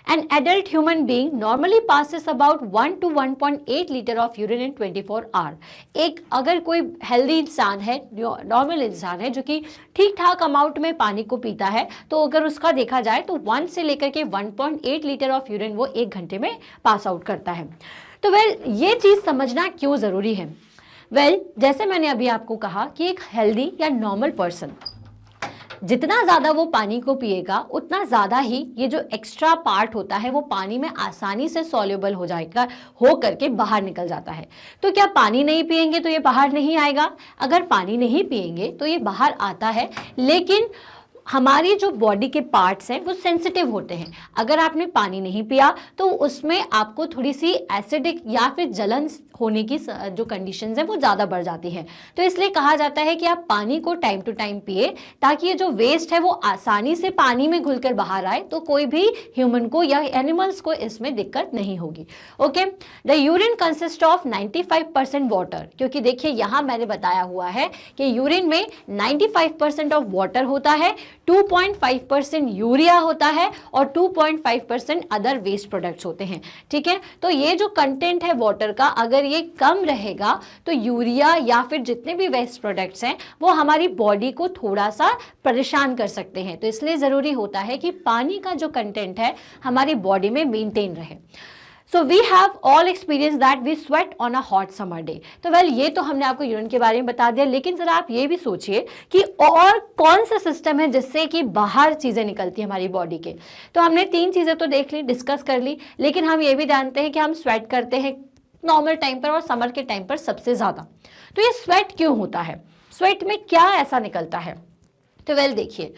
An adult human being normally passes about 1 to 1.8 litre of urine in 24 hour. एक अगर कोई हेल्दी इंसान है, नॉर्मल इंसान है जो कि ठीक ठाक अमाउंट में पानी को पीता है, तो अगर उसका देखा जाए तो 1 से लेकर के 1.8 लीटर ऑफ यूरिन वो 1 घंटे में पास आउट करता है। तो ये चीज़ समझना क्यों ज़रूरी है? जैसे मैंने अभी आपको कहा कि एक हेल्दी या नॉर्मल पर्सन जितना ज़्यादा वो पानी को पिएगा उतना ज़्यादा ही ये जो एक्स्ट्रा पार्ट होता है वो पानी में आसानी से सॉल्युबल हो जाएगा, हो करके बाहर निकल जाता है। तो क्या पानी नहीं पिएंगे तो ये बाहर नहीं आएगा? अगर पानी नहीं पिएंगे तो ये बाहर आता है, लेकिन हमारी जो बॉडी के पार्ट्स हैं वो सेंसिटिव होते हैं। अगर आपने पानी नहीं पिया तो उसमें आपको थोड़ी सी एसिडिक या फिर जलन होने की जो कंडीशंस हैं वो ज़्यादा बढ़ जाती हैं। तो इसलिए कहा जाता है कि आप पानी को टाइम टू टाइम पिए, ताकि ये जो वेस्ट है वो आसानी से पानी में घुलकर बाहर आए, तो कोई भी ह्यूमन को या एनिमल्स को इसमें दिक्कत नहीं होगी। Okay, the urine consist of 95% water, क्योंकि देखिए यहाँ मैंने बताया हुआ है कि यूरिन में 95% ऑफ वाटर होता है, 2.5% यूरिया होता है और 2.5% अदर वेस्ट प्रोडक्ट्स होते हैं। ठीक है, तो ये जो कंटेंट है वाटर का, अगर ये कम रहेगा तो यूरिया या फिर जितने भी वेस्ट प्रोडक्ट्स हैं वो हमारी बॉडी को थोड़ा सा परेशान कर सकते हैं। तो इसलिए ज़रूरी होता है कि पानी का जो कंटेंट है हमारी बॉडी में मेंटेन रहे। So we have all experience that we sweat on a hot summer day. तो ये तो हमने आपको यूरिन के बारे में बता दिया, लेकिन जरा आप ये भी सोचिए कि और कौन सा सिस्टम है जिससे कि बाहर चीज़ें निकलती हैं हमारी बॉडी के। तो हमने 3 चीज़ें तो देख ली, डिस्कस कर ली, लेकिन हम ये भी जानते हैं कि हम स्वेट करते हैं नॉर्मल टाइम पर और समर के टाइम पर सबसे ज़्यादा। तो ये स्वेट क्यों होता है? स्वेट में क्या ऐसा निकलता है? तो देखिए,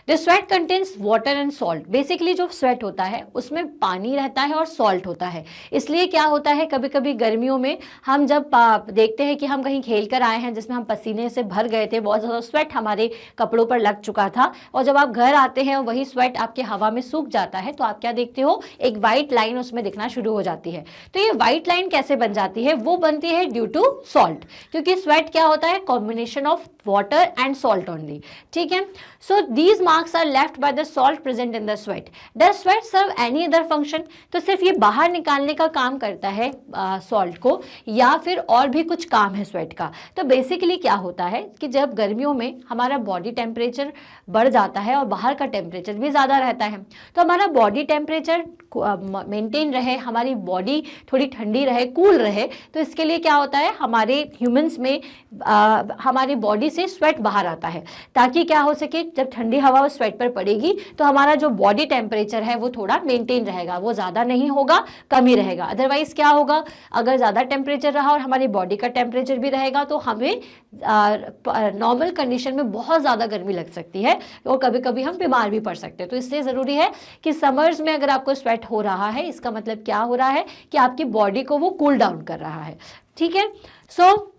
the sweat contains water and salt. Basically जो स्वेट होता है उसमें पानी रहता है और सॉल्ट होता है। इसलिए क्या होता है, कभी कभी गर्मियों में हम जब देखते हैं कि हम कहीं खेल कर आए हैं जिसमें हम पसीने से भर गए थे, बहुत ज़्यादा स्वेट हमारे कपड़ों पर लग चुका था, और जब आप घर आते हैं और वही स्वेट आपके हवा में सूख जाता है, तो आप क्या देखते हो, एक वाइट लाइन उसमें दिखना शुरू हो जाती है। तो ये वाइट लाइन कैसे बन जाती है? वो बनती है ड्यू टू सॉल्ट, क्योंकि स्वेट क्या होता है, combination of water and salt only. ठीक है, so these marks are left by the salt present in the sweat. Does sweat serve any other function? तो सिर्फ ये बाहर निकालने का काम करता है सॉल्ट को, या फिर और भी कुछ काम है स्वेट का? तो बेसिकली क्या होता है कि जब गर्मियों में हमारा बॉडी टेम्परेचर बढ़ जाता है और बाहर का टेम्परेचर भी ज़्यादा रहता है, तो हमारा बॉडी टेम्परेचर मेंटेन रहे, हमारी बॉडी थोड़ी ठंडी रहे, कूल रहे, तो इसके लिए क्या होता है, हमारे ह्यूमंस में हमारी बॉडी से स्वेट बाहर आता है, ताकि क्या हो सके, जब ठंडी हवा उस स्वेट पर पड़ेगी तो हमारा जो बॉडी टेम्परेचर है वो थोड़ा मेंटेन रहेगा, वो ज़्यादा नहीं होगा, कम ही रहेगा। अदरवाइज क्या होगा, अगर ज़्यादा टेम्परेचर रहा और हमारी बॉडी का टेम्परेचर भी रहेगा तो हमें नॉर्मल कंडीशन में बहुत ज़्यादा गर्मी लग सकती है और कभी कभी हम बीमार भी पड़ सकते हैं। तो इसलिए ज़रूरी है कि समर्स में अगर आपको स्वेट हो रहा है, इसका मतलब क्या हो रहा है कि आपकी बॉडी को वो कूल डाउन कर रहा है। ठीक है, सो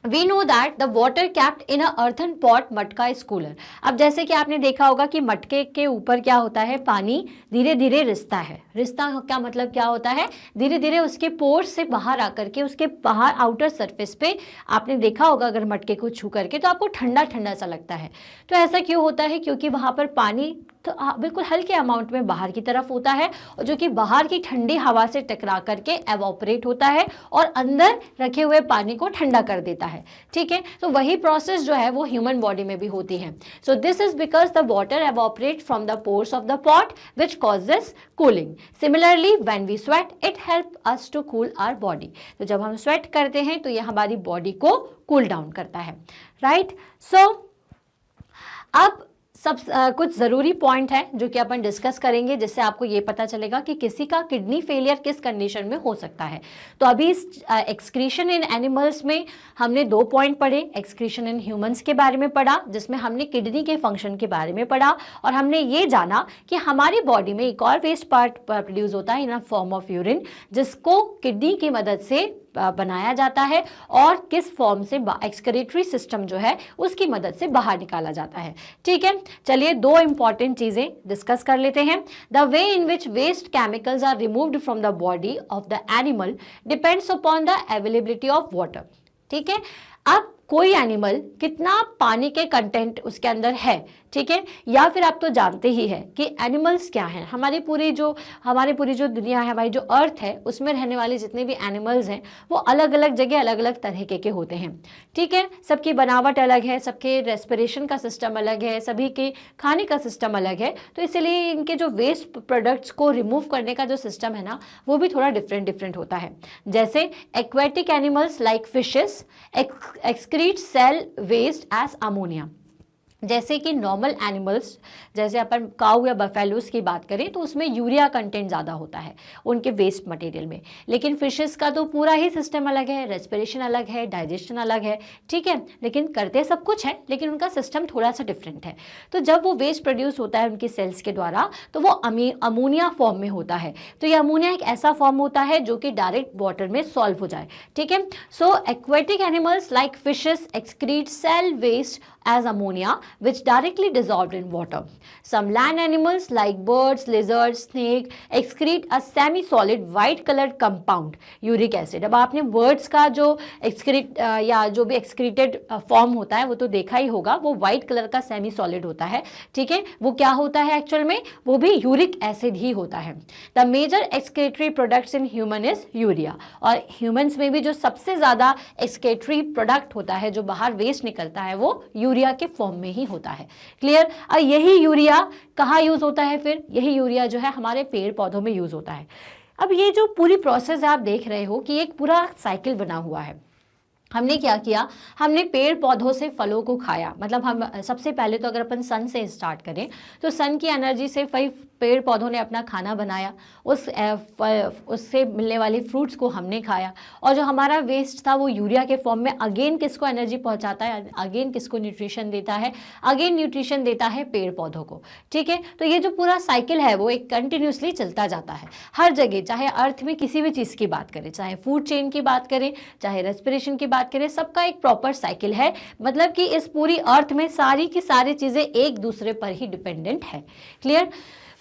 We know that the water kept in a earthen pot, मटका is cooler। अब जैसे कि आपने देखा होगा कि मटके के ऊपर क्या होता है, पानी धीरे धीरे रिसता है। रिसता का मतलब क्या होता है, धीरे धीरे उसके पोर्स से बाहर आकर के उसके बाहर आउटर सरफेस पे आपने देखा होगा अगर मटके को छू करके, तो आपको ठंडा ठंडा सा लगता है। तो ऐसा क्यों होता है, क्योंकि वहाँ पर पानी तो बिल्कुल हल्के अमाउंट में बाहर की तरफ होता है, और जो कि बाहर की ठंडी हवा से टकरा करके एवोपरेट होता है और अंदर रखे हुए पानी को ठंडा कर देता है। ठीक है, तो वही प्रोसेस जो है वो ह्यूमन बॉडी में भी होती है। So this is because the water evaporate from the pores of the pot which causes cooling. Similarly when we sweat it help us to cool our body. तो जब हम स्वेट करते हैं तो ये हमारी बॉडी को कूल डाउन करता है, राइट। सो अब सब कुछ ज़रूरी पॉइंट है जो कि अपन डिस्कस करेंगे, जिससे आपको ये पता चलेगा कि किसी का किडनी फेलियर किस कंडीशन में हो सकता है। तो अभी इस एक्सक्रीशन इन एनिमल्स में हमने 2 पॉइंट पढ़े, एक्सक्रीशन इन ह्यूमंस के बारे में पढ़ा, जिसमें हमने किडनी के फंक्शन के बारे में पढ़ा, और हमने ये जाना कि हमारी बॉडी में एक और वेस्ट पार्ट प्रोड्यूस होता है इन अ फॉर्म ऑफ यूरिन, जिसको किडनी की मदद से बनाया जाता है और किस फॉर्म से एक्सक्रीटरी सिस्टम जो है उसकी मदद से बाहर निकाला जाता है। ठीक है, चलिए 2 इंपॉर्टेंट चीजें डिस्कस कर लेते हैं। The way in which waste chemicals are removed from the body of the animal depends upon the availability of water. ठीक है, अब कोई एनिमल कितना पानी के कंटेंट उसके अंदर है, ठीक है। या फिर आप तो जानते ही हैं कि एनिमल्स क्या हैं, हमारी पूरी जो दुनिया है, हमारी जो अर्थ है, उसमें रहने वाले जितने भी एनिमल्स हैं वो अलग अलग जगह अलग अलग तरीके के होते हैं, ठीक है। सबकी बनावट अलग है, सबके रेस्पिरेशन का सिस्टम अलग है, सभी के खाने का सिस्टम अलग है, तो इसलिए इनके जो वेस्ट प्रोडक्ट्स को रिमूव करने का जो सिस्टम है ना, वो भी थोड़ा डिफरेंट होता है। जैसे aquatic animals like fishes excrete cell waste as ammonia. जैसे कि नॉर्मल एनिमल्स, जैसे अपन काऊ या बफेलोस की बात करें तो उसमें यूरिया कंटेंट ज़्यादा होता है उनके वेस्ट मटेरियल में, लेकिन फिशेस का तो पूरा ही सिस्टम अलग है, रेस्पिरेशन अलग है, डाइजेशन अलग है, ठीक है, लेकिन करते सब कुछ है, लेकिन उनका सिस्टम थोड़ा सा डिफरेंट है। तो जब वो वेस्ट प्रोड्यूस होता है उनकी सेल्स के द्वारा तो वो अमोनिया फॉर्म में होता है। तो ये अमोनिया एक ऐसा फॉर्म होता है जो कि डायरेक्ट वाटर में सॉल्व हो जाए, ठीक है। So aquatic animals like fishes excrete cell waste as ammonia which directly dissolved in water. Some land animals like birds, lizards, snake excrete a semi-solid white colored compound uric acid. अब आपने birds का जो excrete या जो भी excreted form होता है वो तो देखा ही होगा, वो white कलर का सेमी सॉलिड होता है, ठीक है। वो क्या होता है एक्चुअल में, वो भी यूरिक एसिड ही होता है। The major excretory products in human is urea, और ह्यूमंस में भी जो सबसे ज्यादा एक्सक्रेटरी प्रोडक्ट होता है, जो बाहर वेस्ट निकलता है, वो यूरिया के फॉर्म में ही होता है। क्लियर। और यही यूरिया कहाँ यूज होता है, फिर यही यूरिया जो है हमारे पेड़ पौधों में यूज होता है। अब ये जो पूरी प्रोसेस आप देख रहे हो कि एक पूरा साइकिल बना हुआ है। हमने क्या किया, हमने पेड़ पौधों से फलों को खाया, मतलब हम सबसे पहले तो अगर अपन सन से स्टार्ट करें तो सन की एनर्जी से पेड़ पौधों ने अपना खाना बनाया, उससे मिलने वाले फ्रूट्स को हमने खाया, और जो हमारा वेस्ट था वो यूरिया के फॉर्म में अगेन किसको एनर्जी पहुंचाता है, अगेन किसको न्यूट्रिशन देता है, अगेन न्यूट्रिशन देता है पेड़ पौधों को, ठीक है। तो ये जो पूरा साइकिल है वो एक कंटिन्यूसली चलता जाता है हर जगह, चाहे अर्थ में किसी भी चीज़ की बात करें, चाहे फूड चेन की बात करें, चाहे रेस्पिरेशन की बात करें, सबका एक प्रॉपर साइकिल है। मतलब कि इस पूरी अर्थ में सारी की सारी चीज़ें एक दूसरे पर ही डिपेंडेंट है। क्लियर।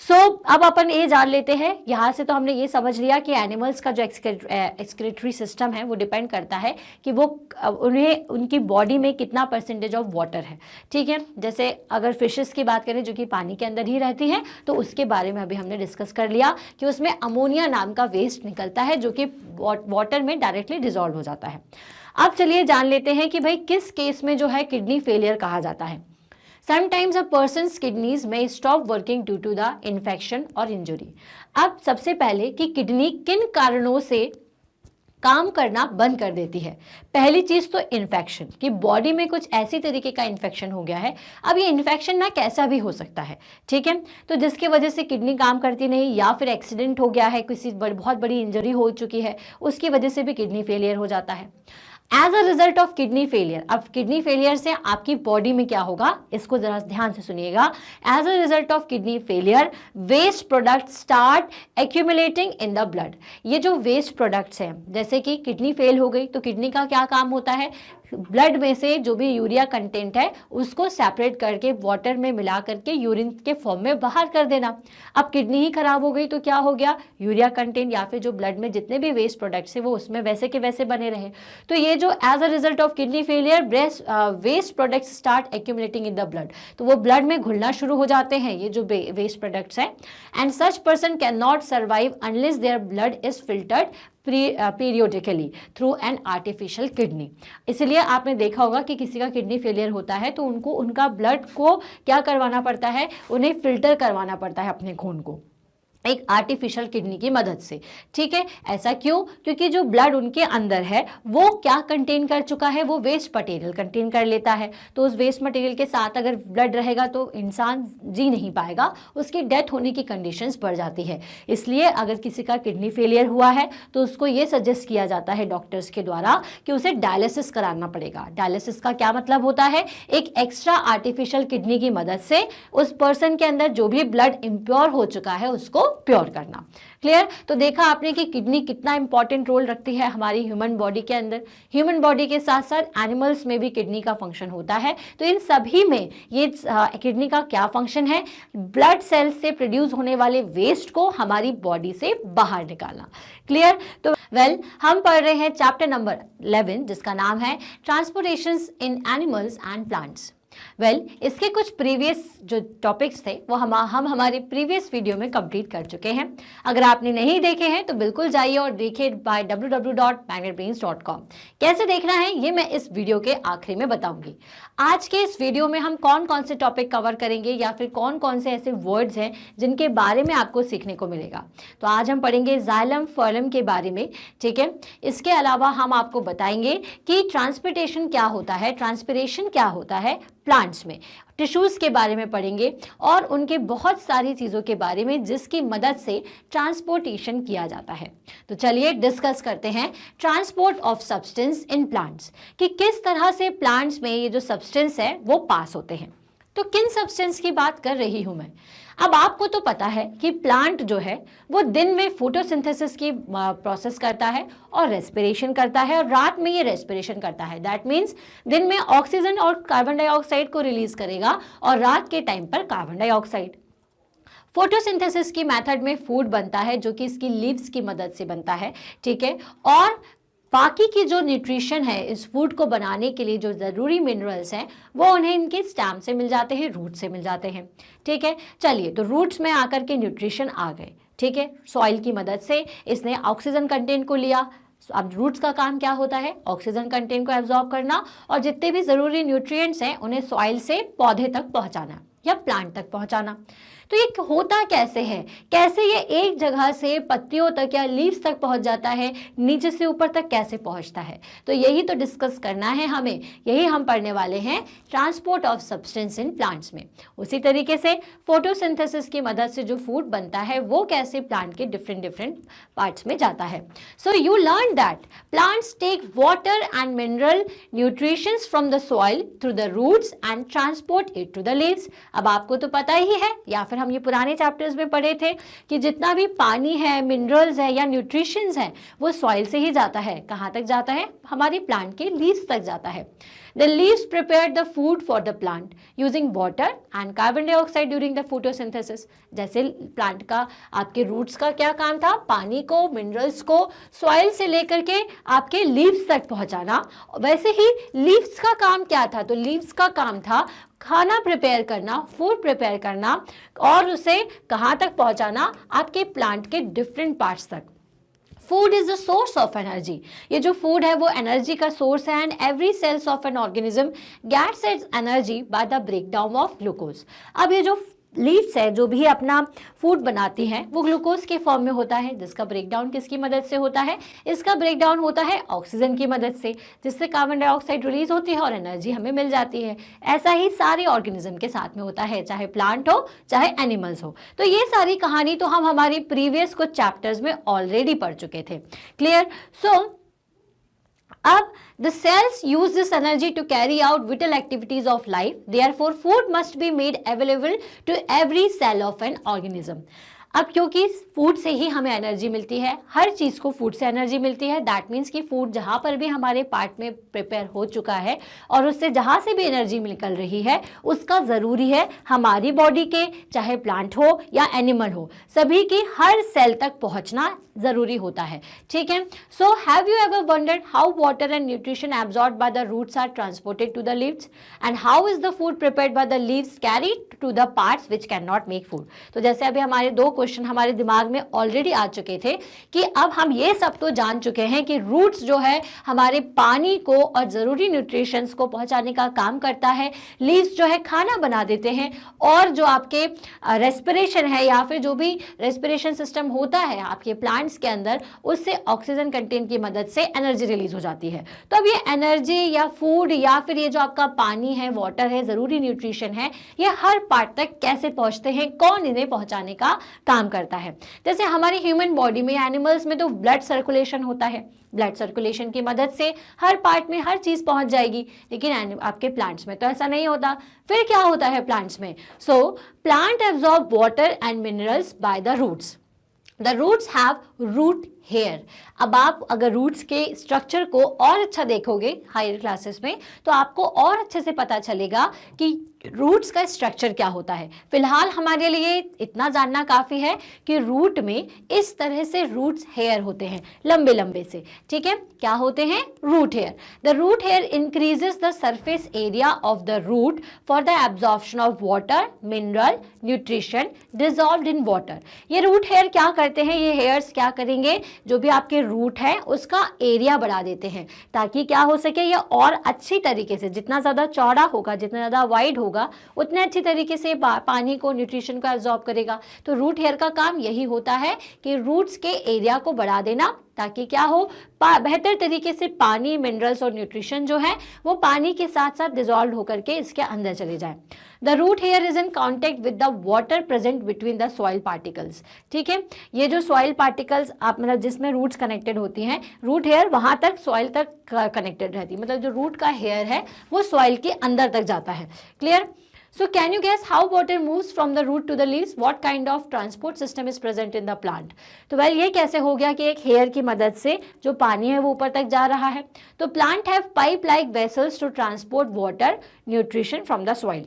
सो अब अपन ये जान लेते हैं, यहाँ से तो हमने ये समझ लिया कि एनिमल्स का जो एक्सक्रीटरी सिस्टम है वो डिपेंड करता है कि वो उन्हें उनकी बॉडी में कितना परसेंटेज ऑफ वाटर है, ठीक है। जैसे अगर फिशेस की बात करें जो कि पानी के अंदर ही रहती हैं, तो उसके बारे में अभी हमने डिस्कस कर लिया कि उसमें अमोनिया नाम का वेस्ट निकलता है जो कि वाटर में डायरेक्टली डिजॉल्व हो जाता है। अब चलिए जान लेते हैं कि भाई किस केस में जो है किडनी फेलियर कहा जाता है। Sometimes a person's kidneys may stop working due to the infection or injury. अब सबसे पहले कि किडनी किन कारणों से काम करना बंद कर देती है। पहली चीज तो इन्फेक्शन, कि बॉडी में कुछ ऐसी तरीके का इन्फेक्शन हो गया है। अब ये इन्फेक्शन ना कैसा भी हो सकता है, ठीक है, तो जिसकी वजह से किडनी काम करती नहीं, या फिर एक्सीडेंट हो गया है, किसी बहुत बड़ी इंजरी हो चुकी है, उसकी वजह से भी किडनी फेलियर हो जाता है। As a result of kidney failure, अब किडनी फेलियर से आपकी बॉडी में क्या होगा, इसको जरा ध्यान से सुनिएगा। As a result of kidney failure waste product start accumulating in the blood. ये जो वेस्ट प्रोडक्ट्स हैं, जैसे कि किडनी फेल हो गई तो किडनी का क्या काम होता है, ब्लड में से जो भी यूरिया कंटेंट है उसको सेपरेट करके वाटर में मिला करके यूरिन के फॉर्म में बाहर कर देना। अब किडनी ही खराब हो गई तो क्या हो गया, यूरिया कंटेंट या फिर जो ब्लड में जितने भी वेस्ट प्रोडक्ट्स है वो उसमें वैसे के वैसे बने रहे। तो ये जो as a result of kidney failure waste products start accumulating in the blood, तो वो ब्लड में घुलना शुरू हो जाते हैं ये जो वेस्ट प्रोडक्ट्स हैं। And such person can not survive unless their blood is filtered periodically through an artificial kidney. इसलिए आपने देखा होगा कि किसी का किडनी फेलियर होता है तो उनको उनका ब्लड को क्या करवाना पड़ता है, उन्हें फिल्टर करवाना पड़ता है अपने खून को एक आर्टिफिशियल किडनी की मदद से, ठीक है। ऐसा क्यों, क्योंकि जो ब्लड उनके अंदर है वो क्या कंटेन कर चुका है, वो वेस्ट मटेरियल कंटेन कर लेता है। तो उस वेस्ट मटेरियल के साथ अगर ब्लड रहेगा तो इंसान जी नहीं पाएगा, उसकी डेथ होने की कंडीशंस बढ़ जाती है। इसलिए अगर किसी का किडनी फेलियर हुआ है तो उसको ये सजेस्ट किया जाता है डॉक्टर्स के द्वारा कि उसे डायलिसिस कराना पड़ेगा। डायलिसिस का क्या मतलब होता है, एक एक्स्ट्रा आर्टिफिशियल किडनी की मदद से उस पर्सन के अंदर जो भी ब्लड इम्प्योर हो चुका है उसको प्योर करना। क्लियर? तो देखा आपने कि किडनी कितना इंपॉर्टेंट रोल रखती है हमारी ह्यूमन बॉडी के अंदर। ह्यूमन बॉडी के साथ साथ एनिमल्स में भी किडनी का फंक्शन होता है। तो इन सभी में ये किडनी का क्या फंक्शन है? ब्लड सेल्स से प्रोड्यूस होने वाले वेस्ट को हमारी बॉडी से बाहर निकालना। क्लियर? तो हम पढ़ रहे हैं चैप्टर नंबर 11 जिसका नाम है ट्रांसपोर्टेशंस इन एनिमल्स एंड प्लांट्स। इसके कुछ प्रीवियस जो टॉपिक्स थे वो हम हमारे प्रीवियस वीडियो में कंप्लीट कर चुके हैं। अगर आपने नहीं देखे हैं तो बिल्कुल जाइए और देखिए बाय www.magnetbrains.com। कैसे देखना है ये मैं इस वीडियो के आखिरी में बताऊंगी। आज के इस वीडियो में हम कौन कौन से टॉपिक कवर करेंगे या फिर कौन कौन से ऐसे वर्ड्स हैं जिनके बारे में आपको सीखने को मिलेगा। तो आज हम पढ़ेंगे जाइलम फर्लम के बारे में, ठीक है। इसके अलावा हम आपको बताएंगे कि ट्रांसपोर्टेशन क्या होता है, ट्रांसपिरेशन क्या होता है प्लांट्स में, टिश्यूज के बारे में पढ़ेंगे और उनके बहुत सारी चीज़ों के बारे में जिसकी मदद से ट्रांसपोर्टेशन किया जाता है। तो चलिए डिस्कस करते हैं transport of substance in plants, कि किस तरह से प्लांट्स में ये जो सब्सटेंस है वो पास होते हैं। तो किन सब्सटेंस की बात कर रही हूं मैं? अब आपको तो पता है कि प्लांट जो है वो दिन में फोटोसिंथेसिस की प्रोसेस करता है और रेस्पिरेशन करता है, और रात में ये रेस्पिरेशन करता है। दैट मीन्स दिन में ऑक्सीजन और कार्बन डाइऑक्साइड को रिलीज करेगा और रात के टाइम पर कार्बन डाइऑक्साइड। फोटोसिंथेसिस की मेथड में फूड बनता है जो कि इसकी लीव्स की मदद से बनता है, ठीक है। और बाकी की जो न्यूट्रिशन है इस फूड को बनाने के लिए जो ज़रूरी मिनरल्स हैं वो उन्हें इनके स्टेम से मिल जाते हैं, रूट से मिल जाते हैं, ठीक है। चलिए, तो रूट्स में आकर के न्यूट्रिशन आ गए, ठीक है। सॉइल की मदद से इसने ऑक्सीजन कंटेंट को लिया। अब रूट्स का काम क्या होता है? ऑक्सीजन कंटेंट को एब्जॉर्ब करना और जितने भी ज़रूरी न्यूट्रिएंट्स हैं उन्हें सॉइल से पौधे तक पहुंचाना या प्लांट तक पहुंचाना। तो ये होता कैसे है? कैसे ये एक जगह से पत्तियों तक या लीव्स तक पहुंच जाता है, नीचे से ऊपर तक कैसे पहुंचता है? तो यही तो डिस्कस करना है हमें, यही हम पढ़ने वाले हैं transport of substance in plants में। उसी तरीके से फोटोसिंथेसिस की मदद से जो फूड बनता है वो कैसे प्लांट के डिफरेंट पार्ट्स में जाता है। So you learn that plants take water and mineral nutritions from the soil through the roots and transport it to the leaves. अब आपको तो पता ही है, या फिर हम ये पुराने चैप्टर्स में पढ़े थे कि जितना भी पानी है, मिनरल्स है या न्यूट्रिशंस है वो सॉइल से ही जाता है। कहाँ तक जाता है? हमारी प्लांट के लीव्स तक जाता है। The leaves prepared the food for the plant using water and carbon dioxide during the photosynthesis। जैसे प्लांट का, आपके रूट्स का क्या काम था? पानी को, मिनरल्स को सॉइल से लेकर के आपके लीव्स तक पहुंचाना। वैसे ही लीव्स का काम क्या था? तो लीव्स का काम था खाना प्रिपेयर करना, फूड प्रिपेयर करना और उसे कहाँ तक पहुंचाना? आपके प्लांट के डिफरेंट पार्ट्स तक। Food is the source of energy. ये जो फूड है वो एनर्जी का सोर्स है, and every cells of an organism gets its energy by the breakdown of glucose. अब ये जो लीव्स है जो भी अपना फूड बनाती हैं वो ग्लूकोज के फॉर्म में होता है, जिसका ब्रेकडाउन किसकी मदद से होता है? इसका ब्रेकडाउन होता है ऑक्सीजन की मदद से, जिससे कार्बन डाइऑक्साइड रिलीज होती है और एनर्जी हमें मिल जाती है। ऐसा ही सारे ऑर्गेनिज्म के साथ में होता है, चाहे प्लांट हो चाहे एनिमल्स हो। तो ये सारी कहानी तो हम हमारे प्रीवियस कुछ चैप्टर्स में ऑलरेडी पढ़ चुके थे। क्लियर? सो अब the cells use this energy to carry out vital activities of life. Therefore, food must be made available to every cell of an organism. अब क्योंकि फूड से ही हमें एनर्जी मिलती है, हर चीज़ को फूड से एनर्जी मिलती है, दैट मीन्स कि फूड जहाँ पर भी हमारे पार्ट में प्रिपेयर हो चुका है और उससे जहाँ से भी एनर्जी निकल रही है उसका ज़रूरी है हमारी बॉडी के, चाहे प्लांट हो या एनिमल हो, सभी की हर सेल तक पहुँचना ज़रूरी होता है, ठीक है। So have you ever wondered how water and nutrition absorbed by the roots are transported to the leaves, and how is the food prepared by the leaves carried to the parts which can not make food. तो जैसे अभी हमारे दो question हमारे दिमाग में already आ चुके थे कि अब हम ये सब तो जान चुके हैं कि रूट्स जो है हमारे पानी को और ज़रूरी न्यूट्रिशंस को पहुंचाने का काम करता है, लीव्स जो है खाना बना देते हैं, और जो आपके रेस्पिरेशन है या फिर जो भी रेस्पिरेशन सिस्टम होता है आपके प्लांट्स के अंदर, उससे ऑक्सीजन कंटेंट की मदद से एनर्जी रिलीज हो जाती है। तो अब ये एनर्जी या फूड या फिर ये जो आपका पानी है, वाटर है, ज़रूरी न्यूट्रिशन है, ये हर पार्ट तक कैसे पहुंचते हैं, कौन इन्हें पहुंचाने का काम करता है? जैसे हमारी ह्यूमन बॉडी में, एनिमल्स में तो ब्लड सर्कुलेशन होता है, ब्लड सर्कुलेशन की मदद से हर पार्ट में हर चीज पहुंच जाएगी, लेकिन आपके प्लांट्स में तो ऐसा नहीं होता। फिर क्या होता है प्लांट्स में? So plant absorb water and minerals by the roots. The roots have root hair. अब आप अगर रूट्स के स्ट्रक्चर को और अच्छा देखोगे हायर क्लासेस में तो आपको और अच्छे से पता चलेगा कि रूट्स का स्ट्रक्चर क्या होता है। फिलहाल हमारे लिए इतना जानना काफी है कि रूट में इस तरह से रूट्स हेयर होते हैं, लंबे लंबे से, ठीक है। क्या होते हैं? Root hair. The root hair increases the surface area of the root for the absorption of water, mineral, nutrition dissolved in water. ये रूट हेयर क्या करते हैं? ये हेयर्स क्या करेंगे? जो भी आपके रूट है उसका एरिया बढ़ा देते हैं ताकि क्या हो सके, ये और अच्छी तरीके से, जितना ज्यादा चौड़ा होगा, जितना ज्यादा वाइड होगा, उतने अच्छी तरीके से पानी को, न्यूट्रिशन को एब्जॉर्ब करेगा। तो रूट हेयर का काम यही होता है कि रूट्स के एरिया को बढ़ा देना ताकि क्या हो, बेहतर तरीके से पानी, मिनरल्स और न्यूट्रिशन जो है वो पानी के साथ साथ डिजॉल्व होकर के इसके अंदर चले जाए। The root hair is in contact with the water present between the soil particles, ठीक है। ये जो सॉइल पार्टिकल्स आप मतलब जिसमें रूट्स कनेक्टेड होती हैं, रूट हेयर वहां तक, सॉइल तक कनेक्टेड रहती है, मतलब जो रूट का हेयर है वो सॉइल के अंदर तक जाता है। Clear? So can you guess how water moves from the root to the leaves? What kind of transport system is present in the plant? तो वेल ये कैसे हो गया कि एक हेयर की मदद से जो पानी है वो ऊपर तक जा रहा है। तो plant have pipe like vessels to transport water, nutrition from the soil.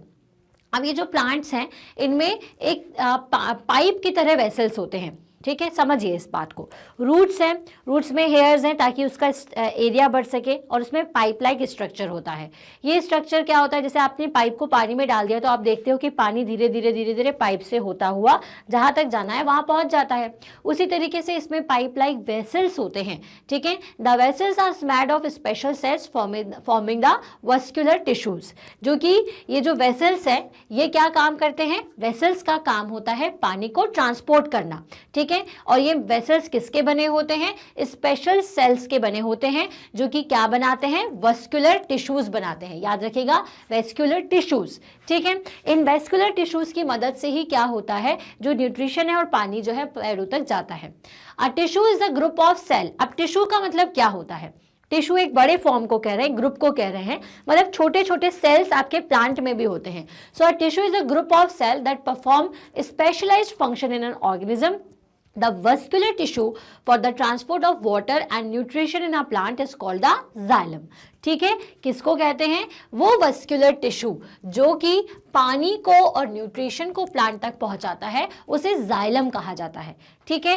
अब ये जो प्लांट्स हैं इनमें एक पाइप की तरह वेसल्स होते हैं, ठीक है। समझिए इस बात को। रूट्स हैं, रूट्स में हेयर्स हैं ताकि उसका एरिया बढ़ सके, और उसमें पाइप लाइक स्ट्रक्चर होता है। ये स्ट्रक्चर क्या होता है? जैसे आपने पाइप को पानी में डाल दिया तो आप देखते हो कि पानी धीरे धीरे धीरे धीरे पाइप से होता हुआ जहां तक जाना है वहां पहुंच जाता है। उसी तरीके से इसमें पाइप लाइक वेसल्स होते हैं, ठीक है। The vessels are made of special cells forming the vascular tissues. जो कि ये जो वेसल्स है ये क्या काम करते हैं? वेसल्स का काम होता है पानी को ट्रांसपोर्ट करना, ठीक है। और ये वेसल्स किसके बने होते हैं? स्पेशल सेल्स के बने होते हैं जो कि क्या बनाते हैं? वस्कुलर टिश्यूज बनाते हैं। याद रखिएगा, वेस्कुलर टिश्यूज, ठीक है। इन वेस्कुलर टिश्यूज की मदद से ही क्या होता है, जो न्यूट्रिशन है और पानी जो है पैरों तक जाता है। A tissue is a group of cell. अब टिश्यू का मतलब क्या होता है? टिश्यू एक बड़े फॉर्म को कह रहे हैं, ग्रुप को कह रहे हैं, मतलब छोटे छोटे सेल्स आपके प्लांट में भी होते हैं। So a tissue is a group of cell that perform specialised function in an organism. The vascular tissue for the transport of water and nutrition in a plant is called the xylem. ठीक है, किसको कहते हैं? वो vascular tissue जो कि पानी को और न्यूट्रिशन को प्लांट तक पहुंचाता है, उसे जाइलम कहा जाता है, ठीक है।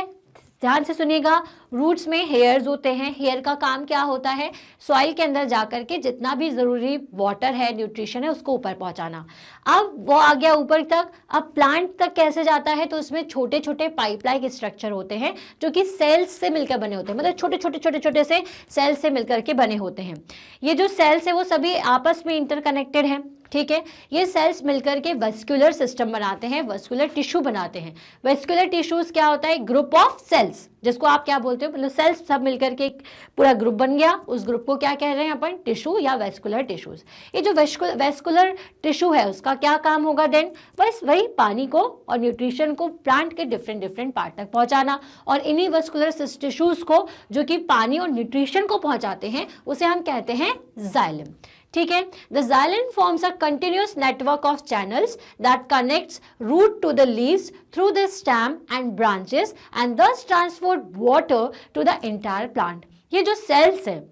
ध्यान से सुनिएगा, रूट्स में हेयर्स होते हैं। हेयर का काम क्या होता है? सॉइल के अंदर जाकर के जितना भी जरूरी वाटर है, न्यूट्रिशन है, उसको ऊपर पहुंचाना। अब वो आ गया ऊपर तक, अब प्लांट तक कैसे जाता है? तो उसमें छोटे छोटे पाइप लाइक स्ट्रक्चर होते हैं जो कि सेल्स से मिलकर बने होते हैं, मतलब छोटे छोटे छोटे छोटे से सेल्स से मिलकर के बने होते हैं। ये जो सेल्स है वो सभी आपस में इंटरकनेक्टेड हैं, ठीक है। ये सेल्स मिलकर के वस्कुलर सिस्टम बनाते हैं, वस्कुलर टिश्यू बनाते हैं। वस्कुलर टिश्यूज क्या होता है? ग्रुप ऑफ सेल्स, जिसको आप क्या बोलते हो, मतलब सेल्स सब मिलकर के एक पूरा ग्रुप बन गया। उस ग्रुप को क्या कह रहे हैं अपन? टिश्यू या वस्कुलर टिश्यूज। ये जो वस्कुलर टिश्यू है उसका क्या काम होगा देन? बस वही पानी को और न्यूट्रिशन को प्लांट के डिफरेंट डिफरेंट पार्ट तक पहुंचाना। और इन्हीं वस्कुलर टिश्यूज को जो कि पानी और न्यूट्रिशन को पहुंचाते हैं उसे हम कहते हैं जाइलम, ठीक है। The xylem forms a continuous network of channels that connects root to the leaves through the stem and branches and thus transport water to the entire plant. ये जो सेल्स है,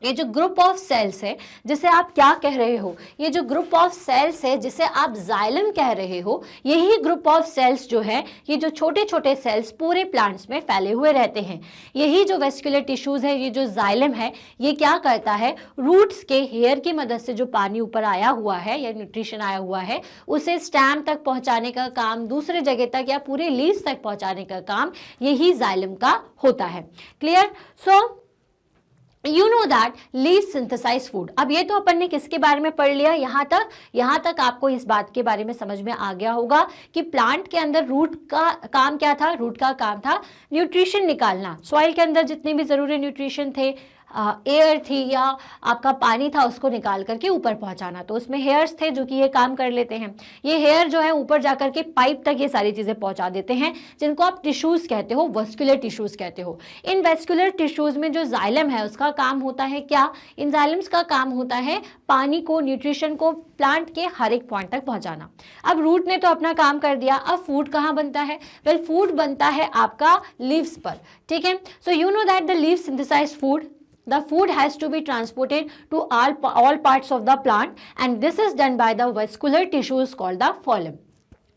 ये जो ग्रुप ऑफ सेल्स है जिसे आप क्या कह रहे हो? ये जो ग्रुप ऑफ सेल्स है जिसे आप जाइलम कह रहे हो, यही ग्रुप ऑफ सेल्स जो है, ये जो छोटे छोटे सेल्स पूरे प्लांट्स में फैले हुए रहते हैं। यही जो वेस्कुलर टिश्यूज है, ये जो जाइलम है, ये क्या करता है? रूट्स के हेयर की मदद से जो पानी ऊपर आया हुआ है या न्यूट्रिशन आया हुआ है उसे स्टेम तक पहुंचाने का काम, दूसरे जगह तक या पूरे लीव्स तक पहुंचाने का काम यही जाइलम का होता है। Clear? So you know that leaves synthesise food. अब ये तो अपन ने किसके बारे में पढ़ लिया? यहाँ तक आपको इस बात के बारे में समझ में आ गया होगा कि प्लांट के अंदर रूट का काम क्या था? रूट का काम था न्यूट्रिशन निकालना, सॉइल के अंदर जितने भी जरूरी न्यूट्रिशन थे, एयर थी या आपका पानी था उसको निकाल करके ऊपर पहुंचाना। तो उसमें हेयर्स थे जो कि ये काम कर लेते हैं। ये हेयर जो है ऊपर जाकर के पाइप तक ये सारी चीजें पहुंचा देते हैं, जिनको आप टिश्यूज कहते हो, वेस्कुलर टिश्यूज कहते हो। इन वेस्कुलर टिश्यूज में जो जाइलम है उसका काम होता है क्या? इन जाइलम्स का काम होता है पानी को, न्यूट्रिशन को प्लांट के हर एक पॉइंट तक पहुंचाना। अब रूट ने तो अपना काम कर दिया, अब फूड कहाँ बनता है? वेल फूड बनता है आपका लीव्स पर, ठीक है। So you know that the leaves synthesise food. The food has to be transported to all parts of the plant and this is done by the vascular tissues called the phloem.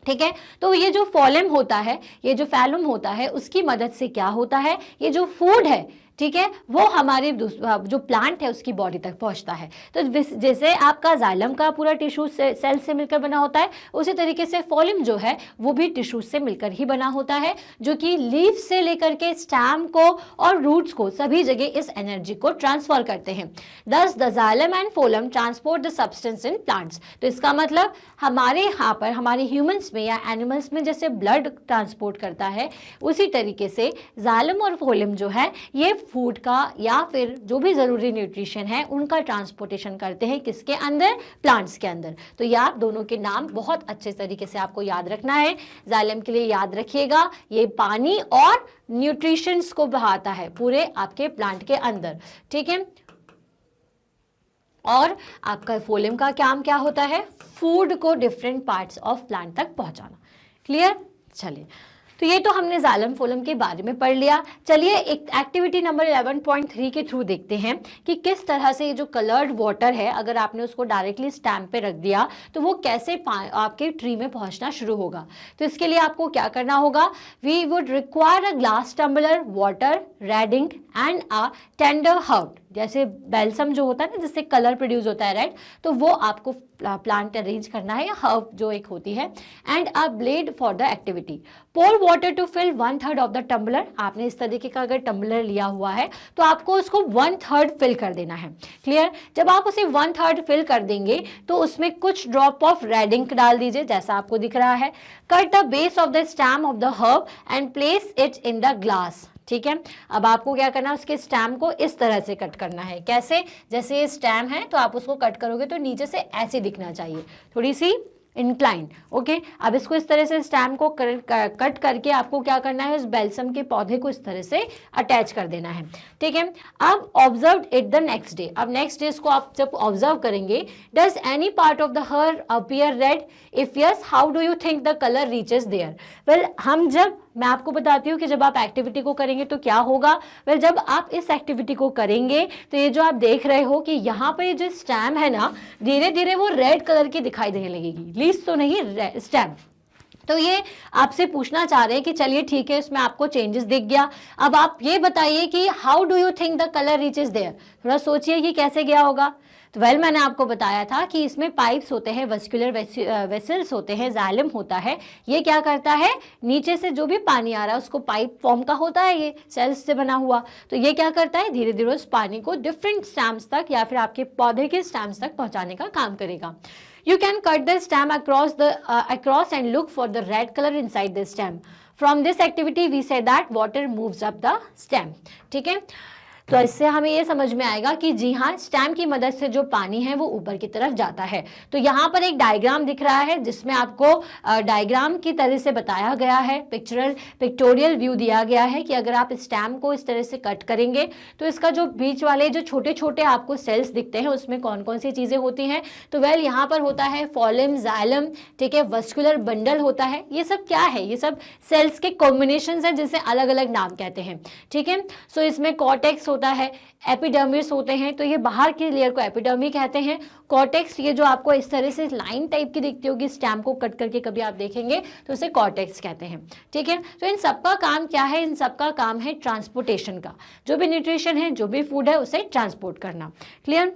ठीक है, तो ये जो फॉलम होता है, ये जो phellum होता है, उसकी मदद से क्या होता है, ये जो फूड है, ठीक है, वो हमारे जो प्लांट है उसकी बॉडी तक पहुंचता है। तो जैसे आपका जाइलम का पूरा टिश्यू सेल से मिलकर बना होता है, उसी तरीके से फॉलम जो है वो भी टिश्यू से मिलकर ही बना होता है, जो कि लीफ से लेकर के स्टेम को और रूट्स को सभी जगह इस एनर्जी को ट्रांसफर करते हैं। Thus the xylem and phloem transport the substance in plants. तो इसका मतलब हमारे यहाँ पर, हमारे ह्यूमंस में या एनिमल्स में जैसे ब्लड ट्रांसपोर्ट करता है, उसी तरीके से जाइलम और फोलम जो है ये फूड का या फिर जो भी जरूरी न्यूट्रिशन है उनका ट्रांसपोर्टेशन करते हैं, किसके अंदर? प्लांट्स के अंदर। तो यार दोनों के नाम बहुत अच्छे तरीके से आपको याद रखना है। जाइलम के लिए याद रखिएगा, ये पानी और न्यूट्रिशंस को बहाता है पूरे आपके प्लांट के अंदर, ठीक है। और आपका फोलम का काम क्या होता है? फूड को डिफरेंट पार्ट्स ऑफ प्लांट तक पहुंचाना। क्लियर? चलिए, तो ये तो हमने जाइलम फोलम के बारे में पढ़ लिया। चलिए एक एक्टिविटी नंबर 11.3 के थ्रू देखते हैं कि किस तरह से ये जो कलर्ड वाटर है, अगर आपने उसको डायरेक्टली स्टैम्प पे रख दिया तो वो कैसे आपके ट्री में पहुंचना शुरू होगा। तो इसके लिए आपको क्या करना होगा? We would require a glass tumbler, water, red ink and a tender herb. जैसे बेल्सम जो होता है ना, जिससे कलर प्रोड्यूस होता है रेड, तो वो आपको प्लांट अरेंज करना है, या हर्ब जो एक होती है, and a blade for the activity. Pour water to fill 1/3 of the tumbler. आपने इस तरीके का अगर टम्बलर लिया हुआ है तो आपको उसको 1/3 फिल कर देना है। क्लियर? जब आप उसे 1/3 फिल कर देंगे तो उसमें कुछ ड्रॉप ऑफ रेड इंक डाल दीजिए, जैसा आपको दिख रहा है। Cut the base of the stem of the herb and place it in the glass. ठीक है, अब आपको क्या करना है? उसके स्टेम को इस तरह से कट करना है। कैसे? जैसे ये स्टेम है तो आप उसको कट करोगे तो नीचे से ऐसे दिखना चाहिए, थोड़ी सी इंक्लाइन। ओके, अब इसको इस तरह से स्टेम को कट करके आपको क्या करना है? उस बेल्सम के पौधे को इस तरह से अटैच कर देना है। ठीक है, अब observe it the next day. अब नेक्स्ट डे इसको आप जब ऑब्जर्व करेंगे, does any part of the herb appear red? If yes, how do you think the colour reaches there? Well, मैं आपको बताती हूँ कि जब आप एक्टिविटी को करेंगे तो क्या होगा। वेल, जब आप इस एक्टिविटी को करेंगे तो ये जो आप देख रहे हो कि यहाँ पर ये जो स्टेम है ना, धीरे धीरे वो रेड कलर की दिखाई देने लगेगी। लीव्स तो नहीं, स्टेम। तो ये आपसे पूछना चाह रहे हैं कि चलिए ठीक है, इसमें आपको चेंजेस दिख गया। अब आप ये बताइए कि how do you think the colour reaches there? थोड़ा सोचिए कि कैसे गया होगा। तो वेल, मैंने आपको बताया था कि इसमें पाइप्स होते हैं, वेस्कुलर वेसल्स होते हैं, जाइलम होता है। ये क्या करता है? नीचे से जो भी पानी आ रहा है उसको, पाइप फॉर्म का होता है ये, सेल्स से बना हुआ, तो ये क्या करता है? धीरे धीरे उस पानी को डिफरेंट स्टेम्स तक या फिर आपके पौधे के स्टेम्स तक पहुंचाने का काम करेगा। You can cut the stem across and look for the red color inside the stem. From this activity, we say that water moves up the stem. ठीक है, तो इससे हमें ये समझ में आएगा कि जी हाँ, स्टेम की मदद से जो पानी है वो ऊपर की तरफ जाता है। तो यहाँ पर एक डायग्राम दिख रहा है जिसमें आपको डायग्राम की तरह से बताया गया है, पिक्टोरियल व्यू दिया गया है कि अगर आप स्टेम को इस तरह से कट करेंगे तो इसका जो बीच वाले जो छोटे छोटे आपको सेल्स दिखते हैं उसमें कौन कौन सी चीज़ें होती हैं। तो वेल, यहाँ पर होता है फॉलम, जाइलम, ठीक है, वस्कुलर बंडल होता है। ये सब क्या है? ये सब सेल्स के कॉम्बिनेशन है जिसे अलग अलग नाम कहते हैं। ठीक है, सो इसमें कॉर्टेक्स होता है, एपिडर्मिस होते हैं, तो ये बाहर की लेयर को एपिडर्मी कहते हैं। कॉर्टेक्स, ये जो आपको इस तरह से लाइन टाइप की दिखती होगी, स्टेम को कट करके कभी आप देखेंगे तो उसे कॉर्टेक्स कहते हैं। ठीक है, तो इन सबका काम क्या है? इन सबका काम है ट्रांसपोर्टेशन का। जो भी न्यूट्रिशन है, जो भी फूड है, उसे ट्रांसपोर्ट करना। Clear?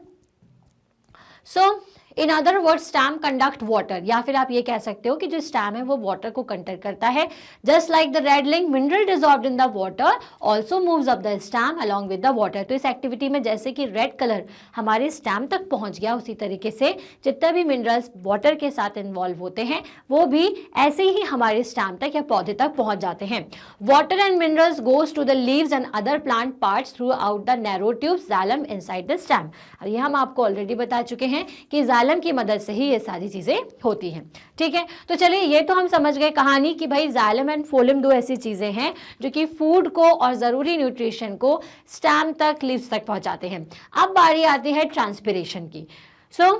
So in other word stem conduct water, या फिर आप ये कह सकते हो कि जो स्टैम है वो वाटर को कंडक्ट करता है। Just like the red ink mineral dissolved in the water also moves up the stem along with the water. तो इस एक्टिविटी में जैसे कि रेड कलर हमारे स्टैम तक पहुंच गया, उसी तरीके से जितने भी मिनरल्स वाटर के साथ इन्वॉल्व होते हैं वो भी ऐसे ही हमारे स्टैम तक या पौधे तक पहुंच जाते हैं। Water and minerals goes to the leaves and other plant parts throughout the narrow tube xylem inside the stem. और ये हम आपको ऑलरेडी बता चुके हैं कि जाइलम की मदद से ही ये सारी चीजें होती हैं। ठीक है, तो चलिए ये तो हम समझ गए कहानी कि भाई जाइलम एंड फोलम दो ऐसी चीजें हैं जो कि फूड को और जरूरी न्यूट्रिशन को स्टैम तक, लीव्स तक पहुंचाते हैं। अब बारी आती है ट्रांसपिरेशन की। सो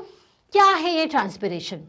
क्या है ये transpiration?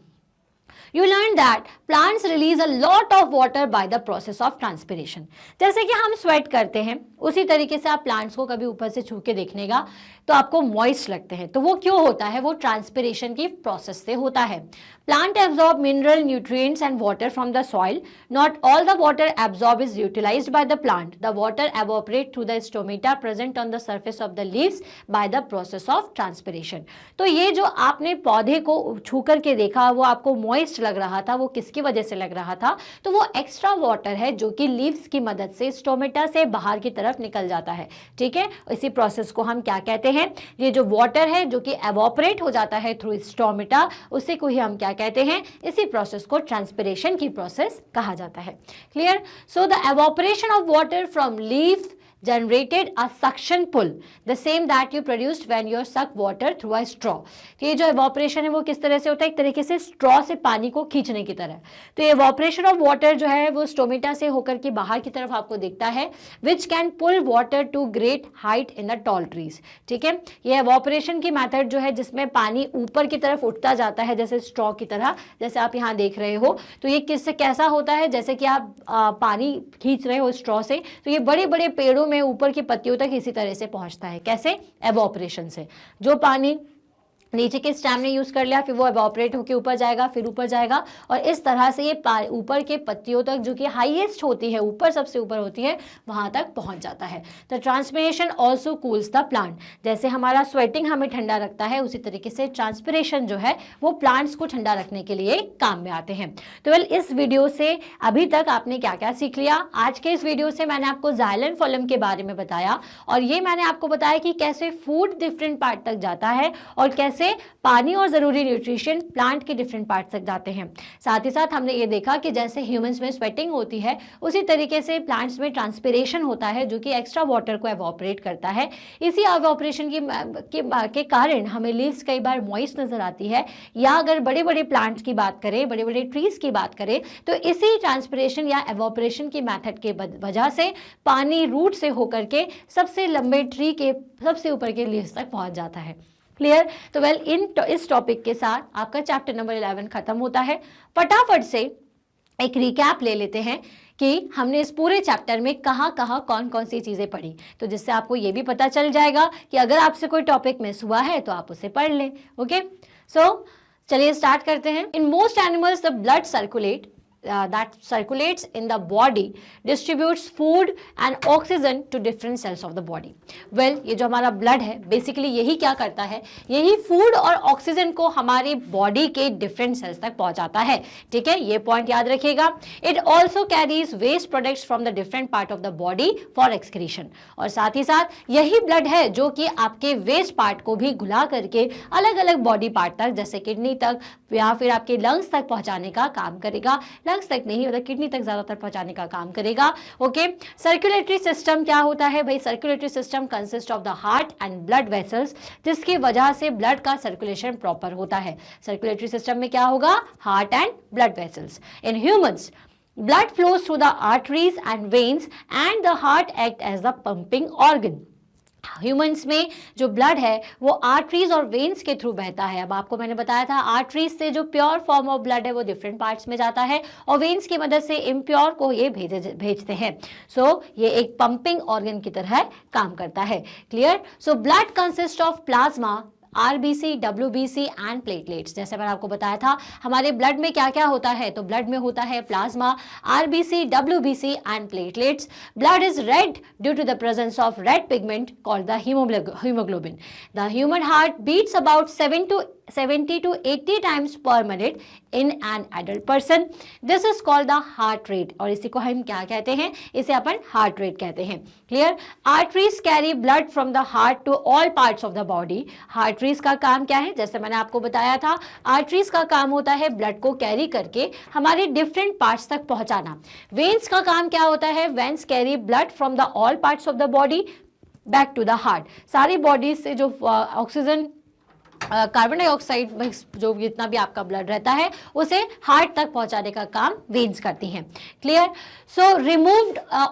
You learn that plants release a lot of water by the process of transpiration। जैसे कि हम स्वेट करते हैं उसी तरीके से आप प्लांट्स को कभी ऊपर से छू के देखनेगा तो आपको मॉइस्ट लगते हैं, तो वो क्यों होता है? वो ट्रांसपिरेशन की प्रोसेस से होता है। Plant absorb mineral, nutrients and water from the soil. Not all the water absorb is utilised by the plant. The water evaporate through the stomata present on the surface of the leaves by the process of transpiration. तो ये जो आपने पौधे को छू करके देखा वो आपको मॉइस्ट लग रहा था, वो किसकी वजह से लग रहा था? तो वो एक्स्ट्रा वाटर है जो कि लीव्स की मदद से स्टोमेटा से बाहर की तरफ निकल जाता है। ठीक है, इसी प्रोसेस को हम क्या कहते हैं? ये जो वाटर है जो कि एवोपरेट हो जाता है थ्रू स्टोमेटा, उसी को ही हम क्या कहते हैं? इसी प्रोसेस को ट्रांसपिरेशन की प्रोसेस कहा जाता है। Clear? So the evaporation of water from leaf generated a suction pull, the same that you produced when you suck water through a straw। तो ये जो evaporation है वो किस तरह से होता है? एक तरीके से straw से पानी को खींचने की तरह। तो ये evaporation of water जो है वो स्टोमेटा से होकर के बाहर की तरफ आपको दिखता है, which can pull water to great height in the tall trees। ठीक है, ये evaporation की मेथड जो है जिसमें पानी ऊपर की तरफ उठता जाता है जैसे straw की तरह, जैसे आप यहाँ देख रहे हो। तो ये किससे कैसा होता है? जैसे कि आप पानी खींच रहे हो straw से, तो ये बड़े बड़े पेड़ों में ऊपर की पत्तियों तक इसी तरह से पहुंचता है। कैसे? एवोपरेशन से। जो पानी नीचे के स्टेम ने यूज कर लिया फिर वो एवोपरेट होकर ऊपर जाएगा, फिर ऊपर जाएगा, और इस तरह से ये ऊपर के पत्तियों तक जो कि हाईएस्ट होती है, ऊपर सबसे ऊपर होती है, वहां तक पहुंच जाता है। तो transpiration also cools the plant. जैसे हमारा स्वेटिंग हमें ठंडा रखता है उसी तरीके से ट्रांसपिरेशन जो है वो प्लांट्स को ठंडा रखने के लिए काम में आते हैं। तो वेल, इस वीडियो से अभी तक आपने क्या क्या सीख लिया? आज के इस वीडियो से मैंने आपको जाइलम फोलम के बारे में बताया, और ये मैंने आपको बताया कि कैसे फूड डिफरेंट पार्ट तक जाता है और कैसे पानी और जरूरी न्यूट्रिशन प्लांट के डिफरेंट पार्ट तक जाते हैं। साथ ही साथ हमने ये देखा कि जैसे ह्यूमंस में स्वेटिंग होती है उसी तरीके से प्लांट्स में ट्रांसपिरेशन होता है जो कि एक्स्ट्रा वाटर को एवोपरेट करता है। इसी एवोपरेशन के कारण हमें लीव्स कई बार मॉइस्ट नजर आती है, या अगर बड़े बड़े प्लांट्स की बात करें, बड़े बड़े ट्रीज की बात करें, तो इसी ट्रांसपिरेशन या एवोपरेशन की मेथड के वजह से पानी रूट से होकर के सबसे लंबे ट्री के सबसे ऊपर के लीव्स तक पहुंच जाता है। क्लियर? तो वेल, इस टॉपिक के साथ आपका चैप्टर नंबर 11 खत्म होता है। फटाफट से एक रिकैप ले लेते हैं कि हमने इस पूरे चैप्टर में कहाँ कहाँ कौन कौन सी चीज़ें पढ़ी, तो जिससे आपको ये भी पता चल जाएगा कि अगर आपसे कोई टॉपिक मिस हुआ है तो आप उसे पढ़ लें। ओके, सो चलिए स्टार्ट करते हैं। In most animals the blood circulate that circulates in the body distributes food and oxygen to different cells of the body। well, ये जो हमारा ब्लड है बेसिकली यही क्या करता है? यही फूड और ऑक्सीजन को हमारे बॉडी के डिफरेंट सेल्स तक पहुंचाता है। ठीक है, ये पॉइंट याद रखिएगा। It also carries waste products from the different part of the body for excretion. और साथ ही साथ यही ब्लड है जो कि आपके वेस्ट पार्ट को भी घुला करके अलग अलग बॉडी पार्ट तक, जैसे किडनी तक या फिर आपके लंग्स तक पहुंचाने का काम करेगा। लंग्स तक नहीं, मतलब किडनी तक ज्यादातर पहुंचाने का काम करेगा। ओके, सर्कुलेटरी सिस्टम क्या होता है भाई? Circulatory system consist of the heart and blood vessels, जिसकी वजह से ब्लड का सर्कुलेशन प्रॉपर होता है। सर्कुलेटरी सिस्टम में क्या होगा? Heart and blood vessels. In humans blood flows through the arteries and veins and the heart act as the pumping organ। Humans में जो ब्लड है वो आर्टरीज और वेन्स के थ्रू बहता है। अब आपको मैंने बताया था आर्टरीज से जो प्योर फॉर्म ऑफ ब्लड है वो डिफरेंट पार्ट्स में जाता है और वेन्स की मदद से इम्प्योर को ये भेजते हैं। सो ये एक पंपिंग ऑर्गन की तरह काम करता है। Clear? So blood consist of plasma, RBC, WBC and platelets. जैसे मैंने आपको बताया था हमारे ब्लड में क्या क्या होता है, तो ब्लड में होता है plasma, RBC, WBC and platelets. Blood is red due to the presence of red pigment called the haemoglobin. The human heart beats about 7 to 70 to 80 times per minute in an adult person. This is called the heart rate, और इसी को हम क्या कहते हैं, इसे अपन heart rate कहते हैं. Clear? Arteries carry blood from the heart to all parts of the body. Arteries का काम क्या है, जैसे मैंने आपको बताया था, arteries का काम होता है ब्लड को कैरी करके हमारे डिफरेंट पार्ट्स तक पहुंचाना. वेन्स का काम क्या होता है, veins carry blood from the all parts of the body back to the heart. सारी बॉडी से जो ऑक्सीजन कार्बन डाइऑक्साइड जो जितना भी आपका ब्लड रहता है उसे हार्ट तक पहुंचाने का काम वेन्स करती हैं. Clear? So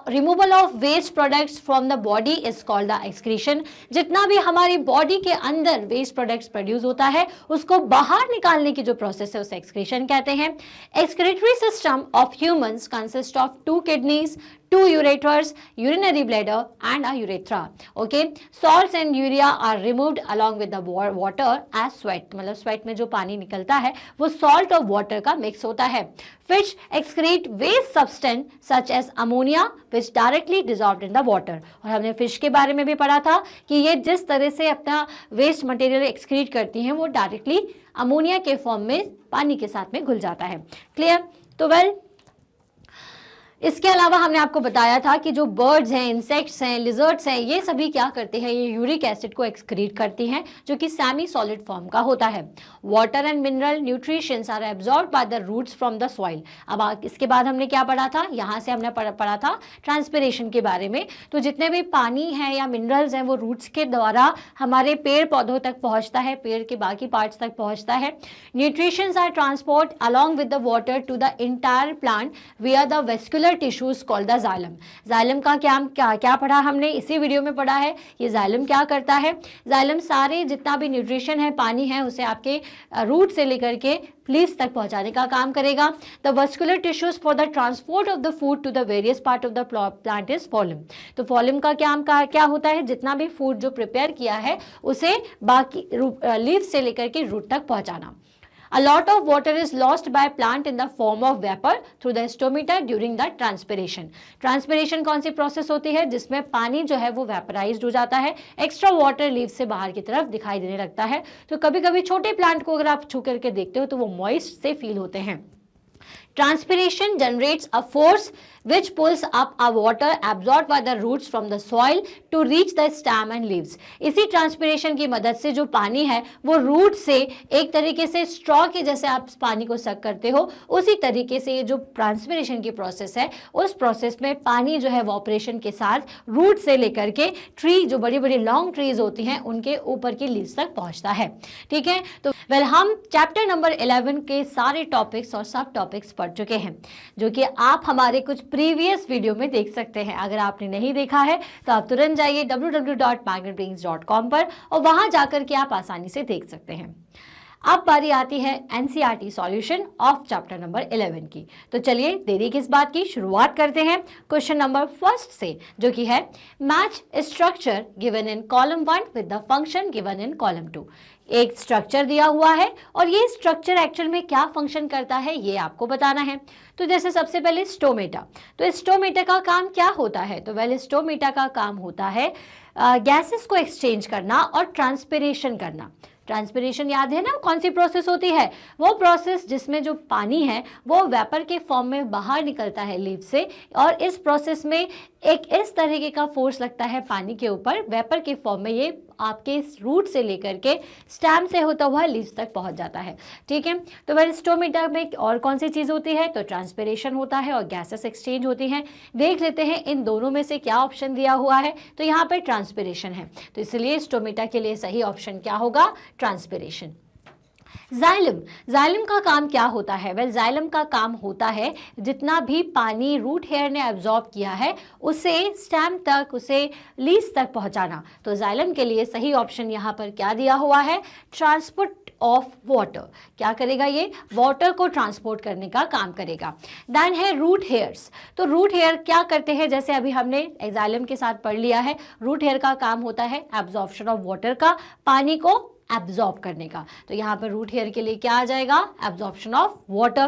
removal of waste products from the body is called the excretion. जितना भी हमारी बॉडी के अंदर वेस्ट प्रोडक्ट्स प्रोड्यूस होता है उसको बाहर निकालने की जो प्रोसेस है उसे एक्सक्रीशन कहते हैं. Excretory system of humans consist of 2 kidneys, 2 ureters, urinary bladder and a urethra. Okay, salts and urea are removed along with the water as sweat. मतलब स्वेट में जो पानी निकलता है वो सॉल्ट और वाटर का मिक्स होता है. Fish excrete waste substance such as ammonia which directly dissolved in the water. और हमने फिश के बारे में भी पढ़ा था कि ये जिस तरह से अपना वेस्ट मटेरियल एक्सक्रीट करती हैं वो डायरेक्टली अमोनिया के फॉर्म में पानी के साथ में घुल जाता है. क्लियर? तो इसके अलावा हमने आपको बताया था कि जो बर्ड्स हैं, इंसेक्ट्स हैं, लिजर्ड्स हैं, ये सभी क्या करते हैं, ये यूरिक एसिड को एक्सक्रीट करती हैं जो कि सेमी सॉलिड फॉर्म का होता है. Water and mineral nutritions are absorbed by the roots from the soil. अब इसके बाद हमने क्या पढ़ा था, यहाँ से हमने पढ़ा था ट्रांसपिरेशन के बारे में. तो जितने भी पानी है या मिनरल्स हैं वो रूट्स के द्वारा हमारे पेड़ पौधों तक पहुँचता है, पेड़ के बाकी पार्ट्स तक पहुँचता है. Nutritions are transport along with the water to the entire plant via the vascular tissues called the xylem. Xylem का क्या पढ़ा हमने, इसी वीडियो में पढ़ा है. ये जाइलम क्या करता है, जाइलम सारे जितना भी न्यूट्रिशन है, पानी है, उसे आपके रूट से लेकर के लीव्स तक पहुंचाने का काम करेगा. The vascular tissues for the transport of the food to the various part of the plant is phloem. तो फॉलिम का क्या होता है, जितना भी फूड जो प्रिपेयर किया है उसे बाकी लीव्स से लेकर के रूट तक पहुंचाना. A lot of water is lost by plant in the form of vapor through the stomata during the transpiration. Transpiration कौन सी प्रोसेस होती है जिसमें पानी जो है वो वेपराइज्ड हो जाता है, एक्स्ट्रा वाटर लीव से बाहर की तरफ दिखाई देने लगता है. तो कभी कभी छोटे प्लांट को अगर आप छू करके देखते हो तो वो मॉइस्ट से फील होते हैं. Transpiration generates a force which pulls up a water absorbed by the roots from the soil to reach the stem and leaves. इसी ट्रांसपिरेशन की मदद से जो पानी है वो रूट से एक तरीके से स्ट्रॉ के जैसे आप पानी को सक करते हो, उसी तरीके से ये जो ट्रांसपिरेशन की प्रोसेस है उस प्रोसेस में पानी जो है वॉपरेशन के साथ रूट से लेकर के ट्री, जो बड़ी बड़ी लॉन्ग ट्रीज होती हैं, उनके ऊपर की लीव्स तक पहुंचता है. ठीक है, तो हम चैप्टर नंबर 11 के सारे टॉपिक्स और सब टॉपिक्स पढ़ चुके हैं जो कि आप हमारे कुछ प्रीवियस वीडियो में देख सकते हैं. अगर आपने नहीं देखा है तो आप तुरंत जाइए www.magnetbrains.com पर और वहां जाकर के आप आसानी से देख सकते हैं. अब बारी आती है NCERT solution of chapter number 11 की. तो चलिए देरी किस बात की, शुरुआत करते हैं क्वेश्चन नंबर फर्स्ट से, जो कि है match structure given in column 1 with the function given in column 2. एक स्ट्रक्चर दिया हुआ है और ये स्ट्रक्चर एक्चुअल में क्या फंक्शन करता है ये आपको बताना है. तो जैसे सबसे पहले स्टोमेटा, तो स्टोमेटा का काम क्या होता है, तो स्टोमेटा का काम होता है गैसेस को एक्सचेंज करना और ट्रांसपिरेशन करना. ट्रांसपिरेशन याद है ना, कौन सी प्रोसेस होती है, वो प्रोसेस जिसमें जो पानी है वो वेपर के फॉर्म में बाहर निकलता है लीव से, और इस प्रोसेस में एक इस तरीके का फोर्स लगता है पानी के ऊपर वेपर के फॉर्म में, ये आपके रूट से लेकर के स्टेम से होता हुआ लीव्स तक पहुंच जाता है. ठीक है, तो स्टोमेटा में और कौन सी चीज़ होती है, तो ट्रांसपिरेशन होता है और गैसेस एक्सचेंज होती हैं. देख लेते हैं इन दोनों में से क्या ऑप्शन दिया हुआ है. तो यहाँ पर ट्रांसपिरेशन है, तो इसलिए स्टोमेटा के लिए सही ऑप्शन क्या होगा, ट्रांसपिरेशन. जाइलम, जाइलम का काम क्या होता है, जाइलम का काम होता है जितना भी पानी रूट हेयर ने एब्जॉर्ब किया है उसे स्टेम तक, उसे लीव्स तक पहुंचाना. तो जाइलम के लिए सही ऑप्शन यहाँ पर क्या दिया हुआ है, ट्रांसपोर्ट ऑफ वाटर. क्या करेगा, ये वाटर को ट्रांसपोर्ट करने का काम करेगा. देन है रूट हेयर्स. तो रूट हेयर क्या करते हैं, जैसे अभी हमने जाइलम के साथ पढ़ लिया है, रूट हेयर का काम होता है एब्जॉर्प्शन ऑफ वाटर का, पानी को एब्जॉर्ब करने का. तो यहाँ पर रूट हेयर के लिए क्या आ जाएगा, एब्जॉर्प्शन ऑफ वाटर.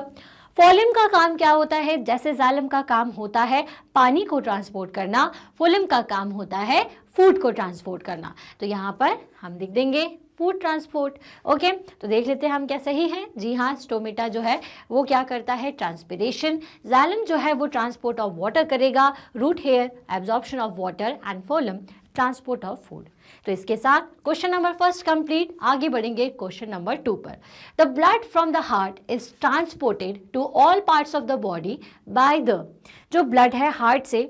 फोलिम का काम क्या होता है, जैसे जाइलम का काम होता है पानी को ट्रांसपोर्ट करना, फोलिम का काम होता है फूड को ट्रांसपोर्ट करना. तो यहाँ पर हम लिख देंगे फूड ट्रांसपोर्ट। ओके, तो देख लेते हैं हम क्या सही है। जी हाँ, स्टोमेटा जो है वो क्या करता है, ट्रांसपिरेशन। जाइलम जो है वो ट्रांसपोर्ट ऑफ वाटर करेगा, root hair absorption of water and phloem transport of food. तो इसके साथ क्वेश्चन नंबर फर्स्ट कंप्लीट। आगे बढ़ेंगे क्वेश्चन नंबर 2 पर। The blood from the heart is transported to all parts of the body by the, जो blood है heart से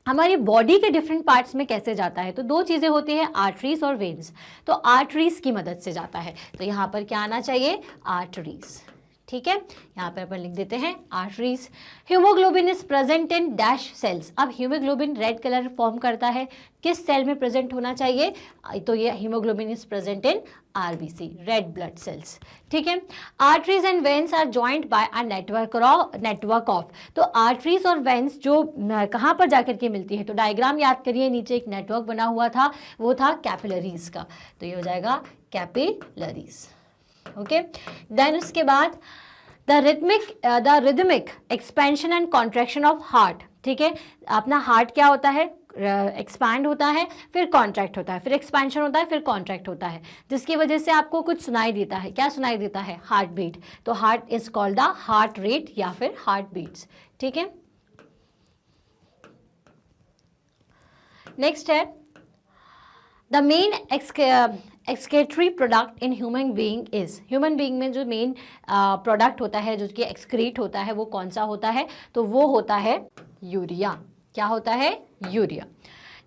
हमारी बॉडी के डिफरेंट पार्ट्स में कैसे जाता है, तो दो चीज़ें होती हैं, आर्टरीज और वेन्स। तो आर्टरीज की मदद से जाता है, तो यहाँ पर क्या आना चाहिए, आर्टरीज। ठीक है, यहाँ पर अपन लिख देते हैं arteries. Haemoglobin is present in dash cells. अब हीमोग्लोबिन रेड कलर फॉर्म करता है, किस सेल में प्रेजेंट होना चाहिए, तो ये haemoglobin is present in RBC, red blood cells. ठीक है, arteries and veins are joint by a network of. तो आर्टरीज और वेन्स जो कहाँ पर जाकर के मिलती है, तो डायग्राम याद करिए, नीचे एक नेटवर्क बना हुआ था, वो था कैपिलरीज का, तो ये हो जाएगा कैपिलरीज। ओके, देन उसके बाद the rhythmic expansion and contraction of heart. ठीक है, अपना हार्ट क्या होता है, एक्सपैंड होता है, फिर कॉन्ट्रैक्ट होता है, फिर एक्सपेंशन होता है, फिर कॉन्ट्रैक्ट होता है, जिसकी वजह से आपको कुछ सुनाई देता है। क्या सुनाई देता है, हार्ट बीट। तो heart is called the heart rate या फिर हार्ट बीट्स। ठीक है, नेक्स्ट है the main excretory product in human being is. Human being में जो मेन प्रोडक्ट होता है जो कि एक्सक्रीट होता है वो कौन सा होता है, तो वो होता है यूरिया। क्या होता है, urea.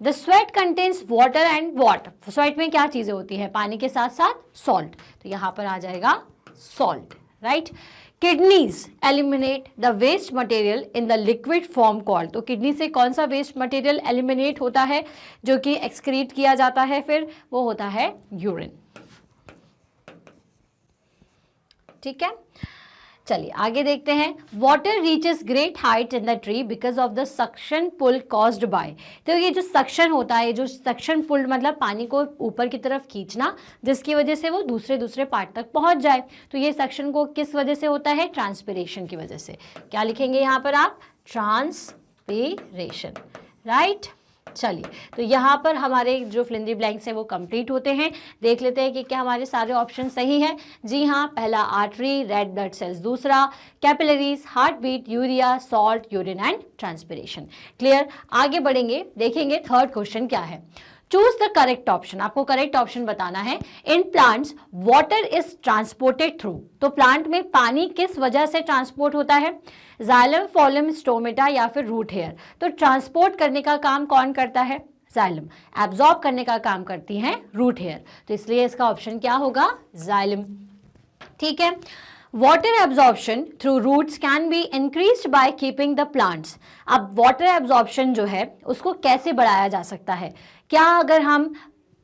The sweat contains water and water. Sweat में क्या चीज़ें होती हैं, पानी के साथ साथ सॉल्ट, तो यहाँ पर आ जाएगा salt, right. Kidneys eliminate the waste material in the liquid form called. तो किडनी से कौन सा वेस्ट मटेरियल एलिमिनेट होता है जो कि एक्सक्रीट किया जाता है, फिर वो होता है यूरिन। ठीक है, चलिए आगे देखते हैं। Water reaches great height in the tree because of the suction pull caused by. तो ये जो सक्शन होता है, जो सक्शन पुल मतलब पानी को ऊपर की तरफ खींचना, जिसकी वजह से वो दूसरे पार्ट तक पहुंच जाए, तो ये सक्शन को किस वजह से होता है, ट्रांसपिरेशन की वजह से। क्या लिखेंगे यहाँ पर आप, ट्रांसपिरेशन, राइट। चलिए, तो यहाँ पर हमारे जो फिल इन द ब्लैंक्स हैं वो कंप्लीट होते हैं। देख लेते हैं कि क्या हमारे सारे ऑप्शन सही हैं। जी हाँ, पहला आर्टरी, रेड ब्लड सेल्स, दूसरा capillaries, heart beat, urea, salt, urine and transpiration. Clear, आगे बढ़ेंगे, देखेंगे थर्ड क्वेश्चन क्या है। चूज द करेक्ट ऑप्शन, आपको करेक्ट ऑप्शन बताना है। In plants water is transported through. तो प्लांट में पानी किस वजह से ट्रांसपोर्ट होता है, जाइलम, फोलम, स्टोमेटा या फिर रूट हेयर। तो ट्रांसपोर्ट करने का काम कौन करता है, जाइलम। एब्जॉर्ब करने का काम करती हैं रूट हेयर, तो इसलिए इसका ऑप्शन क्या होगा, जाइलम। ठीक है, water absorption through roots can be increased by keeping the plants. अब वाटर एब्जॉर्प्शन जो है उसको कैसे बढ़ाया जा सकता है, क्या अगर हम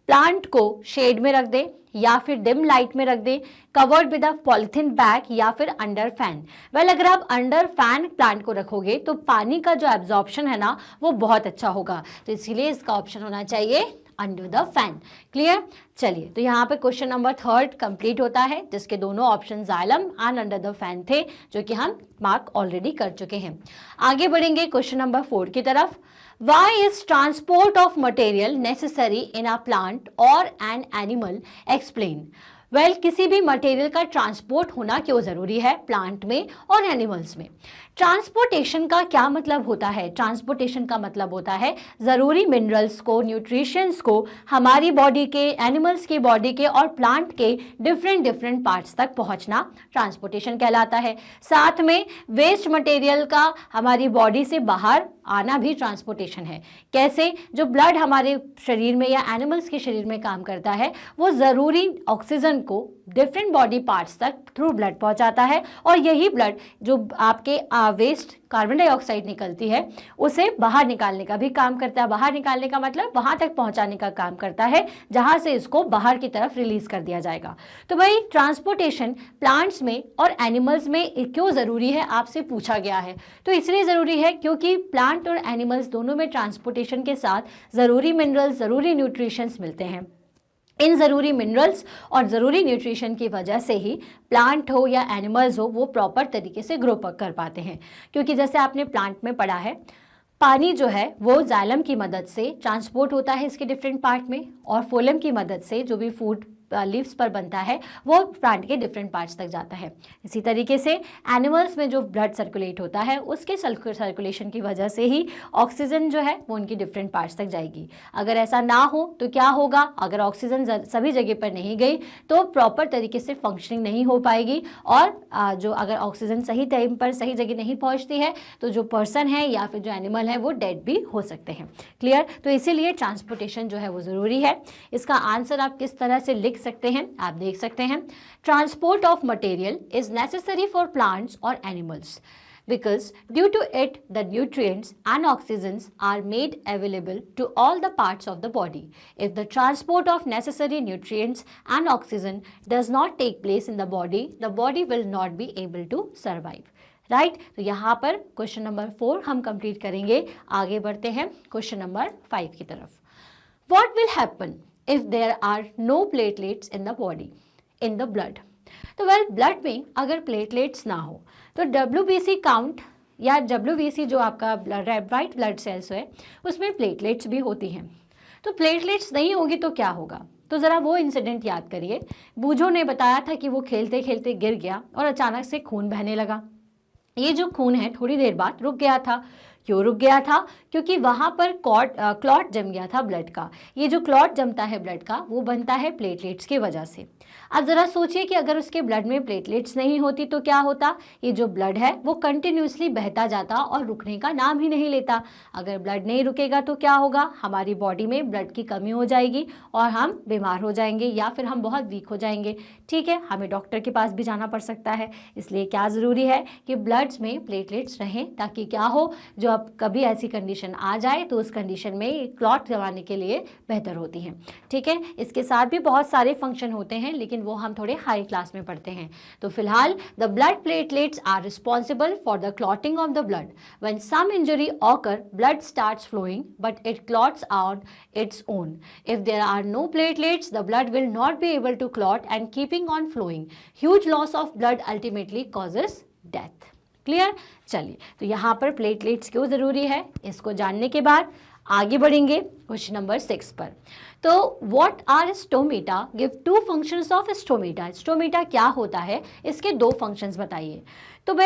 प्लांट को शेड में रख दें या फिर डिम लाइट में रख दें, covered with a polythene bag या फिर अंडर फैन। वेल, अगर आप अंडर फैन प्लांट को रखोगे तो पानी का जो एब्जॉर्प्शन है ना वो बहुत अच्छा होगा, तो इसीलिए इसका ऑप्शन होना चाहिए अंडर द फैन। क्लियर, चलिए, तो यहाँ पे क्वेश्चन नंबर थर्ड कंप्लीट होता है, जिसके दोनों option xylem and under the fan थे, जो कि हम मार्क ऑलरेडी कर चुके हैं। आगे बढ़ेंगे क्वेश्चन नंबर 4 की तरफ। Why is transport of material necessary in a plant or an animal? Explain. Well किसी भी मटेरियल का ट्रांसपोर्ट होना क्यों ज़रूरी है प्लांट में और एनिमल्स में। ट्रांसपोर्टेशन का क्या मतलब होता है, ट्रांसपोर्टेशन का मतलब होता है ज़रूरी मिनरल्स को, न्यूट्रिशंस को हमारी बॉडी के, एनिमल्स की बॉडी के और प्लांट के डिफरेंट पार्ट्स तक पहुंचना ट्रांसपोर्टेशन कहलाता है। साथ में वेस्ट मटेरियल का हमारी बॉडी से बाहर आना भी ट्रांसपोर्टेशन है। कैसे, जो ब्लड हमारे शरीर में या एनिमल्स के शरीर में काम करता है वो ज़रूरी ऑक्सीजन को डिफरेंट बॉडी पार्ट्स तक थ्रू ब्लड पहुंचाता है, और यही ब्लड जो आपके वेस्ट कार्बन डाइऑक्साइड निकलती है उसे बाहर निकालने का भी काम करता है। बाहर निकालने का मतलब वहां तक पहुंचाने का काम करता है जहां से इसको बाहर की तरफ रिलीज कर दिया जाएगा। तो भाई ट्रांसपोर्टेशन प्लांट्स में और एनिमल्स में क्यों ज़रूरी है आपसे पूछा गया है, तो इसलिए ज़रूरी है क्योंकि प्लांट और एनिमल्स दोनों में ट्रांसपोर्टेशन के साथ ज़रूरी मिनरल्स, ज़रूरी न्यूट्रिशंस मिलते हैं। इन ज़रूरी मिनरल्स और ज़रूरी न्यूट्रिशन की वजह से ही प्लांट हो या एनिमल्स हो वो प्रॉपर तरीके से ग्रो कर पाते हैं। क्योंकि जैसे आपने प्लांट में पढ़ा है, पानी जो है वो जाइलम की मदद से ट्रांसपोर्ट होता है इसके डिफरेंट पार्ट में, और फोलम की मदद से जो भी फूड लीव्स पर बनता है वो प्लांट के डिफरेंट पार्ट्स तक जाता है। इसी तरीके से एनिमल्स में जो ब्लड सर्कुलेट होता है उसके सर्कुलेशन की वजह से ही ऑक्सीजन जो है वो उनकी डिफरेंट पार्ट्स तक जाएगी। अगर ऐसा ना हो तो क्या होगा, अगर ऑक्सीजन सभी जगह पर नहीं गई तो प्रॉपर तरीके से फंक्शनिंग नहीं हो पाएगी, और जो अगर ऑक्सीजन सही टाइम पर सही जगह नहीं पहुंचती है तो जो पर्सन है या फिर जो एनिमल है वो डेड भी हो सकते हैं। क्लियर? तो इसीलिए ट्रांसपोर्टेशन जो है वो ज़रूरी है। इसका आंसर आप किस तरह से लिख सकते हैं, आप देख सकते हैं, transport of material is necessary for plants और animals because due to it the nutrients and oxygens are made available to all the parts of the body. If the transport of necessary nutrients and oxygen does not take place in the body will not be able to survive. Right तो यहाँ पर question number 4 हम complete करेंगे। आगे बढ़ते हैं question number 5 की तरफ। What will happen if there are no platelets in the body, in the blood? तो ब्लड में अगर प्लेटलेट्स ना हो तो WBC काउंट या WBC जो आपका वाइट ब्लड सेल्स है उसमें प्लेटलेट्स भी होती हैं। तो प्लेटलेट्स नहीं होगी तो क्या होगा? तो ज़रा वो इंसिडेंट याद करिए। बूझो ने बताया था कि वो खेलते खेलते गिर गया और अचानक से खून बहने लगा। ये जो खून है थोड़ी देर बाद रुक गया था। क्यों रुक गया था? क्योंकि वहाँ पर क्लॉट जम गया था ब्लड का। ये जो क्लॉट जमता है ब्लड का वो बनता है प्लेटलेट्स की वजह से। अब ज़रा सोचिए कि अगर उसके ब्लड में प्लेटलेट्स नहीं होती तो क्या होता? ये जो ब्लड है वो कंटिन्यूसली बहता जाता और रुकने का नाम ही नहीं लेता। अगर ब्लड नहीं रुकेगा तो क्या होगा? हमारी बॉडी में ब्लड की कमी हो जाएगी और हम बीमार हो जाएंगे या फिर हम बहुत वीक हो जाएंगे। ठीक है, हमें डॉक्टर के पास भी जाना पड़ सकता है। इसलिए क्या ज़रूरी है कि ब्लड्स में प्लेटलेट्स रहें, ताकि क्या हो, जो अब कभी ऐसी कंडीशन आ जाए तो उस कंडीशन में क्लॉट जमाने के लिए बेहतर होती हैं। ठीक है, इसके साथ भी बहुत सारे फंक्शन होते हैं लेकिन वो हम थोड़े हाई क्लास में पढ़ते हैं। तो फिलहाल the blood platelets are responsible for the clotting of the blood. When some injury occur blood starts flowing but it clots out its own. If there are no platelets the blood will not be able to clot and keeping on flowing. Huge loss of blood ultimately causes death. Clear? चलिए, तो यहाँ पर platelets क्यों ज़रूरी है इसको जानने के बाद आगे बढ़ेंगे क्वेश्चन नंबर 6 पर। तो what are stomata? Give 2 functions of stomata. Stomata क्या होता है, इसके 2 फंक्शंस बताइए। तो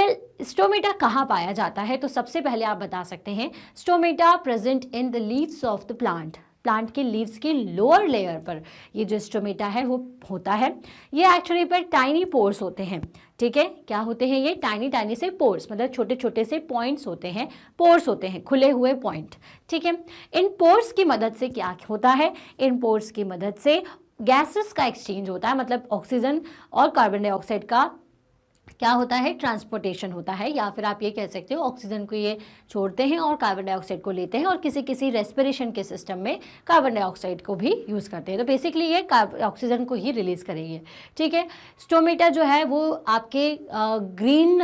स्टोमेटा कहाँ पाया जाता है? तो सबसे पहले आप बता सकते हैं stomata present in the leaves of the plant. Plant के लीव्स की लोअर लेयर पर ये जो स्टोमेटा है वो होता है। ये एक्चुअली पर टाइनी पोर्स होते हैं। ठीक है, क्या होते हैं ये? टाइनी से पोर्स, मतलब छोटे छोटे से पॉइंट्स होते हैं, पोर्स होते हैं, खुले हुए पॉइंट। ठीक है, इन पोर्स की मदद से क्या होता है? इन पोर्स की मदद से गैसेस का एक्सचेंज होता है, मतलब ऑक्सीजन और कार्बन डाइऑक्साइड का क्या होता है? ट्रांसपोर्टेशन होता है, या फिर आप ये कह सकते हो ऑक्सीजन को ये छोड़ते हैं और कार्बन डाइऑक्साइड को लेते हैं, और किसी किसी रेस्पिरेशन के सिस्टम में कार्बन डाइऑक्साइड को भी यूज़ करते हैं। तो बेसिकली ये ऑक्सीजन को ही रिलीज़ करेंगे। ठीक है, स्टोमेटा जो है वो आपके ग्रीन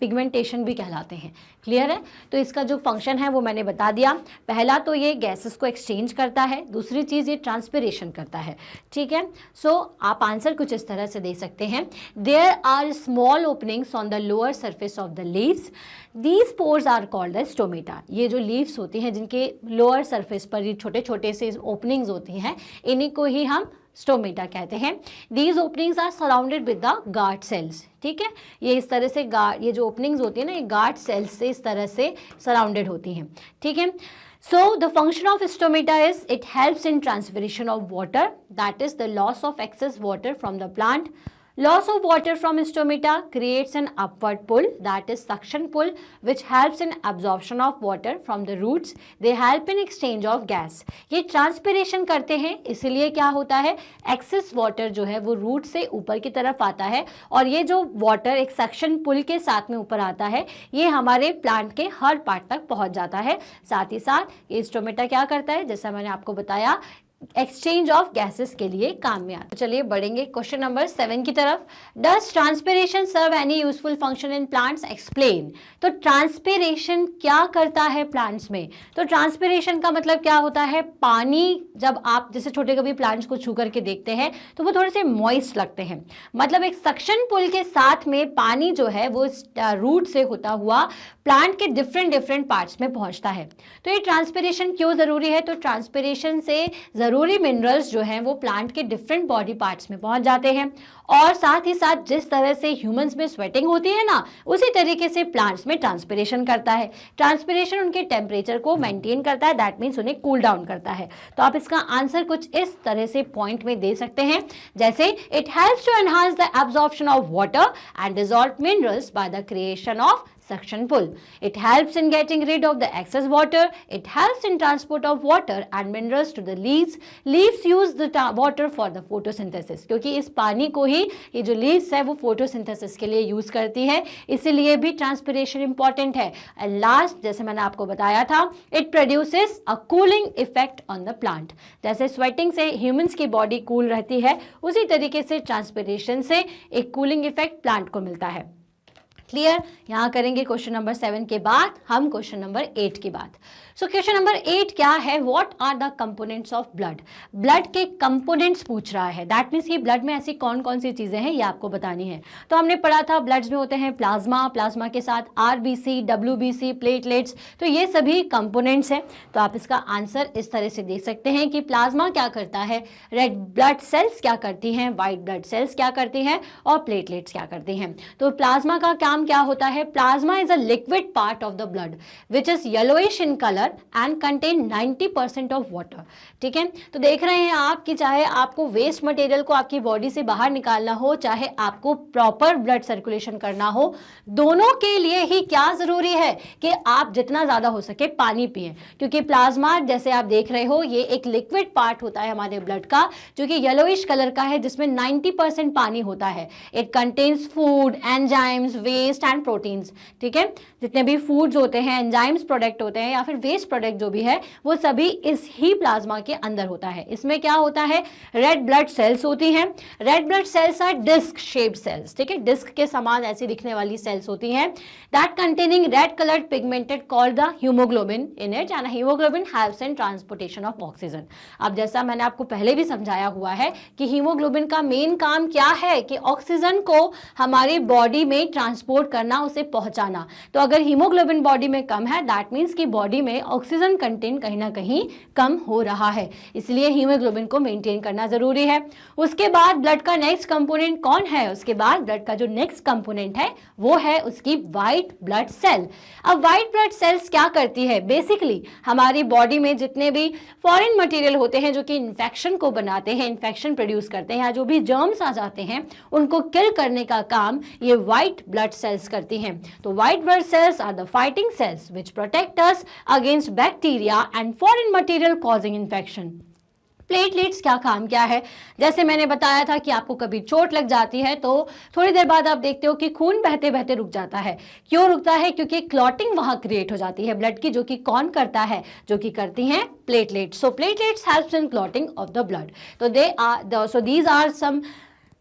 पिगमेंटेशन भी कहलाते हैं। क्लियर है? तो इसका जो फंक्शन है वो मैंने बता दिया। पहला तो ये गैसेस को एक्सचेंज करता है, दूसरी चीज़ ये ट्रांसपिरेशन करता है। ठीक है, सो आप आंसर कुछ इस तरह से दे सकते हैं। There are small openings on the lower surface of the leaves, these pores are called the stomata. ये जो लीव्स होती हैं जिनके लोअर सरफेस पर ये छोटे छोटे से ओपनिंग्स होती हैं, इन्हीं को ही हम स्टोमेटा कहते हैं। These openings are surrounded with the guard cells. ठीक है, ये इस तरह से ये जो ओपनिंग्स होती है ना, ये गार्ड सेल्स से इस तरह से सराउंडेड होती हैं। ठीक है, so the function of stomata is it helps in transpiration of water, that is the loss of excess water from the plant. Loss of water from stomata creates an upward pull, that is suction pull, which helps in absorption of water from the roots. They help in exchange of gas. ये transpiration करते हैं, इसलिए क्या होता है? Excess water जो है वो रूट से ऊपर की तरफ आता है, और ये जो वाटर एक सक्शन पुल के साथ में ऊपर आता है, ये हमारे प्लांट के हर पार्ट तक पहुंच जाता है। साथ ही साथ ये स्टोमेटा क्या करता है, जैसा मैंने आपको बताया, एक्सचेंज ऑफ गैसेस के लिए काम में आता है। चलिए बढ़ेंगे क्वेश्चन नंबर 7 की तरफ। Does transpiration serve any useful function in plants? Explain. तो ट्रांसपिरेशन क्या करता है प्लांट्स में? तो ट्रांसपिरेशन का मतलब क्या होता है? पानी जब आप जैसे छोटे कभी प्लांट्स को छू करके देखते हैं तो वो थोड़े से मॉइस्ट लगते हैं, मतलब एक सक्शन पुल के साथ में पानी जो है वो रूट से होता हुआ प्लांट के डिफरेंट पार्ट्स में पहुंचता है। तो ये ट्रांसपिरेशन क्यों ज़रूरी है? तो ट्रांसपिरेशन से ज़रूरी मिनरल्स जो हैं वो प्लांट के डिफरेंट बॉडी पार्ट्स में पहुंच जाते हैं। और साथ ही साथ जिस तरह से ह्यूमंस में स्वेटिंग होती है ना, उसी तरीके से प्लांट्स में ट्रांसपिरेशन करता है। ट्रांसपिरेशन उनके टेम्परेचर को मेंटेन करता है, दैट मीन्स उन्हें कूल डाउन करता है। तो आप इसका आंसर कुछ इस तरह से पॉइंट में दे सकते हैं, जैसे it helps to enhance the absorption of water and dissolved minerals by the creation of suction pull. It helps in getting rid of the excess water. It helps in transport of water and minerals to the leaves. Leaves use the water for the photosynthesis, क्योंकि इस पानी को ही ये जो leaves है वो photosynthesis के लिए यूज करती है, इसीलिए भी transpiration important है। And last, जैसे मैंने आपको बताया था, it produces a cooling effect on the plant. जैसे sweating से humans की body cool रहती है, उसी तरीके से transpiration से एक cooling effect plant को मिलता है। क्लियर? यहाँ करेंगे क्वेश्चन नंबर 7 के बाद हम क्वेश्चन नंबर 8 की बात। सो क्वेश्चन नंबर 8 क्या है? What are the components of blood? Blood के कंपोनेंट्स पूछ रहा है, दैट मीन्स कि ब्लड में ऐसी कौन कौन सी चीजें हैं ये आपको बतानी है। तो हमने पढ़ा था ब्लड्स में होते हैं प्लाज्मा, प्लाज्मा के साथ आरबीसी, डब्ल्यूबीसी, प्लेटलेट्स, तो ये सभी कंपोनेंट्स हैं। तो आप इसका आंसर इस तरह से देख सकते हैं कि प्लाज्मा क्या करता है, रेड ब्लड सेल्स क्या करती हैं, व्हाइट ब्लड सेल्स क्या करती हैं और प्लेटलेट्स क्या करती हैं। तो प्लाज्मा का काम क्या होता है? Plasma is a liquid part of the blood which is yellowish in colour and contain 90% of water. ठीक है, तो देख रहे हैं आप कि चाहे आपको वेस्ट मटेरियल को आपकी बॉडी से बाहर निकालना हो, चाहे आपको प्रॉपर ब्लड सर्कुलेशन करना हो, दोनों के लिए ही क्या जरूरी है कि आप जितना ज्यादा हो सके पानी पिएं, क्योंकि प्लाज्मा जैसे आप देख रहे हो ये एक लिक्विड पार्ट होता है हमारे ब्लड का जो कि येलोइश कलर का है, जिसमें 90% पानी होता है। It contains food, enzymes, waste and proteins. ठीक है, जितने भी फूड्स होते हैं, एंजाइम्स प्रोडक्ट होते हैं या फिर वेस्ट प्रोडक्ट जो भी है, वो सभी इस ही प्लाज्मा के अंदर होता है। इसमें क्या होता है? रेड ब्लड सेल्स होती हैं। Red blood cells are disc shaped cells. ठीक है, डिस्क के समान ऐसी दिखने वाली सेल्स होती हैं that containing red coloured pigmented called the haemoglobin in it, and haemoglobin helps in transportation of oxygen. अब जैसा मैंने आपको पहले भी समझाया हुआ है कि हीमोग्लोबिन का मेन काम क्या है कि ऑक्सीजन को हमारी बॉडी में ट्रांसपोर्ट करना, उसे पहुंचाना। तो अगर हीमोग्लोबिन बॉडी में कम है, दैट मीन्स कि बॉडी में ऑक्सीजन कंटेंट कहीं ना कहीं कम हो रहा है, इसलिए हीमोग्लोबिन को मेंटेन करना जरूरी है। उसके बाद ब्लड का नेक्स्ट कंपोनेंट कौन है? उसके बाद ब्लड का जो नेक्स्ट कंपोनेंट है वो है उसकी व्हाइट ब्लड सेल। अब व्हाइट ब्लड सेल्स क्या करती है? बेसिकली हमारी बॉडी में जितने भी फॉरेन मटेरियल होते हैं जो कि इन्फेक्शन को बनाते हैं, इन्फेक्शन प्रोड्यूस करते हैं, या जो भी जर्म्स आ जाते हैं उनको किल करने का काम ये व्हाइट ब्लड सेल्स करती हैं। तो white blood cells are the fighting cells which protect us against bacteria and foreign material causing infection. Platelets क्या काम क्या है? जैसे मैंने बताया था कि आपको कभी चोट लग जाती है तो थोड़ी देर बाद आप देखते हो कि खून बहते बहते रुक जाता है। क्यों रुकता है? क्योंकि क्लॉटिंग वहां क्रिएट हो जाती है ब्लड की, जो कि कौन करता है? जो कि करती हैं platelets. So platelets helps in clotting of the blood. तो these are some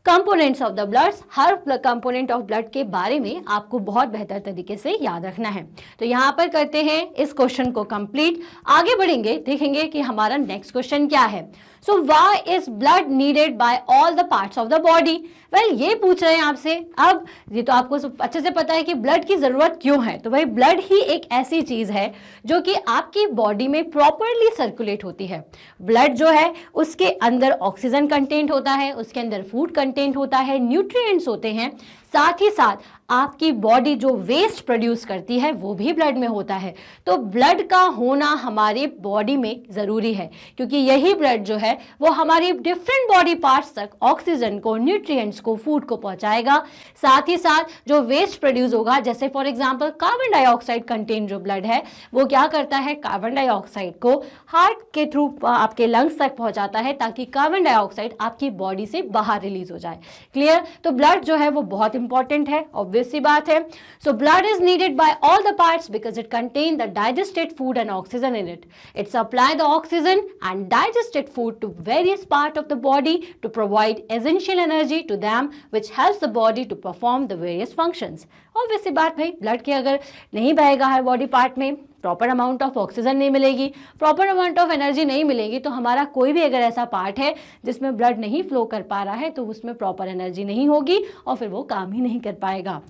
components of the blood. हर कंपोनेंट ऑफ ब्लड के बारे में आपको बहुत बेहतर तरीके से याद रखना है। तो यहाँ पर करते हैं इस क्वेश्चन को कंप्लीट, आगे बढ़ेंगे, देखेंगे कि हमारा नेक्स्ट क्वेश्चन क्या है। So why is blood needed by all the parts of the body? Well, ये पूछ रहे हैं आपसे। अब ये तो आपको अच्छे से पता है कि ब्लड की जरूरत क्यों है। तो भाई ब्लड ही एक ऐसी चीज है जो कि आपकी बॉडी में प्रॉपरली सर्कुलेट होती है। ब्लड जो है उसके अंदर ऑक्सीजन कंटेंट होता है, उसके अंदर फूड कंटेंट होता है, न्यूट्रिएंट्स होते हैं, साथ ही साथ आपकी बॉडी जो वेस्ट प्रोड्यूस करती है वो भी ब्लड में होता है। तो ब्लड का होना हमारी बॉडी में जरूरी है, क्योंकि यही ब्लड जो है वो हमारी डिफरेंट बॉडी पार्ट्स तक ऑक्सीजन को, न्यूट्रिएंट्स को, फूड को पहुंचाएगा। साथ ही साथ जो वेस्ट प्रोड्यूस होगा, जैसे for example carbon dioxide contain जो ब्लड है वो क्या करता है? कार्बन डाइऑक्साइड को हार्ट के थ्रू आपके लंग्स तक पहुंचाता है ताकि कार्बन डाइऑक्साइड आपकी बॉडी से बाहर रिलीज हो जाए। क्लियर? तो ब्लड जो है वो बहुत इंपॉर्टेंट है, ऑब्वियस सी बात है। So blood is needed by all the parts because it contain the digested food and oxygen in it. It supply the oxygen and digested food to various part of the body to provide essential energy to them which helps the body to perform the various functions. Obvious सी बात भाई, blood के अगर नहीं बहेगा हर body part में, proper amount of oxygen नहीं मिलेगी, प्रॉपर अमाउंट ऑफ एनर्जी नहीं मिलेगी, तो हमारा कोई भी अगर ऐसा पार्ट है जिसमें ब्लड नहीं फ्लो कर पा रहा है तो उसमें प्रॉपर एनर्जी नहीं होगी और फिर वो काम ही नहीं कर पाएगा।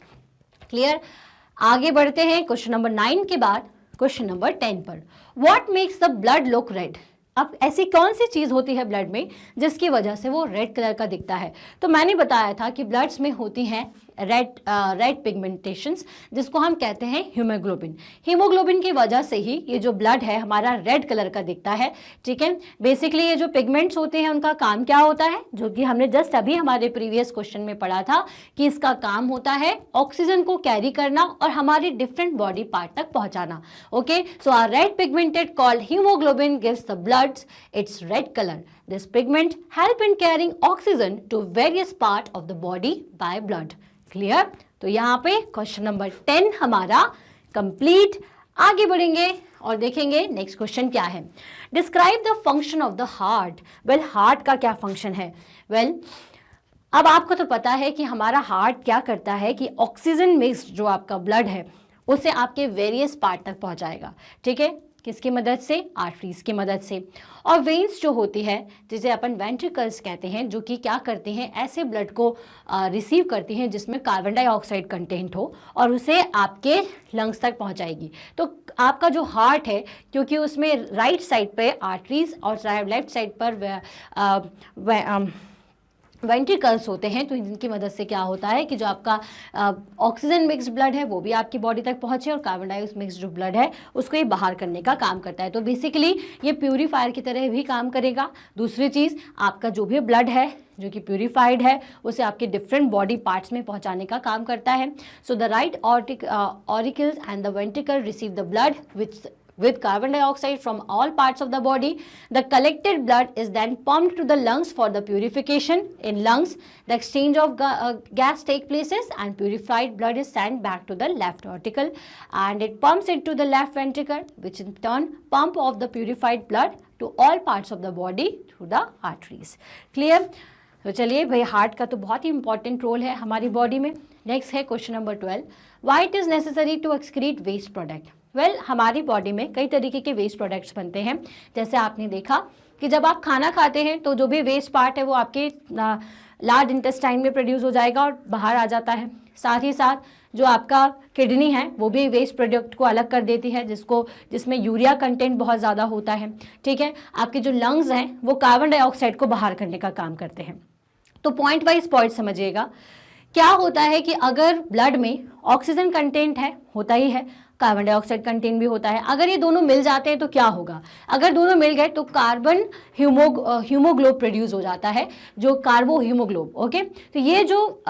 क्लियर? आगे बढ़ते हैं क्वेश्चन नंबर 9 के बाद क्वेश्चन नंबर 10 पर। What makes the blood look red? अब ऐसी कौन सी चीज़ होती है ब्लड में जिसकी वजह से वो रेड कलर का दिखता है? तो मैंने बताया था कि ब्लड्स में होती हैं रेड पिगमेंटेशंस, जिसको हम कहते हैं हीमोग्लोबिन। हीमोग्लोबिन की वजह से ही ये जो ब्लड है हमारा रेड कलर का दिखता है, ठीक है। बेसिकली ये जो पिगमेंट्स होते हैं उनका काम क्या होता है, जो कि हमने जस्ट अभी हमारे प्रीवियस क्वेश्चन में पढ़ा था कि इसका काम होता है ऑक्सीजन को कैरी करना और हमारे डिफरेंट बॉडी पार्ट तक पहुंचाना। Okay, so are red pigmented called haemoglobin gives the blood its red colour. This pigment help in carrying oxygen to various part of the body by blood. Clear? तो यहाँ पे question number 10 हमारा complete. आगे बढ़ेंगे और देखेंगे next question क्या है। Describe the function of the heart. Well, heart का क्या फंक्शन है? वेल, अब आपको तो पता है कि हमारा हार्ट क्या करता है कि ऑक्सीजन मिक्स्ड जो आपका ब्लड है उसे आपके वेरियस पार्ट तक पहुंचाएगा, ठीक है। किसकी मदद से? आर्टरीज की मदद से। और वेन्स जो होती है जिसे अपन वेंट्रिकल्स कहते हैं, जो कि क्या करते हैं, ऐसे ब्लड को रिसीव करती हैं जिसमें कार्बन डाइऑक्साइड कंटेंट हो और उसे आपके लंग्स तक पहुंचाएगी। तो आपका जो हार्ट है, क्योंकि उसमें राइट साइड पे आर्टरीज और लेफ्ट साइड पर वेंट्रिकल्स होते हैं, तो इनकी मदद से क्या होता है कि जो आपका ऑक्सीजन मिक्स्ड ब्लड है वो भी आपकी बॉडी तक पहुंचे और कार्बन डाइऑक्साइड मिक्स्ड जो ब्लड है उसको ये बाहर करने का काम करता है। तो बेसिकली ये प्यूरीफायर की तरह भी काम करेगा। दूसरी चीज़, आपका जो भी ब्लड है जो कि प्यूरीफाइड है उसे आपके डिफरेंट बॉडी पार्ट्स में पहुंचाने का काम करता है। So the right auricles and the ventricle receive the blood with carbon dioxide from all parts of the body. The collected blood is then pumped to the lungs for the purification. In lungs, the exchange of gas take places and purified blood is sent back to the left ventricle and it pumps into the left ventricle, which in turn pump off the purified blood to all parts of the body through the arteries. Clear? तो चलिए भाई, heart का तो बहुत ही important role है हमारी body में। Next है question number 12, why it is necessary to excrete waste product. Well, हमारी बॉडी में कई तरीके के वेस्ट प्रोडक्ट्स बनते हैं। जैसे आपने देखा कि जब आप खाना खाते हैं तो जो भी वेस्ट पार्ट है वो आपके लार्ज इंटेस्टाइन में प्रोड्यूस हो जाएगा और बाहर आ जाता है। साथ ही साथ जो आपका किडनी है वो भी वेस्ट प्रोडक्ट को अलग कर देती है, जिसमें यूरिया कंटेंट बहुत ज़्यादा होता है, ठीक है। आपके जो लंग्स हैं वो कार्बन डाइऑक्साइड को बाहर करने का काम करते हैं। तो पॉइंट वाइज पॉइंट समझिएगा। क्या होता है कि अगर ब्लड में ऑक्सीजन कंटेंट है, होता ही है, कार्बन डाइऑक्साइड कंटेंट भी होता है, अगर ये दोनों मिल जाते हैं तो क्या होगा? अगर दोनों मिल गए तो कार्बन हीमोग्लोब प्रोड्यूस हो जाता है, जो कार्बो हीमोग्लोब। ओके, तो ये जो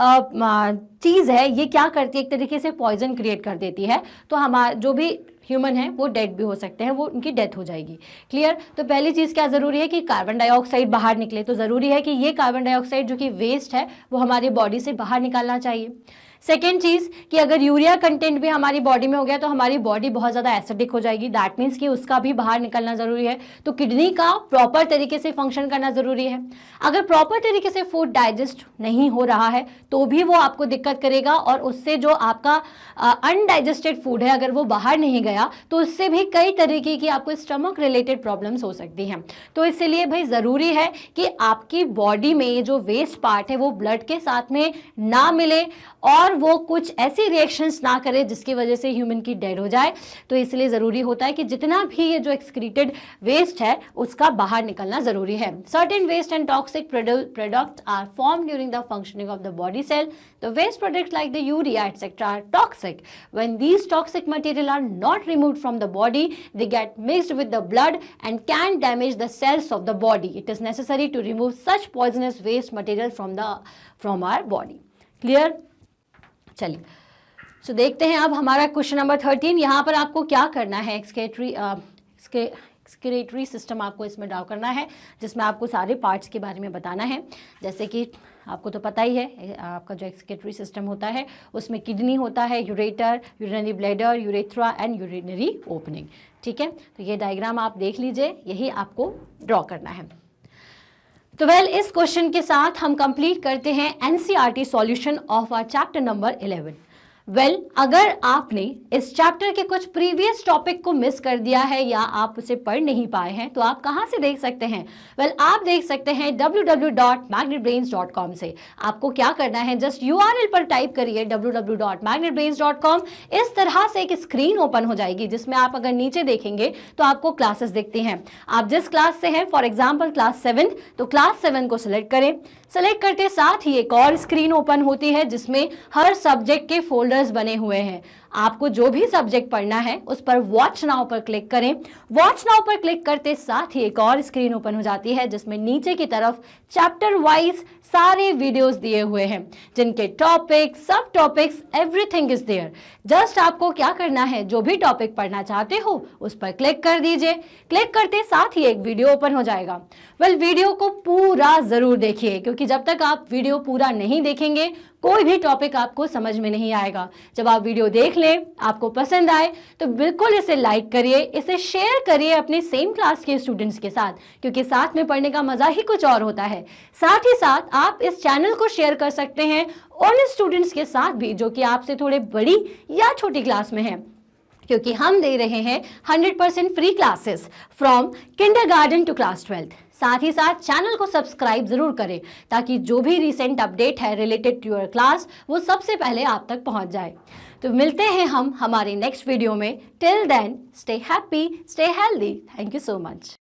चीज़ है ये क्या करती है, एक तरीके से पॉइजन क्रिएट कर देती है। तो हमारा जो भी ह्यूमन है वो डेड भी हो सकते हैं, वो उनकी डेथ हो जाएगी। क्लियर? तो पहली चीज़ क्या ज़रूरी है कि कार्बन डाइऑक्साइड बाहर निकले। तो ज़रूरी है कि ये कार्बन डाइऑक्साइड जो कि वेस्ट है वो हमारी बॉडी से बाहर निकालना चाहिए। सेकेंड चीज़ कि अगर यूरिया कंटेंट भी हमारी बॉडी में हो गया तो हमारी बॉडी बहुत ज़्यादा एसिडिक हो जाएगी। दैट मीन्स कि उसका भी बाहर निकलना ज़रूरी है। तो किडनी का प्रॉपर तरीके से फंक्शन करना ज़रूरी है। अगर प्रॉपर तरीके से फूड डाइजेस्ट नहीं हो रहा है तो भी वो आपको दिक्कत करेगा और उससे जो आपका अनडाइजेस्टेड फूड है अगर वो बाहर नहीं गया तो उससे भी कई तरीके की आपको स्टमक रिलेटेड प्रॉब्लम्स हो सकती हैं। तो इसलिए भाई ज़रूरी है कि आपकी बॉडी में ये जो वेस्ट पार्ट है वो ब्लड के साथ में ना मिले और वो कुछ ऐसी रिएक्शंस ना करे जिसकी वजह से ह्यूमन की डेड हो जाए। तो इसलिए ज़रूरी होता है कि जितना भी ये जो एक्सक्रीटेड वेस्ट है उसका बाहर निकलना ज़रूरी है। Certain waste and toxic product are form during the functioning of the body cell. The waste product like the urea etcetera are toxic. When these toxic material are not removed from the body they get mixed with the blood and can damage the cells of the body. It is necessary to remove such poisonous waste material from our body. Clear? चलिए, so देखते हैं अब हमारा question number 13। यहाँ पर आपको क्या करना है, एक्सक्रीटरी सिस्टम आपको इसमें ड्रॉ करना है, जिसमें आपको सारे पार्ट्स के बारे में बताना है। जैसे कि आपको तो पता ही है आपका जो एक्सक्रीटरी सिस्टम होता है उसमें किडनी होता है, ureter, urinary bladder, urethra and urinary opening. ठीक है, तो ये डायग्राम आप देख लीजिए, यही आपको ड्रॉ करना है। तो वेल, इस क्वेश्चन के साथ हम कंप्लीट करते हैं NCERT solution of our chapter number 11। अगर आपने इस चैप्टर के कुछ प्रीवियस टॉपिक को मिस कर दिया है या आप उसे पढ़ नहीं पाए हैं तो आप कहां से देख सकते हैं? आप देख सकते हैं www.magnetbrains.com से। आपको क्या करना है, जस्ट URL पर टाइप करिए www.magnetbrains.com। इस तरह से एक स्क्रीन ओपन हो जाएगी जिसमें आप अगर नीचे देखेंगे तो आपको क्लासेस दिखती हैं। आप जिस क्लास से हैं, फॉर एग्जाम्पल क्लास 7, तो क्लास 7 को सिलेक्ट करें। सेलेक्ट करते साथ ही एक और स्क्रीन ओपन होती है जिसमें हर सब्जेक्ट के फोल्डर्स बने हुए हैं। आपको जो भी सब्जेक्ट पढ़ना है उस पर वॉच नाउ पर क्लिक करें। वॉच नाउ पर क्लिक करते साथ ही एक और स्क्रीन ओपन हो जाती है जिसमें नीचे की तरफ चैप्टर वाइज सारे वीडियोस दिए हुए हैं जिनके टॉपिक, सब topics, everything is there. Just आपको क्या करना है, जो भी टॉपिक पढ़ना चाहते हो उस पर क्लिक कर दीजिए। क्लिक करते साथ ही एक वीडियो ओपन हो जाएगा। वीडियो को पूरा जरूर देखिए क्योंकि जब तक आप वीडियो पूरा नहीं देखेंगे कोई भी टॉपिक आपको समझ में नहीं आएगा। जब आप वीडियो देख लें, आपको पसंद आए तो बिल्कुल इसे लाइक करिए, इसे शेयर करिए अपने सेम क्लास के स्टूडेंट्स के साथ, क्योंकि साथ में पढ़ने का मजा ही कुछ और होता है। साथ ही साथ आप इस चैनल को शेयर कर सकते हैं उन स्टूडेंट्स के साथ भी जो कि आपसे थोड़े बड़ी या छोटी क्लास में हैं, क्योंकि हम दे रहे हैं 100% free classes from kindergarten to class 12th। साथ ही साथ चैनल को सब्सक्राइब जरूर करें ताकि जो भी रिसेंट अपडेट है रिलेटेड टू योर क्लास वो सबसे पहले आप तक पहुंच जाए। तो मिलते हैं हम हमारे नेक्स्ट वीडियो में। Till then stay happy, stay healthy. Thank you so much.